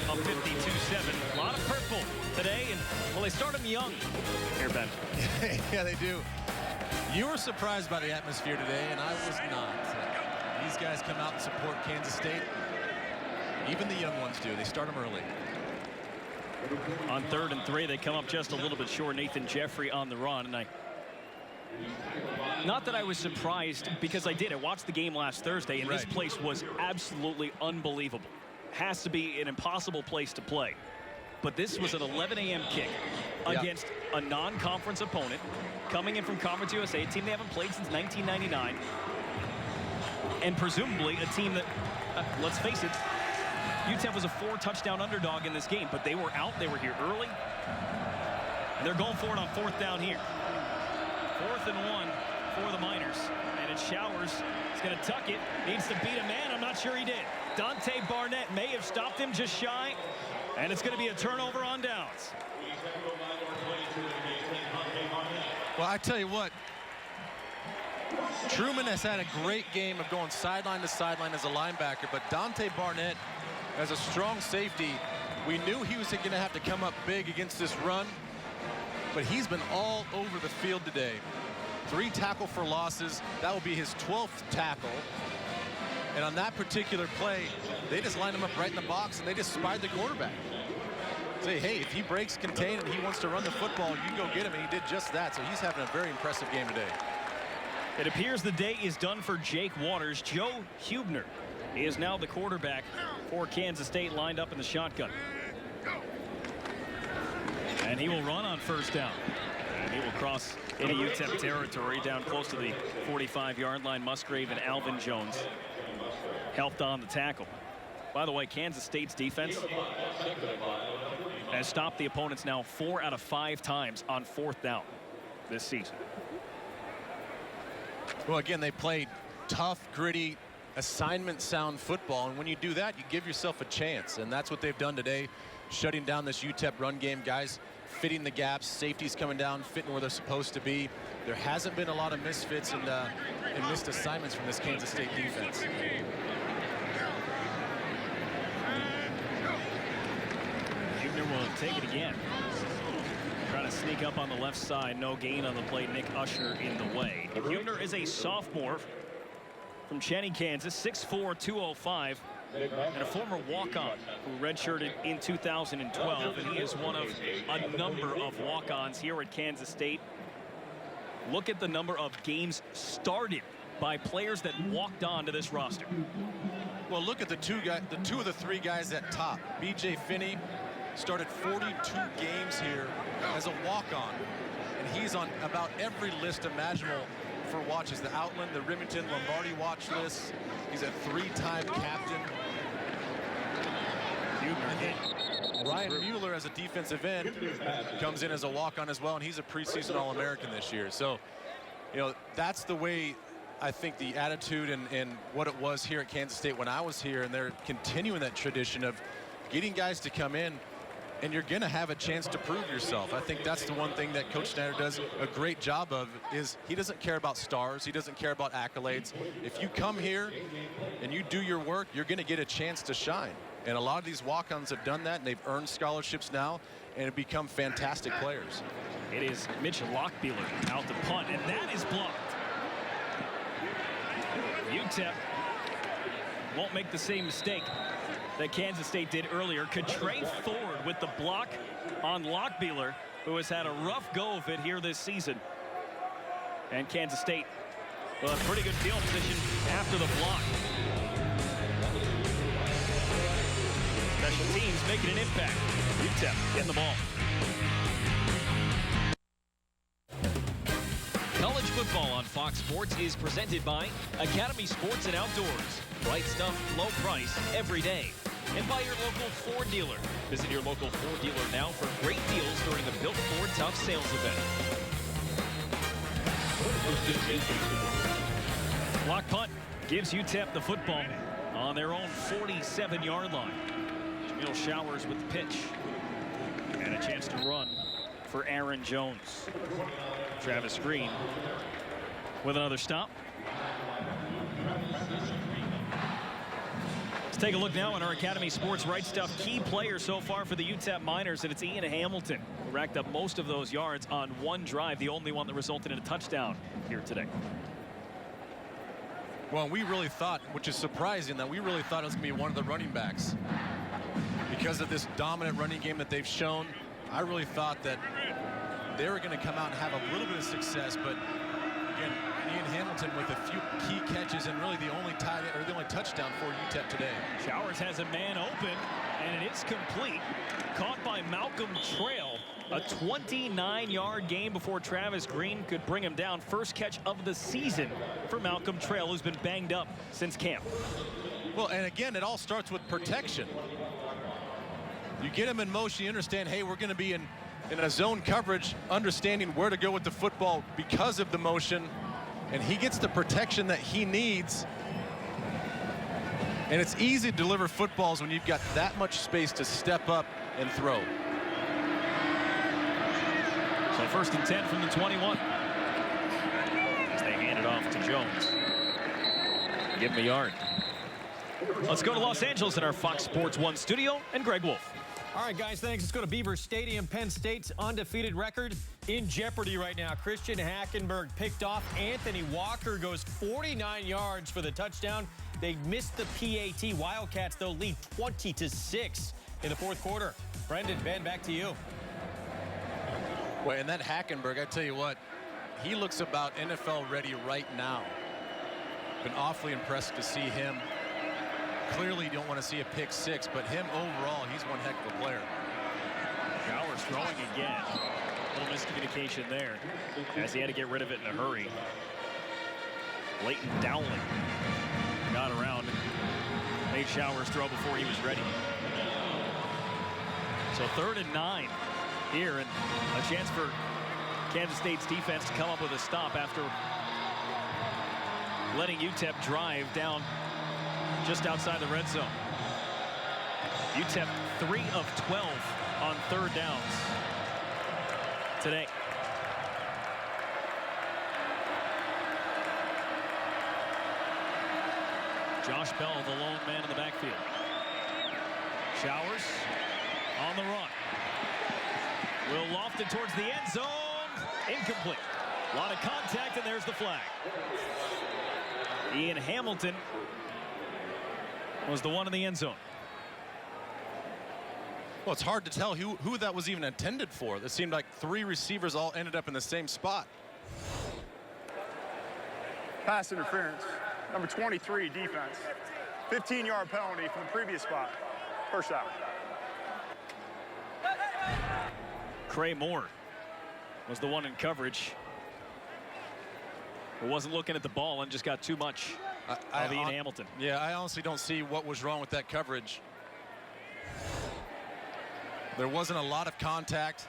up 52-7. A lot of purple today, and well, they start them young. Here, Ben. Yeah, they do. You were surprised by the atmosphere today, and I was not. These guys come out and support Kansas State. Even the young ones do. They start them early. On 3rd and 3, they come up just a little bit short. Nathan Jeffrey on the run, and not that I was surprised, because I did. I watched the game last Thursday, and this place was absolutely unbelievable. Has to be an impossible place to play. But this was an 11 a.m. kick against a non-conference opponent coming in from Conference USA, a team they haven't played since 1999. And presumably a team that, let's face it, UTEP was a 4-touchdown underdog in this game, but they were out. They were here early. And they're going for it on 4th down here. 4th and 1 for the Miners. And it's Showers. He's going to tuck it. Needs to beat a man. I'm not sure he did. Dante Barnett may have stopped him just shy. And it's going to be a turnover on downs. Well, I tell you what, Truman has had a great game of going sideline to sideline as a linebacker, but Dante Barnett, as a strong safety, we knew he was going to have to come up big against this run, but he's been all over the field today. 3 tackle for losses. That will be his 12th tackle. And on that particular play, they just lined him up right in the box, and they just spied the quarterback. Say, hey, if he breaks contain and he wants to run the football, you go get him, and he did just that. So he's having a very impressive game today. It appears the day is done for Jake Waters. Joe Hubner is now the quarterback for Kansas State, lined up in the shotgun. And he will run on 1st down. And he will cross into UTEP territory down close to the 45-yard line. Musgrave and Alvin Jones helped on the tackle. By the way, Kansas State's defense has stopped the opponents now 4 out of 5 times on 4th down this season. Well, again, they played tough, gritty, assignment-sound football, and when you do that, you give yourself a chance, and that's what they've done today, shutting down this UTEP run game. Guys fitting the gaps, safeties coming down, fitting where they're supposed to be. There hasn't been a lot of misfits and missed assignments from this Kansas State defense. Hubner will take it again. Trying to sneak up on the left side. No gain on the play. Nick Usher in the way. Hubner is a sophomore from Cheney, Kansas, 6'4", 205, and a former walk-on who redshirted in 2012. And he is one of a number of walk-ons here at Kansas State. Look at the number of games started by players that walked on to this roster. Well, look at the two of the 3 guys at top. B.J. Finney started 42 games here as a walk-on, and he's on about every list imaginable for watches. The Outland, the Remington, Lombardi watch list. He's a 3-time captain. Ryan Mueller, as a defensive end, comes in as a walk-on as well, and he's a preseason All-American this year. So, you know, that's the way I think the attitude and what it was here at Kansas State when I was here, and they're continuing that tradition of getting guys to come in, and you're going to have a chance to prove yourself. I think that's the one thing that Coach Snyder does a great job of, is he doesn't care about stars. He doesn't care about accolades. If you come here and you do your work, you're going to get a chance to shine. And a lot of these walk-ons have done that, and they've earned scholarships now and have become fantastic players. It is Mitch Lockbeeler out to punt, and that is blocked. UTEP won't make the same mistake that Kansas State did earlier. Could-Trey Ford with the block on Lockbeeler, who has had a rough go of it here this season. And Kansas State will have pretty good field position after the block. Special teams making an impact. UTEP getting the ball. College football on Fox Sports is presented by Academy Sports and Outdoors. Right stuff, low price, every day. And by your local Ford dealer. Visit your local Ford dealer now for great deals during the Built Ford Tough Sales event. Block punt gives UTEP the football on their own 47-yard line. Jamil Showers with the pitch. And a chance to run for Aaron Jones. Travis Green with another stop. Let's take a look now on our Academy Sports Right Stuff key player so far for the UTEP Miners, and it's Ian Hamilton, who racked up most of those yards on one drive, the only one that resulted in a touchdown here today. Well, we really thought, which is surprising, that we really thought it was going to be one of the running backs. Because of this dominant running game that they've shown, I really thought that they were going to come out and have a little bit of success, but again, Ian Hamilton with a few key catches and really the only touchdown for UTEP today. Showers has a man open, and it is complete. Caught by Malcolm Trail. A 29-yard game before Travis Green could bring him down. First catch of the season for Malcolm Trail, who's been banged up since camp. Well, and again, it all starts with protection. You get him in motion, you understand, hey, we're going to be in a zone coverage, understanding where to go with the football because of the motion, and he gets the protection that he needs. And it's easy to deliver footballs when you've got that much space to step up and throw. So 1st and 10 from the 21. As they hand it off to Jones. Give him a yard. Let's go to Los Angeles in our Fox Sports 1 studio, and Greg Wolf. All right, guys, thanks. Let's go to Beaver Stadium. Penn State's undefeated record in jeopardy right now. Christian Hackenberg picked off. Anthony Walker goes 49 yards for the touchdown. They missed the PAT. Wildcats, though, lead 20-6 in the fourth quarter. Brendan, Ben, back to you. Well, and that Hackenberg, I tell you what, he looks about NFL ready right now. Been awfully impressed to see him. Clearly, you don't want to see a pick six, but him overall, he's one heck of a player. Showers throwing again. A little miscommunication there as he had to get rid of it in a hurry. Leighton Dowling got around, made Showers throw before he was ready. So 3rd and 9 here, and a chance for Kansas State's defense to come up with a stop after letting UTEP drive down just outside the red zone. UTEP 3 of 12 on 3rd downs today. Josh Bell, the lone man in the backfield. Showers on the run. Will loft it towards the end zone. Incomplete. A lot of contact, and there's the flag. Ian Hamilton was the one in the end zone. Well, it's hard to tell who that was even intended for. It seemed like 3 receivers all ended up in the same spot. Pass interference. Number 23, defense. 15-yard penalty from the previous spot. First down. Cray Moore was the one in coverage. But wasn't looking at the ball and just got too much of Ian Hamilton. Yeah, I honestly don't see what was wrong with that coverage. There wasn't a lot of contact.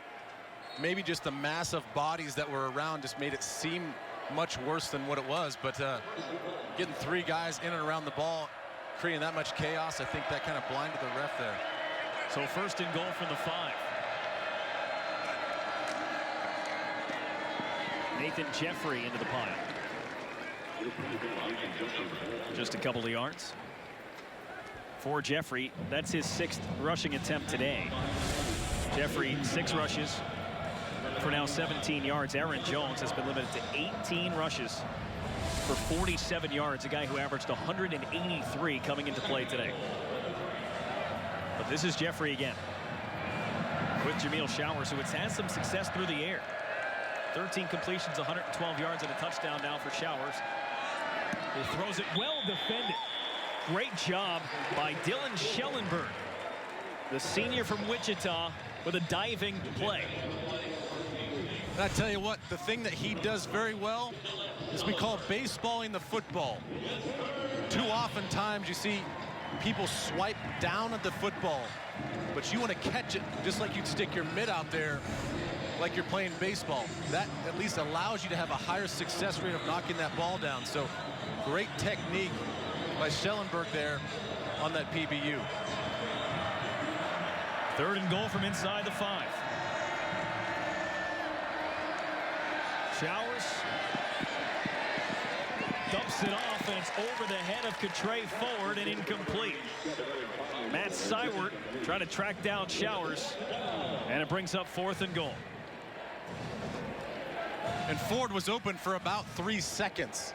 Maybe just the mass of bodies that were around just made it seem much worse than what it was, but getting 3 guys in and around the ball, creating that much chaos, I think that kind of blinded the ref there. So 1st and goal from the 5. Nathan Jeffrey into the pile. Just a couple of yards for Jeffrey. That's his 6th rushing attempt today. Jeffrey 6 rushes for now 17 yards. Aaron Jones has been limited to 18 rushes for 47 yards, a guy who averaged 183 coming into play today. But this is Jeffrey again with Jameel Showers, who has had some success through the air. 13 completions, 112 yards, and a touchdown now for Showers. He throws it well defended. Great job by Dylan Schellenberg, the senior from Wichita, with a diving play. And I tell you what, the thing that he does very well is we call baseballing the football. Too often times you see people swipe down at the football, but you want to catch it just like you'd stick your mitt out there like you're playing baseball. That at least allows you to have a higher success rate of knocking that ball down. So great technique by Schellenberg there on that PBU. 3rd and goal from inside the 5. Showers dumps it off, and it's over the head of Catre Ford and incomplete. Matt Sywert trying to track down Showers, and it brings up 4th and goal. And Ford was open for about 3 seconds.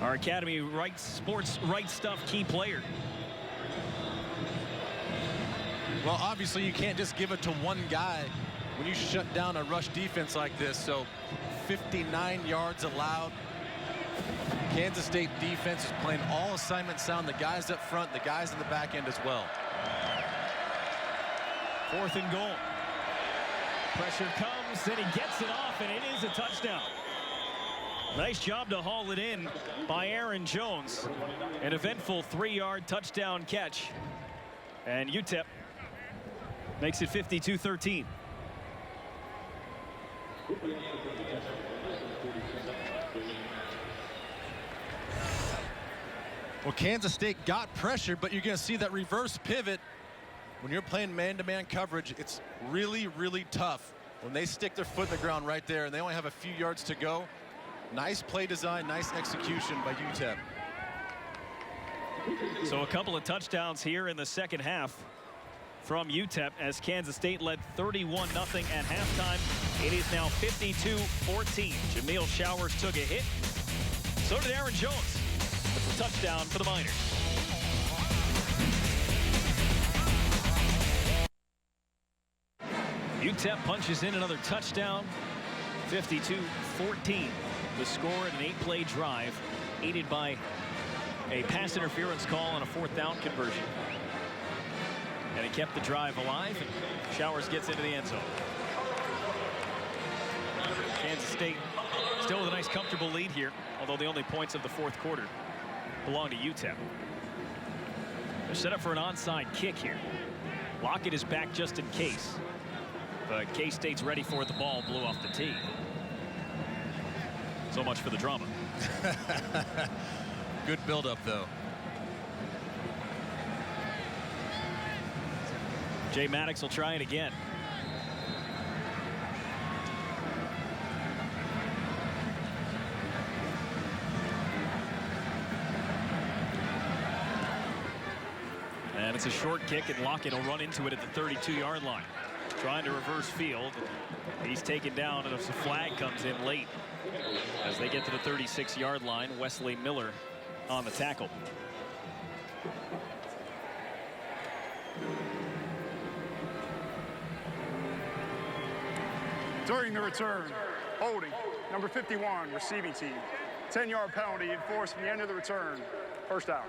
Our Academy Sports Right Stuff key player. Well, obviously you can't just give it to one guy when you shut down a rush defense like this. So 59 yards allowed. Kansas State defense is playing all assignments sound. The guys up front, the guys in the back end as well. 4th and goal. Pressure comes, and he gets it off, and it is a touchdown. Nice job to haul it in by Aaron Jones. An eventful 3-yard touchdown catch. And UTEP makes it 52-13. Well, Kansas State got pressure, but you're going to see that reverse pivot. When you're playing man-to-man coverage, it's really, really tough when they stick their foot in the ground right there and they only have a few yards to go. Nice play design, nice execution by UTEP. So a couple of touchdowns here in the second half from UTEP as Kansas State led 31-0 at halftime. It is now 52-14. Jameel Showers took a hit. So did Aaron Jones. It's a touchdown for the Miners. UTEP punches in another touchdown. 52-14. The score in an 8-play drive, aided by a pass interference call on a 4th down conversion. And he kept the drive alive, and Showers gets into the end zone. Kansas State still with a nice comfortable lead here, although the only points of the 4th quarter belong to UTEP. They're set up for an onside kick here. Lockett is back just in case. But K-State's ready for it. The ball blew off the tee. So much for the drama. Good build-up, though. Jay Maddox will try it again. And it's a short kick, and Lockett will run into it at the 32-yard line. Trying to reverse field. He's taken down, and a flag comes in late as they get to the 36-yard line. Wesley Miller on the tackle. During the return, holding, number 51, receiving team. 10-yard penalty enforced from the end of the return. First down.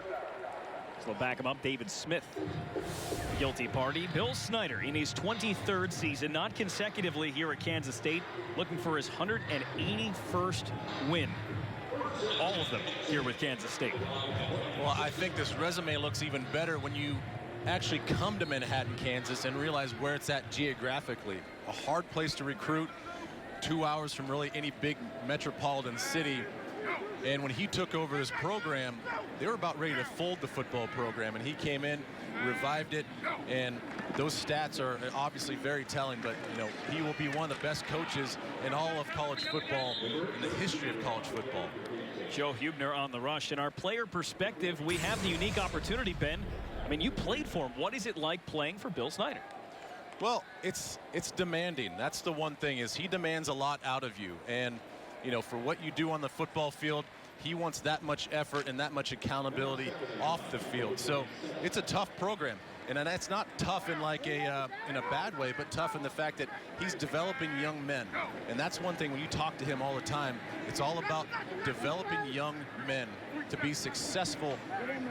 So they'll back him up. David Smith, the guilty party. Bill Snyder in his 23rd season, not consecutively here at Kansas State, looking for his 181st win. All of them here with Kansas State. Well, I think this resume looks even better when you actually come to Manhattan, Kansas, and realize where it's at geographically. A hard place to recruit. 2 hours from really any big metropolitan city. And when he took over his program, they were about ready to fold the football program, and he came in, revived it, and those stats are obviously very telling. But he will be one of the best coaches in all of college football, in the history of college football. Joe Huebner on the rush. In our player perspective, we have the unique opportunity, Ben. I mean, you played for him. What is it like playing for Bill Snyder? Well, it's demanding. That's the one thing, is he demands a lot out of you. And for what you do on the football field, he wants that much effort and that much accountability off the field. So it's a tough program. And that's not tough in like in a bad way, but tough in the fact that he's developing young men. And that's one thing when you talk to him all the time, it's all about developing young men to be successful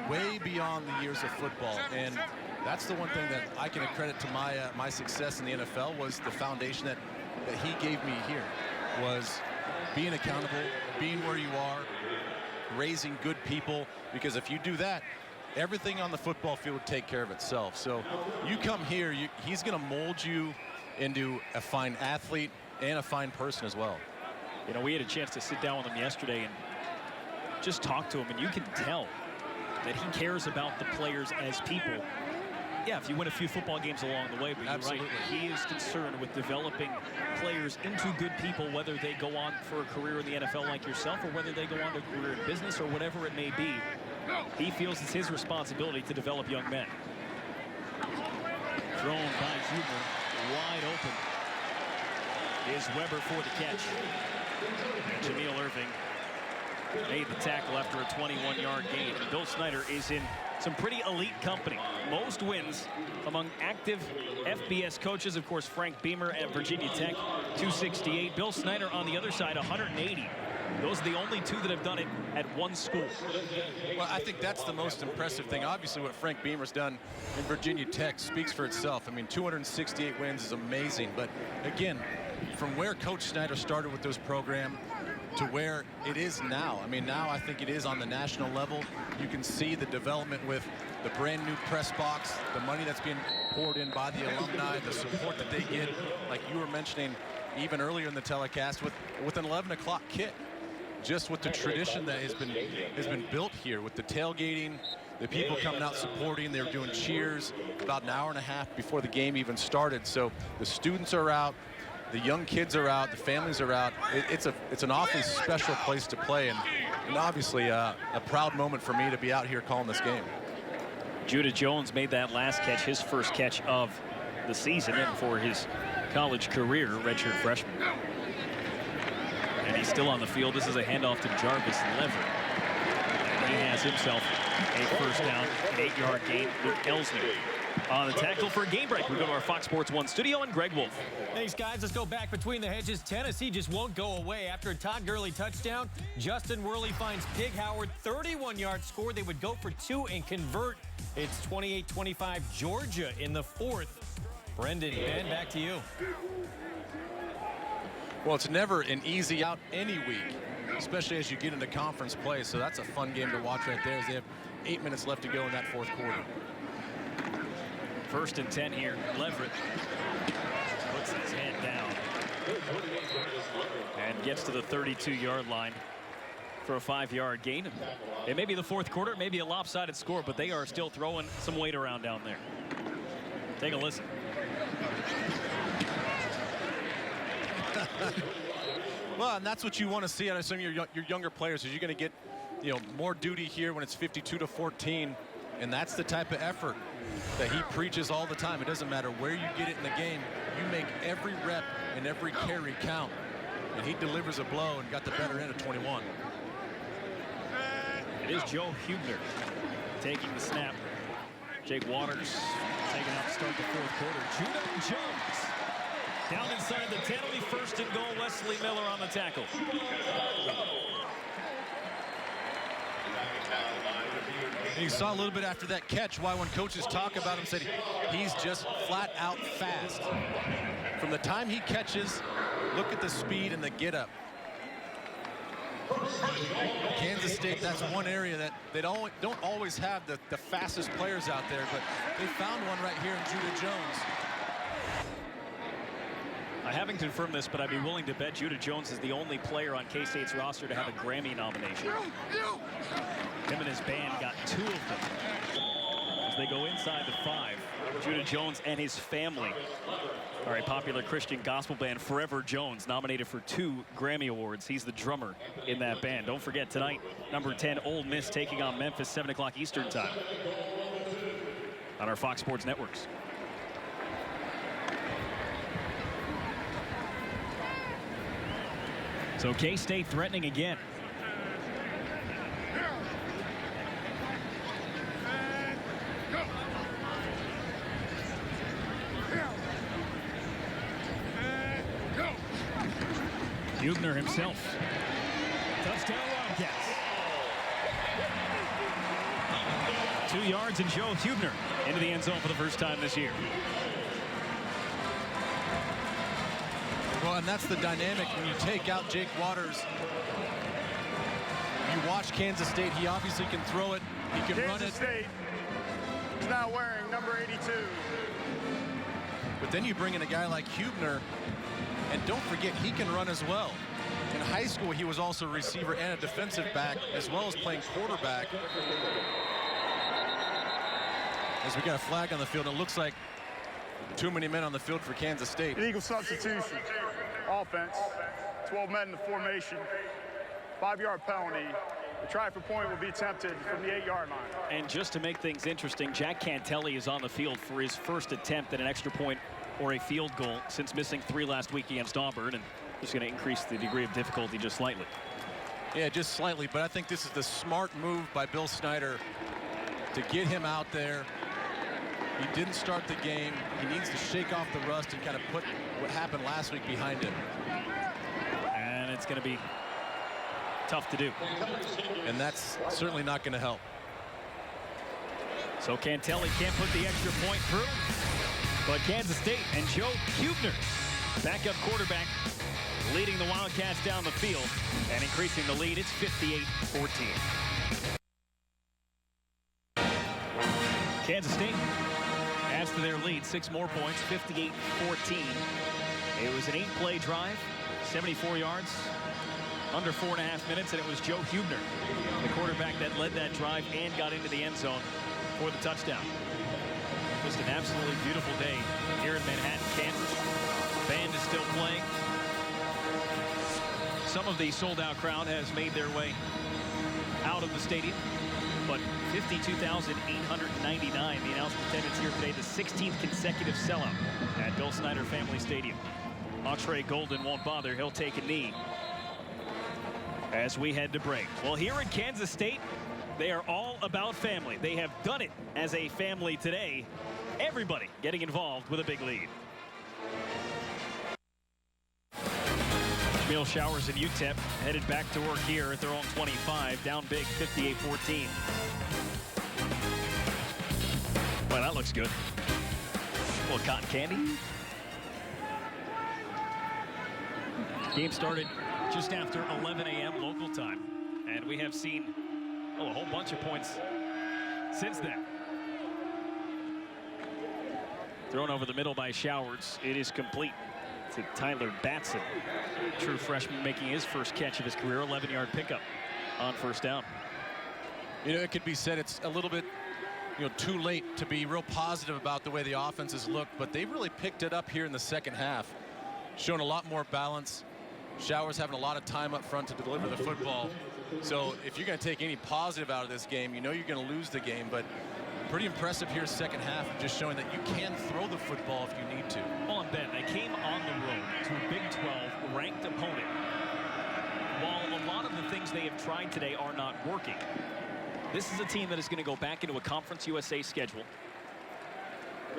way beyond the years of football. And that's the one thing that I can accredit to my success in the NFL, was the foundation that he gave me here, was being accountable, being where you are, raising good people. Because if you do that, everything on the football field would take care of itself. So you come here, he's going to mold you into a fine athlete and a fine person as well. We had a chance to sit down with him yesterday and just talk to him, and you can tell that he cares about the players as people. Yeah, if you win a few football games along the way, but Absolutely. You're right, he is concerned with developing players into good people, whether they go on for a career in the NFL like yourself, or whether they go on to a career in business, or whatever it may be. He feels it's his responsibility to develop young men. Thrown by Huber, wide open is Weber for the catch. And Jameel Irving made the tackle after a 21-yard gain. Bill Snyder is in some pretty elite company. Most wins among active FBS coaches. Of course, Frank Beamer at Virginia Tech, 268. Bill Snyder on the other side, 180. Those are the only two that have done it at one school. Well, I think that's the most impressive thing. Obviously, what Frank Beamer's done in Virginia Tech speaks for itself. I mean, 268 wins is amazing. But again, from where Coach Snyder started with those programs to where it is now. I mean, now I think it is on the national level. You can see the development with the brand new press box, the money that's being poured in by the alumni, the support that they get, like you were mentioning even earlier in the telecast, with an 11 o'clock kick. Just with the tradition that has been built here, with the tailgating, the people coming out supporting. They were doing cheers about an hour and a half before the game even started. So the students are out, the young kids are out, the families are out. It's an awfully special place to play, and obviously a proud moment for me to be out here calling this game. Judah Jones made that last catch, his first catch of the season and for his college career, redshirt freshman. And he's still on the field. This is a handoff to Jarvis Leverett. And he has himself a first down, an 8-yard gain. Luke Elsner on the tackle for a game break. We go to our Fox Sports 1 studio and Greg Wolf. Thanks, guys. Let's go back between the hedges. Tennessee just won't go away. After a Todd Gurley touchdown, Justin Worley finds Pig Howard, 31-yard score. They would go for 2 and convert. It's 28-25 Georgia in the fourth. Brendan, Ben, back to you. Well, it's never an easy out any week, especially as you get into conference play. So that's a fun game to watch right there, as they have 8 minutes left to go in that fourth quarter. 1st and 10 here. Leverett puts his head down and gets to the 32-yard line for a 5-yard gain. It may be the fourth quarter, it may be a lopsided score, but they are still throwing some weight around down there. Take a listen. Well, and that's what you want to see out of some of your younger players, is you're going to get, more duty here when it's 52-14, and that's the type of effort that he preaches all the time. It doesn't matter where you get it in the game, you make every rep and every carry count, and he delivers a blow and got the better end of 21. It is Joe Huebner taking the snap. Jake Waters taking out to start the fourth quarter. Judah Jones down inside the 10, only 1st and goal. Wesley Miller on the tackle. And you saw a little bit after that catch why when coaches talk about him, said he's just flat out fast. From the time he catches, look at the speed and the get up. Kansas State, that's one area that they don't always have the fastest players out there, but they found one right here in Judah Jones. I haven't confirmed this, but I'd be willing to bet Judah Jones is the only player on K-State's roster to have a Grammy nomination. Him and his band got 2 of them. As they go inside the 5, Judah Jones and his family are a popular Christian gospel band, Forever Jones, nominated for 2 Grammy Awards. He's the drummer in that band. Don't forget, tonight, number 10, Ole Miss taking on Memphis, 7 o'clock Eastern time on our Fox Sports networks. So K-State threatening again. Hubner himself. Touchdown Wildcats. 2 yards and Joe Hubner into the end zone for the first time this year. Well, and that's the dynamic when you take out Jake Waters. You watch Kansas State. He obviously can throw it. He can run it. Kansas State is now wearing number 82. But then you bring in a guy like Hubner, and don't forget, he can run as well. In high school, he was also a receiver and a defensive back, as well as playing quarterback. As we got a flag on the field, it looks like too many men on the field for Kansas State. Illegal substitution. Offense. 12 men in the formation. 5-yard penalty. The try for point will be attempted from the 8-yard line. And just to make things interesting, Jack Cantelli is on the field for his first attempt at an extra point or a field goal since missing 3 last week against Auburn, and just going to increase the degree of difficulty just slightly. Yeah, just slightly, but I think this is the smart move by Bill Snyder to get him out there. He didn't start the game. He needs to shake off the rust and kind of put what happened last week behind him. And it's going to be tough to do. And that's certainly not going to help. So Cantelli can't put the extra point through. But Kansas State and Joe Hubner, backup quarterback, leading the Wildcats down the field and increasing the lead. It's 58-14. Kansas State adds to their lead 6 more points, 58-14. It was an 8-play drive, 74 yards, under 4.5 minutes, and it was Joe Hubner, the quarterback that led that drive and got into the end zone for the touchdown. Just an absolutely beautiful day here in Manhattan, Kansas. Band is still playing. Some of the sold-out crowd has made their way out of the stadium, but 52,899 the announced attendance here today, the 16th consecutive sellout at Bill Snyder Family Stadium. Entre Golden won't bother. He'll take a knee as we head to break. Well, here at Kansas State, they are all about family. They have done it as a family today. Everybody getting involved with a big lead. Jamil Showers and UTEP headed back to work here at their own 25, down big, 58-14. Well, that looks good. A little cotton candy. Game started just after 11 a.m. local time, and we have seen a whole bunch of points since then. Thrown over the middle by Showers. It is complete to Tyler Batson. True freshman making his first catch of his career. 11-yard pickup on first down. You know, it could be said it's a little bit, too late to be real positive about the way the offense has looked, but they really picked it up here in the second half. Shown a lot more balance. Showers having a lot of time up front to deliver the football. So if you're going to take any positive out of this game, you're going to lose the game, but pretty impressive here second half, just showing that you can throw the football if you need to. Well, and Ben, they came on the road to a Big 12 ranked opponent. While a lot of the things they have tried today are not working, this is a team that is going to go back into a Conference USA schedule.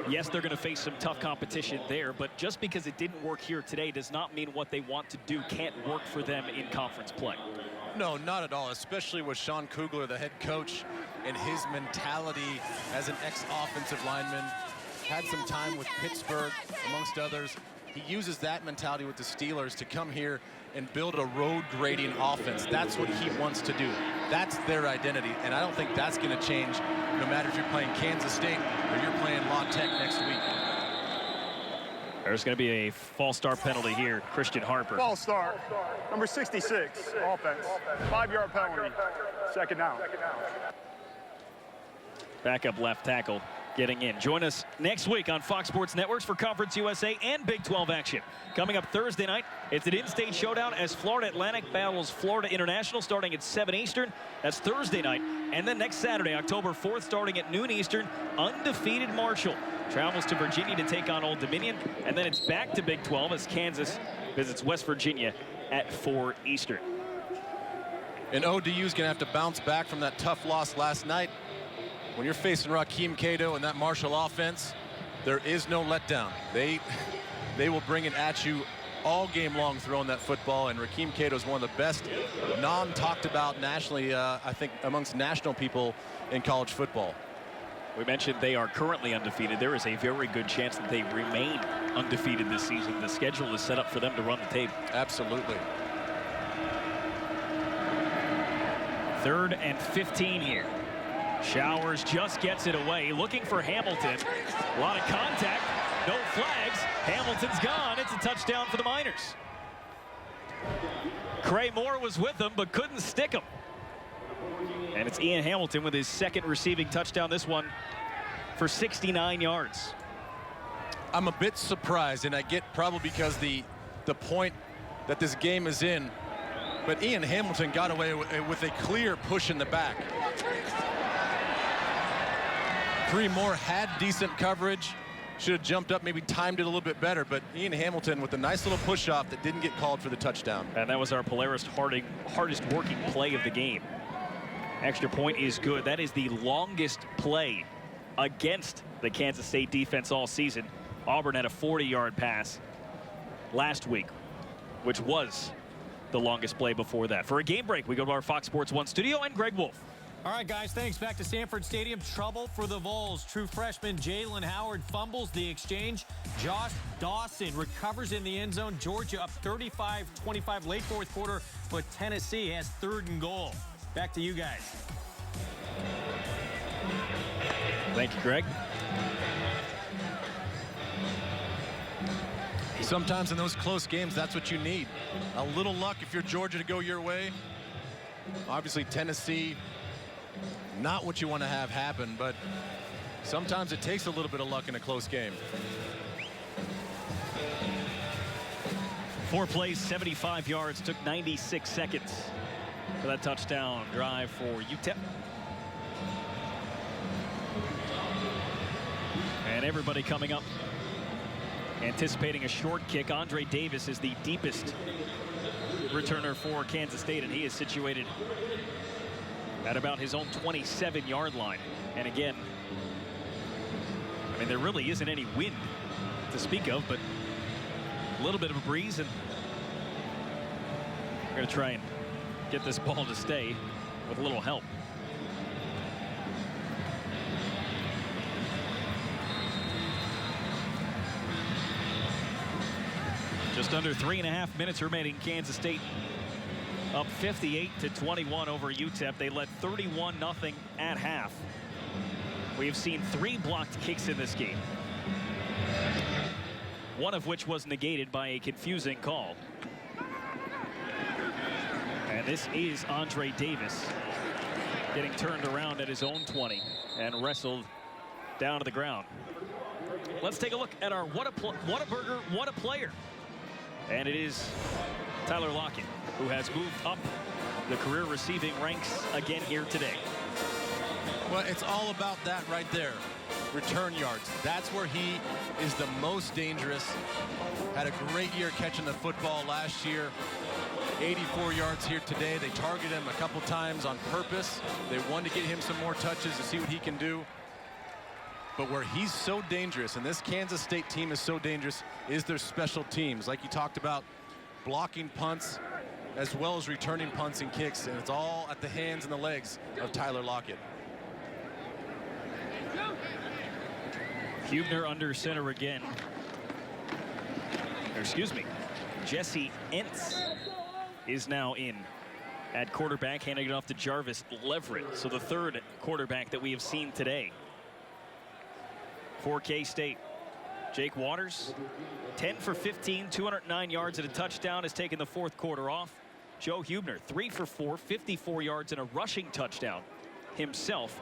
Yes, they're going to face some tough competition there, but just because it didn't work here today does not mean what they want to do can't work for them in conference play. No, not at all, especially with Sean Kugler, the head coach, and his mentality as an ex-offensive lineman. Had some time with Pittsburgh, amongst others. He uses that mentality with the Steelers to come here and build a road grading offense. That's what he wants to do. That's their identity, and I don't think that's going to change no matter if you're playing Kansas State or you're playing La Tech next week. There's going to be a false start penalty here. Christian Harper. False start. Number 66, offense. 5-yard penalty. Second down. Backup left tackle getting in. Join us next week on Fox Sports Networks for Conference USA and Big 12 action. Coming up Thursday night, it's an in-state showdown as Florida Atlantic battles Florida International starting at 7 Eastern. That's Thursday night. And then next Saturday, October 4th, starting at noon Eastern, undefeated Marshall travels to Virginia to take on Old Dominion. And then it's back to Big 12 as Kansas visits West Virginia at 4 Eastern. And ODU's going to have to bounce back from that tough loss last night. When you're facing Rakeem Cato and that Marshall offense, there is no letdown. They will bring it at you all game long throwing that football, and Rakeem Cato is one of the best non-talked about nationally, I think, amongst national people in college football. We mentioned they are currently undefeated. There is a very good chance that they remain undefeated this season. The schedule is set up for them to run the table. Absolutely. 3rd and 15 here. Showers just gets it away, looking for Hamilton. A lot of contact, no flags. Hamilton's gone. It's a touchdown for the Miners. Cray Moore was with them, but couldn't stick him. And it's Ian Hamilton with his 2nd receiving touchdown, this one for 69 yards. I'm a bit surprised, and I get probably because the point that this game is in, but Ian Hamilton got away with a clear push in the back. Cray Moore had decent coverage, should have jumped up, maybe timed it a little bit better, but Ian Hamilton with a nice little push off that didn't get called for the touchdown. And that was our Polaris hardest working play of the game. Extra point is good. That is the longest play against the Kansas State defense all season. Auburn had a 40-yard pass last week, which was the longest play before that. For a game break, we go to our Fox Sports 1 studio and Greg Wolf. All right, guys, thanks. Back to Sanford Stadium. Trouble for the Vols. True freshman Jalen Howard fumbles the exchange. Josh Dawson recovers in the end zone. Georgia up 35-25 late 4th quarter, but Tennessee has 3rd and goal. Back to you guys. Thank you, Greg. Sometimes in those close games, that's what you need. A little luck if you're Georgia to go your way. Obviously, Tennessee, not what you want to have happen, but sometimes it takes a little bit of luck in a close game. 4 plays, 75 yards, took 96 seconds for that touchdown drive for UTEP. And everybody coming up, anticipating a short kick. Andre Davis is the deepest returner for Kansas State, and he is situated at about his own 27-yard line. And again, I mean, there really isn't any wind to speak of, but a little bit of a breeze, and we're going to try and get this ball to stay with a little help. Just under 3.5 minutes remaining. Kansas State up 58-21 over UTEP. They led 31-0 at half. We have seen 3 blocked kicks in this game, one of which was negated by a confusing call. And this is Andre Davis getting turned around at his own 20 and wrestled down to the ground. Let's take a look at our what a burger, what a player. And it is Tyler Lockett, who has moved up the career receiving ranks again here today. Well, it's all about that right there. Return yards. That's where he is the most dangerous. Had a great year catching the football last year. 84 yards here today. They targeted him a couple times on purpose. They wanted to get him some more touches to see what he can do. But where he's so dangerous, and this Kansas State team is so dangerous, is their special teams. Like you talked about, blocking punts as well as returning punts and kicks, and it's all at the hands and the legs of Tyler Lockett. Hubner under center again. Or excuse me, Jesse Entz is now in at quarterback, handing it off to Jarvis Leverett. So the 3rd quarterback that we have seen today for K-State. Jake Waters 10 for 15, 209 yards and a touchdown, has taken the fourth quarter off. Joe Huebner, 3 for 4, 54 yards and a rushing touchdown himself.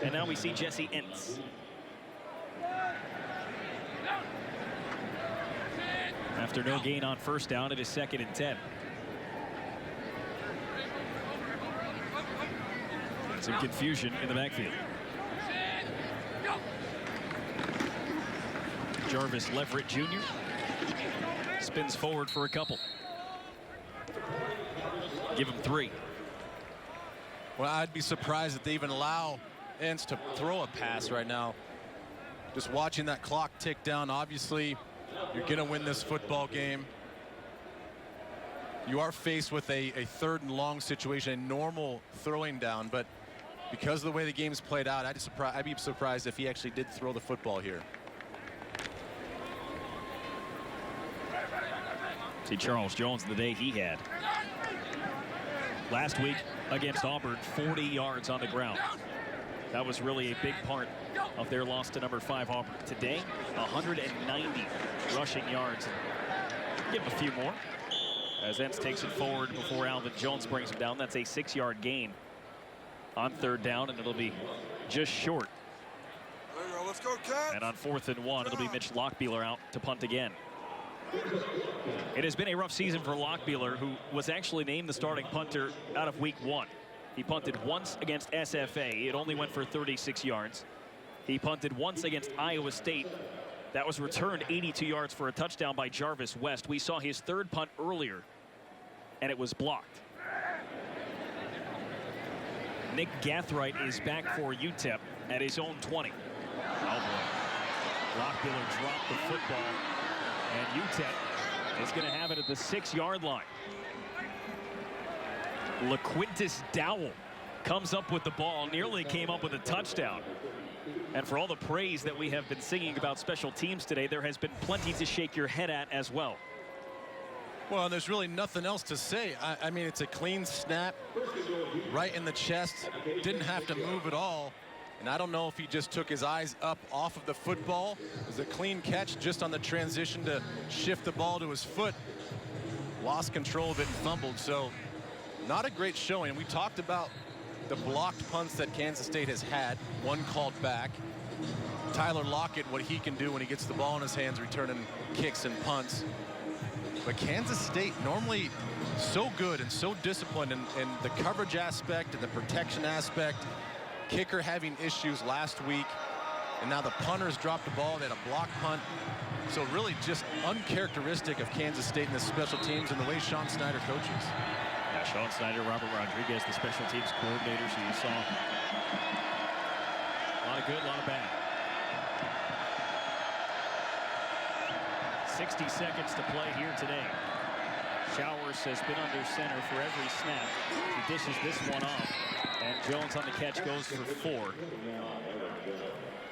And now we see Jesse Entz. After no gain on first down, it is 2nd and 10. Some confusion in the backfield. Jarvis Leverett Jr. spins forward for a couple. Give him 3. Well, I'd be surprised if they even allow Entz to throw a pass right now. Just watching that clock tick down, obviously you're going to win this football game. You are faced with a 3rd and long situation, a normal throwing down, but because of the way the game's played out, I'd be surprised if he actually did throw the football here. See Charles Jones the day he had. Last week against Auburn, 40 yards on the ground. That was really a big part of their loss to number 5 Auburn. Today, 190 rushing yards. Give him a few more. As Entz takes it forward before Alvin Jones brings him down. That's a 6-yard gain on 3rd down, and it'll be just short. There you go. Let's go, Cats. And on 4th and 1, it'll be Mitch Lockbeeler out to punt again. It has been a rough season for Lockbeeler, who was actually named the starting punter out of week 1. He punted once against SFA. It only went for 36 yards. He punted once against Iowa State. That was returned 82 yards for a touchdown by Jarvis West. We saw his 3rd punt earlier, and it was blocked. Nick Gathright is back for UTEP at his own 20. Oh boy. Lockbeeler dropped the football, and UTEP is going to have it at the 6-yard line. LaQuintus Dowell comes up with the ball, nearly came up with a touchdown. And for all the praise that we have been singing about special teams today, there has been plenty to shake your head at as well. Well, there's really nothing else to say. I mean, it's a clean snap right in the chest. Didn't have to move at all. And I don't know if he just took his eyes up off of the football. It was a clean catch just on the transition to shift the ball to his foot. Lost control of it and fumbled. So not a great showing. We talked about the blocked punts that Kansas State has had, one called back. Tyler Lockett, what he can do when he gets the ball in his hands, returning kicks and punts. But Kansas State normally so good and so disciplined in the coverage aspect and the protection aspect. Kicker having issues last week, and now the punters dropped the ball. They had a block punt. So really just uncharacteristic of Kansas State in the special teams and the way Sean Snyder coaches. Yeah, Sean Snyder, Robert Rodriguez, the special teams coordinator. So you saw a lot of good, a lot of bad. 60 seconds to play here today. Showers has been under center for every snap. He dishes this one off, and Jones on the catch goes for 4.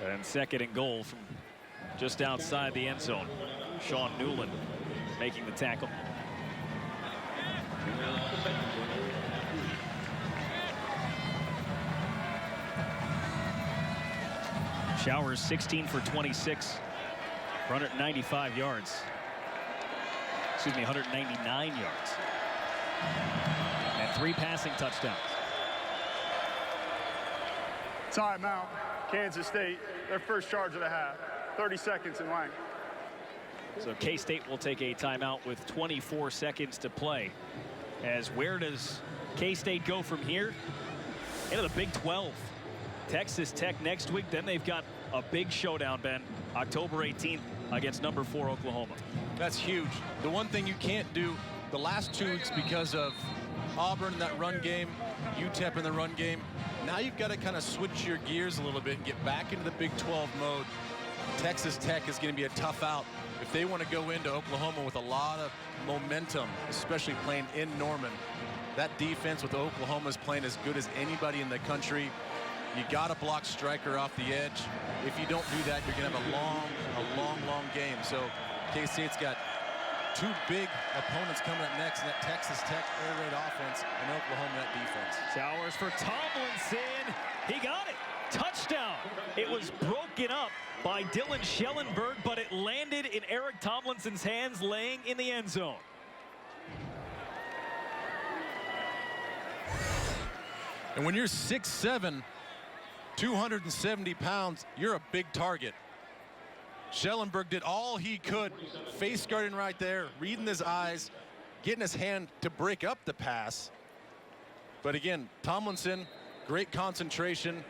And 2nd and goal from just outside the end zone. Sean Newland making the tackle. Showers 16 for 26 for 195 yards. Excuse me, 199 yards. And 3 passing touchdowns. Timeout, Kansas State, their first charge of the half. 30 seconds in length. So K-State will take a timeout with 24 seconds to play. As where does K-State go from here? Into the Big 12. Texas Tech next week. Then they've got a big showdown, Ben, October 18th against number 4 Oklahoma. That's huge. The one thing you can't do the last 2 weeks because of Auburn in that run game, UTEP in the run game. Now you've got to kind of switch your gears a little bit and get back into the Big 12 mode. Texas Tech is going to be a tough out if they want to go into Oklahoma with a lot of momentum, especially playing in Norman. That defense with Oklahoma is playing as good as anybody in the country. You got to block Stryker off the edge. If you don't do that, you're going to have a long game. So K-State's got 2 big opponents coming up next, and that Texas Tech air raid offense and Oklahoma that defense. Showers for Tomlinson. He got it. Touchdown. It was broken up by Dylan Schellenberg, but it landed in Eric Tomlinson's hands, laying in the end zone. And when you're 6'7", 270 pounds, you're a big target. Schellenberg did all he could, face guarding right there, reading his eyes, getting his hand to break up the pass. But again, Tomlinson, great concentration.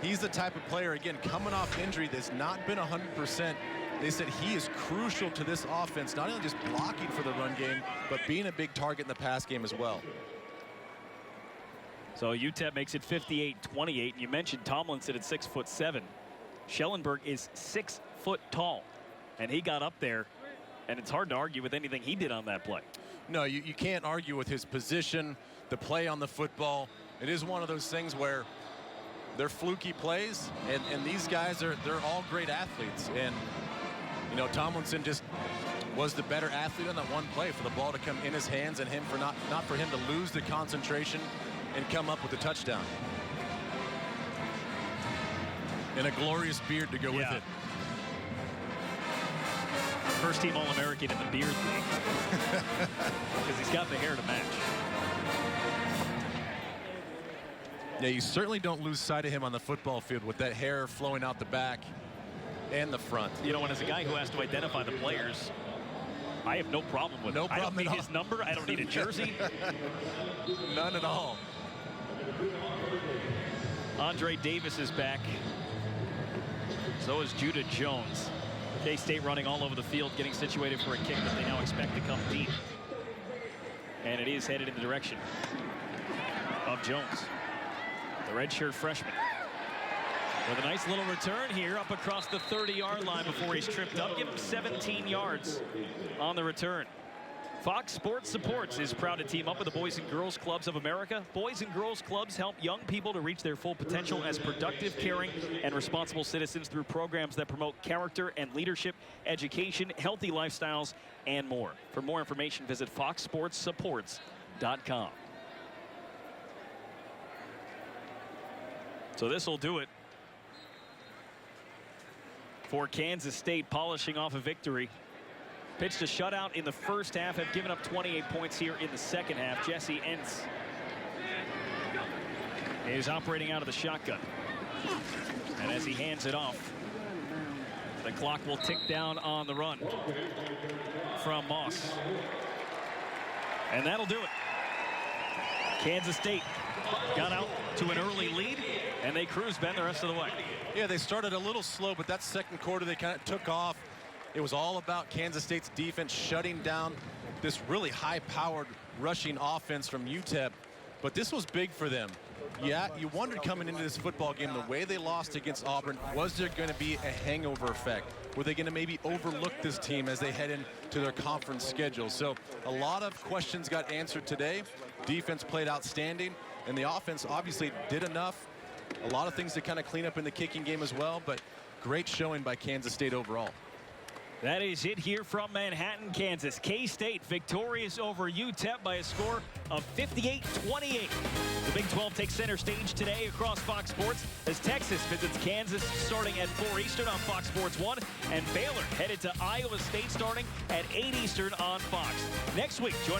He's the type of player, again, coming off injury that's not been 100%. They said he is crucial to this offense, not only just blocking for the run game, but being a big target in the pass game as well. So UTEP makes it 58-28. You mentioned Tomlinson at 6'7". Schellenberg is 6 foot tall, and he got up there, and it's hard to argue with anything he did on that play. No, you can't argue with his position, the play on the football. It is one of those things where they're fluky plays, and these guys they're all great athletes. And you know, Tomlinson just was the better athlete on that one play for the ball to come in his hands and him for not for him to lose the concentration and come up with a touchdown. And a glorious beard to go with it. First team All-American in the beard league. Because he's got the hair to match. Yeah, you certainly don't lose sight of him on the football field with that hair flowing out the back and the front. You know, and as a guy who has to identify the players, I have no problem with it. I don't need his number. I don't need a jersey. None at all. Andre Davis is back. So is Judah Jones. K-State running all over the field, getting situated for a kick that they now expect to come deep. And it is headed in the direction of Jones, the redshirt freshman. With a nice little return here up across the 30-yard line before he's tripped up. Give him 17 yards on the return. Fox Sports Supports is proud to team up with the Boys and Girls Clubs of America. Boys and Girls Clubs help young people to reach their full potential as productive, caring, and responsible citizens through programs that promote character and leadership, education, healthy lifestyles, and more. For more information, visit foxsportssupports.com. So this will do it for Kansas State, polishing off a victory. Pitched a shutout in the first half, have given up 28 points here in the second half. Jesse Entz is operating out of the shotgun. And as he hands it off, the clock will tick down on the run from Moss. And that'll do it. Kansas State got out to an early lead, and they cruised, Ben, the rest of the way. Yeah, they started a little slow, but that second quarter they kind of took off. It was all about Kansas State's defense shutting down this really high-powered rushing offense from UTEP. But this was big for them. Yeah, you wondered coming into this football game, the way they lost against Auburn, was there going to be a hangover effect? Were they going to maybe overlook this team as they head into their conference schedule? So a lot of questions got answered today. Defense played outstanding, and the offense obviously did enough. A lot of things to kind of clean up in the kicking game as well, but great showing by Kansas State overall. That is it here from Manhattan, Kansas. K-State victorious over UTEP by a score of 58-28. The Big 12 takes center stage today across Fox Sports as Texas visits Kansas starting at 4 Eastern on Fox Sports 1, and Baylor headed to Iowa State starting at 8 Eastern on Fox. Next week, join